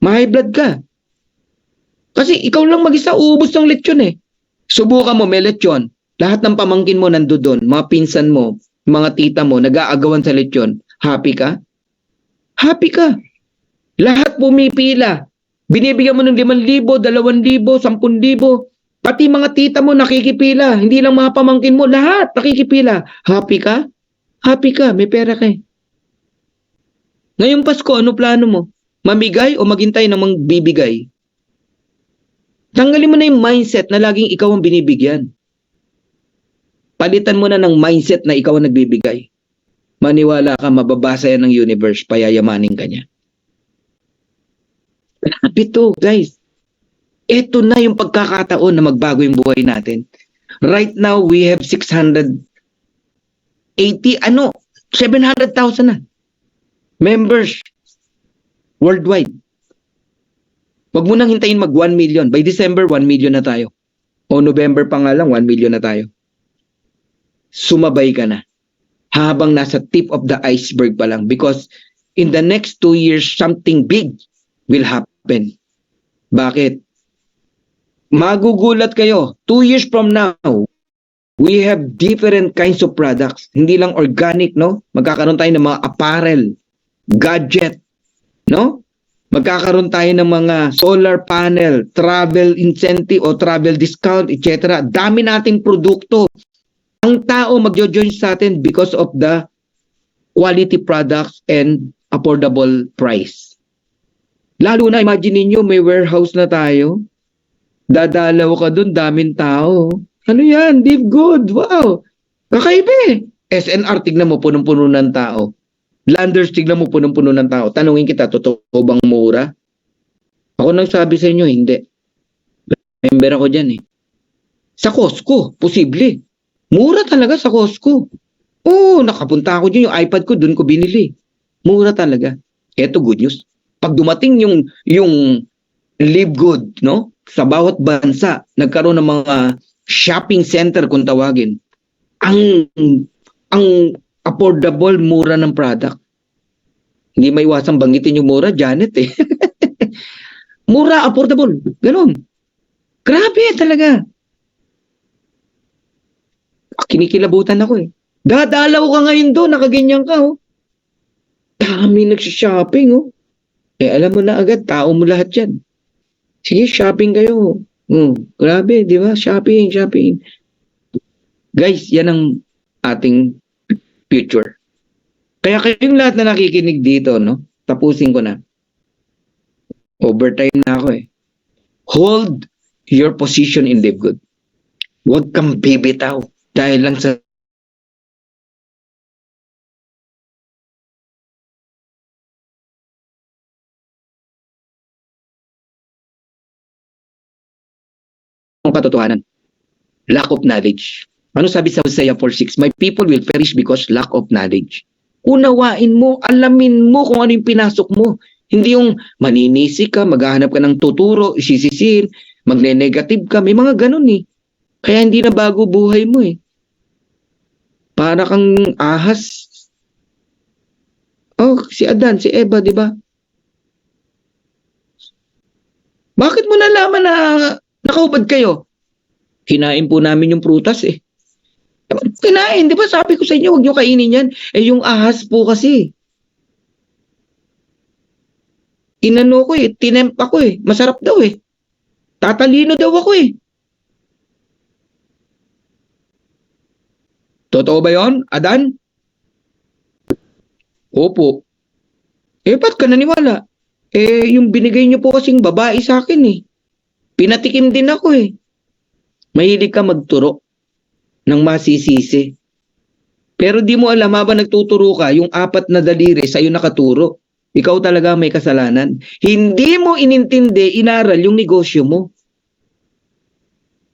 S1: Ma-high blood ka. Kasi ikaw lang mag-isa, uubos ng lechon Subukan mo, may lechon. Lahat ng pamangkin mo nandoon, mga pinsan mo, mga tita mo, nag-aagawan sa lechon. Happy ka? Happy ka. Lahat pumipila. Binibigyan mo ng 5,000, 2,000, 10,000. Pati mga tita mo nakikipila. Hindi lang mga pamangkin mo, lahat nakikipila. Happy ka? Happy ka, may pera ka Ngayong Pasko, ano plano mo? Mamigay o maghintay ng magbibigay? Tanggalin mo na yung mindset na laging ikaw ang binibigyan. Palitan mo na ng mindset na ikaw ang nagbibigay. Maniwala ka, mababasa yan ng universe, payayamanin ka niya. Grabe to, guys. Ito na yung pagkakataon na magbago yung buhay natin. Right now, we have 700,000 na members worldwide. Wag mo nang hintayin mag 1 million. By December, 1 million na tayo. O November pa nga lang, 1 million na tayo. Sumabay ka na. Habang nasa tip of the iceberg pa lang. Because in the next 2 years, something big will happen. Bakit? magugulat kayo. 2 years from now, we have different kinds of products. Hindi lang organic, no? Magkakaroon tayo ng mga apparel, gadget, no? Magkakaroon tayo ng mga solar panel, travel incentive o travel discount, etc. Dami nating produkto. Ang tao magjo-join sa atin because of the quality products and affordable price. Lalo na, imagine niyo may warehouse na tayo. Dadalaw ka dun, daming tao. Ano yan? Live good. Wow. Kakaiba eh. SNR, tignan mo, punong-puno ng tao. Landers, tignan mo, punong-puno ng tao. Tanungin kita, totoo bang mura? Ako nang sabi sa inyo, hindi. Member ako dyan eh. Sa Costco, posible. Mura talaga sa Costco. Oo, nakapunta ako dyan. Yung iPad ko, dun ko binili. Mura talaga. Eto, good news. Pag dumating yung live good, no? Sa bawat bansa, nagkaroon ng mga shopping center kung tawagin. Ang affordable, mura ng product. Hindi may iwasang banggitin yung mura, Janet eh. Mura, affordable. Ganon. Grabe talaga. Kinikilabutan ako eh. Dadalaw ka ngayon doon, nakaganyan ka oh. Dami nagsishopping oh. Eh alam mo na agad, tao mo lahat yan. Sige, shopping kayo. Grabe, di ba? Shopping. Guys, yan ang ating future. Kaya kayong lahat na nakikinig dito, no? Tapusin ko na. Overtime na ako eh. Hold your position in Live Good. Huwag kang bibitaw dahil lang sa katotohanan. Lack of knowledge. Ano sabi sa Hosea 4:6? My people will perish because lack of knowledge. Unawain mo, alamin mo kung ano yung pinasok mo. Hindi yung maninisi ka, maghahanap ka ng tuturo, isisisihin, magne-negative ka. May mga ganun eh. Kaya hindi na bago buhay mo eh. Para kang ahas. Oh, si Adan, si Eva, di ba? Bakit mo nalaman na nakaubad kayo? Kinain po namin yung prutas eh. Kinain, di ba? Sabi ko sa inyo, huwag nyo kainin yan. Eh yung ahas po kasi. Inano ko eh, tinemp ako eh. Masarap daw eh. Tatalino daw ako eh. Totoo ba yon, Adan? Opo. Eh, ba't ka naniwala? Eh, yung binigay niyo po kasing babae sa akin eh. Pinatikim din ako eh. Mahilig ka magturo ng masisisi. Pero di mo alam, habang nagtuturo ka, yung 4 na daliri sa'yo nakaturo. Ikaw talaga may kasalanan. Hindi mo inintindi, inaral yung negosyo mo.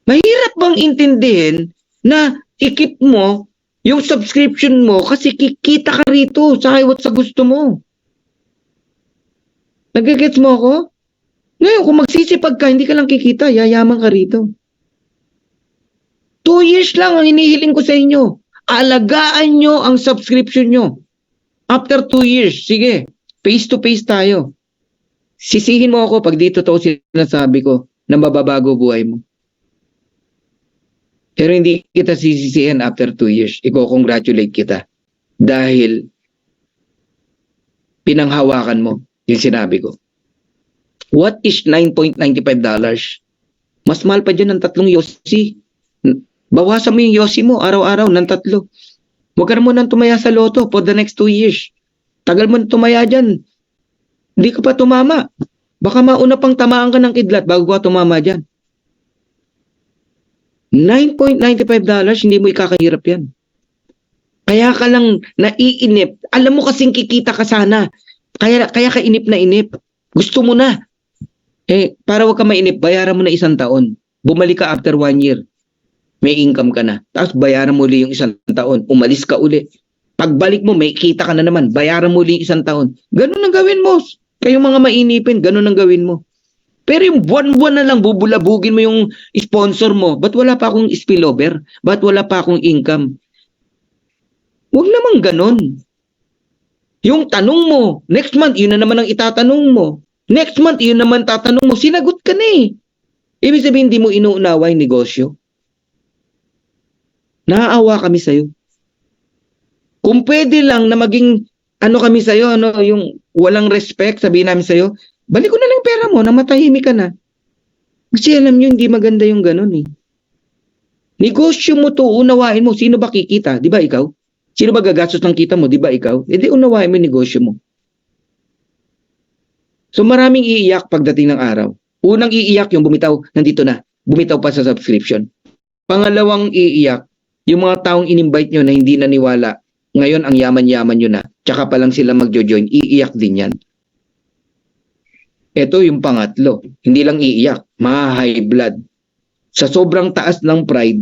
S1: Mahirap bang intindihin na ikip mo yung subscription mo kasi kikita ka rito sa sa gusto mo. Nagigets mo ako? Ngayon, kung magsisipag ka, hindi ka lang kikita, yayaman ka rito. 2 years lang ang hinihiling ko sa inyo. Alagaan nyo ang subscription nyo. After 2 years, sige, face to face tayo. Sisihin mo ako pag dito to sinasabi ko na mababago buhay mo. Pero hindi kita sisisihin after 2 years. Iko-congratulate kita. Dahil pinanghawakan mo yung sinabi ko. What is $9.95? Mas mahal pa dyan ng 3 Yossi. Bawasan mo yung Yossi mo araw-araw ng 3. Huwag ka na munang tumaya sa loto for the next 2 years. Tagal mo na tumaya dyan. Hindi ka pa tumama. Baka mauna pang tamaan ka ng kidlat bago ka tumama dyan. $9.95, hindi mo ikakahirap yan. Kaya ka lang naiinip. Alam mo kasing kikita ka sana. Kaya ka inip na inip. Gusto mo na. Eh, para wag ka mainip, bayaran mo na 1 taon. Bumalik ka after 1 year. May income ka na. Tapos bayaran mo ulit yung 1 taon. Umalis ka ulit. Pagbalik mo, may kita ka na naman. Bayaran mo ulit 1 taon. Ganun ang gawin mo. Kayong mga mainipin, ganun ang gawin mo. Pero yung buwan-buwan na lang, bubulabugin mo yung sponsor mo. Ba't wala pa akong spillover? Ba't wala pa akong income? Huwag naman ganun. Yung tanong mo, next month, yun na naman ang itatanong mo. Next month, yun naman tatanong mo. Sinagot ka na eh. Ibig sabihin, hindi mo inuunawa yung negosyo. Naaawa kami sa'yo. Kung pwede lang na maging ano kami sa'yo, ano, yung walang respect, sabihin namin sa'yo, balik ko na lang yung pera mo, namatahimik ka na. Kasi alam nyo, hindi maganda yung ganun eh. Negosyo mo to, unawain mo. Sino ba kikita? Di ba ikaw? Sino ba gagastos ng kita mo? Di ba ikaw? E di unawain mo yung negosyo mo. So maraming iiyak pagdating ng araw. Unang iiyak yung bumitaw, nandito na. Bumitaw pa sa subscription. Pangalawang iiyak, yung mga taong in-invite nyo na hindi naniwala, ngayon ang yaman-yaman nyo na, tsaka pa lang sila magjo-join, iiyak din yan. Ito yung pangatlo, hindi lang iiyak, ma-high blood. Sa sobrang taas ng pride,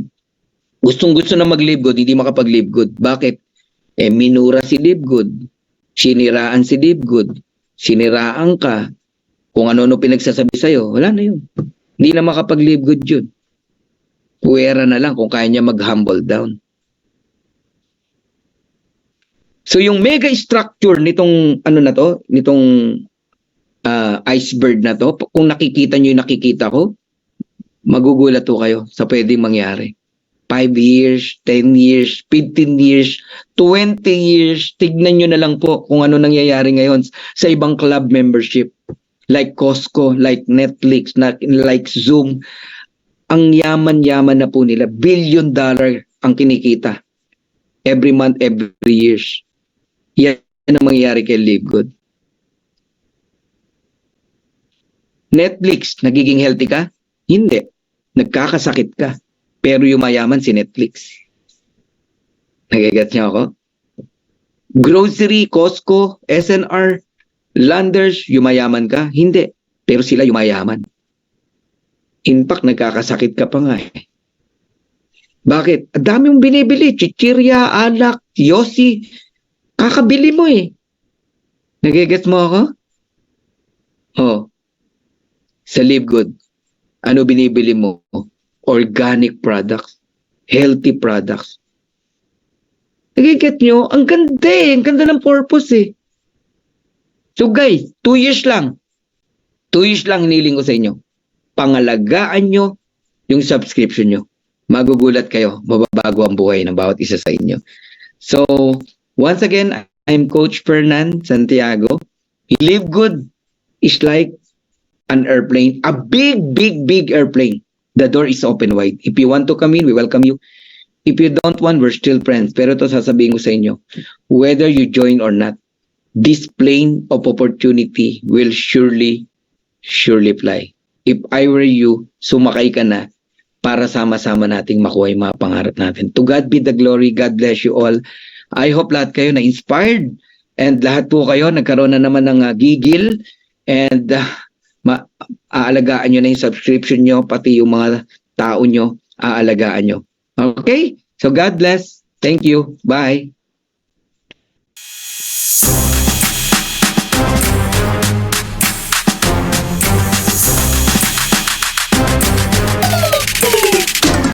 S1: gustong-gusto na mag-live good, hindi makapag-live good. Bakit? Minura si live good, siniraan si live good, siniraan ka, kung ano-ano pinagsasabi sa'yo, wala na yun. Hindi na makapag-live good yun. Puwera na lang kung kaya niya mag-humble down. So yung mega structure nitong ano na to, nitong iceberg na to, kung nakikita niyo yung nakikita ko, magugulat to kayo sa pwedeng mangyari. 5 years, 10 years, 15 years, 20 years, tignan nyo na lang po kung ano nangyayari ngayon sa ibang club membership. Like Costco, like Netflix, like Zoom. Ang yaman-yaman na po nila. $1 billion ang kinikita. Every month, every years. Yan ang mangyayari kay Live Good. Netflix, nagiging healthy ka? Hindi. Nagkakasakit ka. Pero yumayaman si Netflix. Nagigets niyo ako? Grocery, Costco, SNR, Landers, yumayaman ka? Hindi. Pero sila yumayaman. In fact, nagkakasakit ka pa nga eh. Bakit? Ang dami mong binibili. Chichirya, alak, yosi. Kakabili mo eh. Nagigets mo ako? Oh. Sa Live Good, ano binibili mo? Organic products. Healthy products. Nagigets nyo? Ang ganda eh. Ang ganda ng purpose eh. So guys, 2 years lang. 2 years lang hiniling ko sa inyo. Pangalagaan nyo yung subscription nyo. Magugulat kayo. Mababago ang buhay ng bawat isa sa inyo. So, once again, I'm Coach Fernan Santiago. Live Good is like an airplane. A big, big, big airplane. The door is open wide. If you want to come in, we welcome you. If you don't want, we're still friends. Pero ito sasabihin ko sa inyo, whether you join or not, this plane of opportunity will surely fly. If I were you, sumakay ka na para sama-sama nating makuha yung mga pangarap natin. To God be the glory. God bless you all. I hope lahat kayo na-inspired and lahat po kayo nagkaroon na naman ng gigil and aalagaan nyo na yung subscription nyo, pati yung mga tao nyo, aalagaan nyo. Okay? So God bless. Thank you. Bye.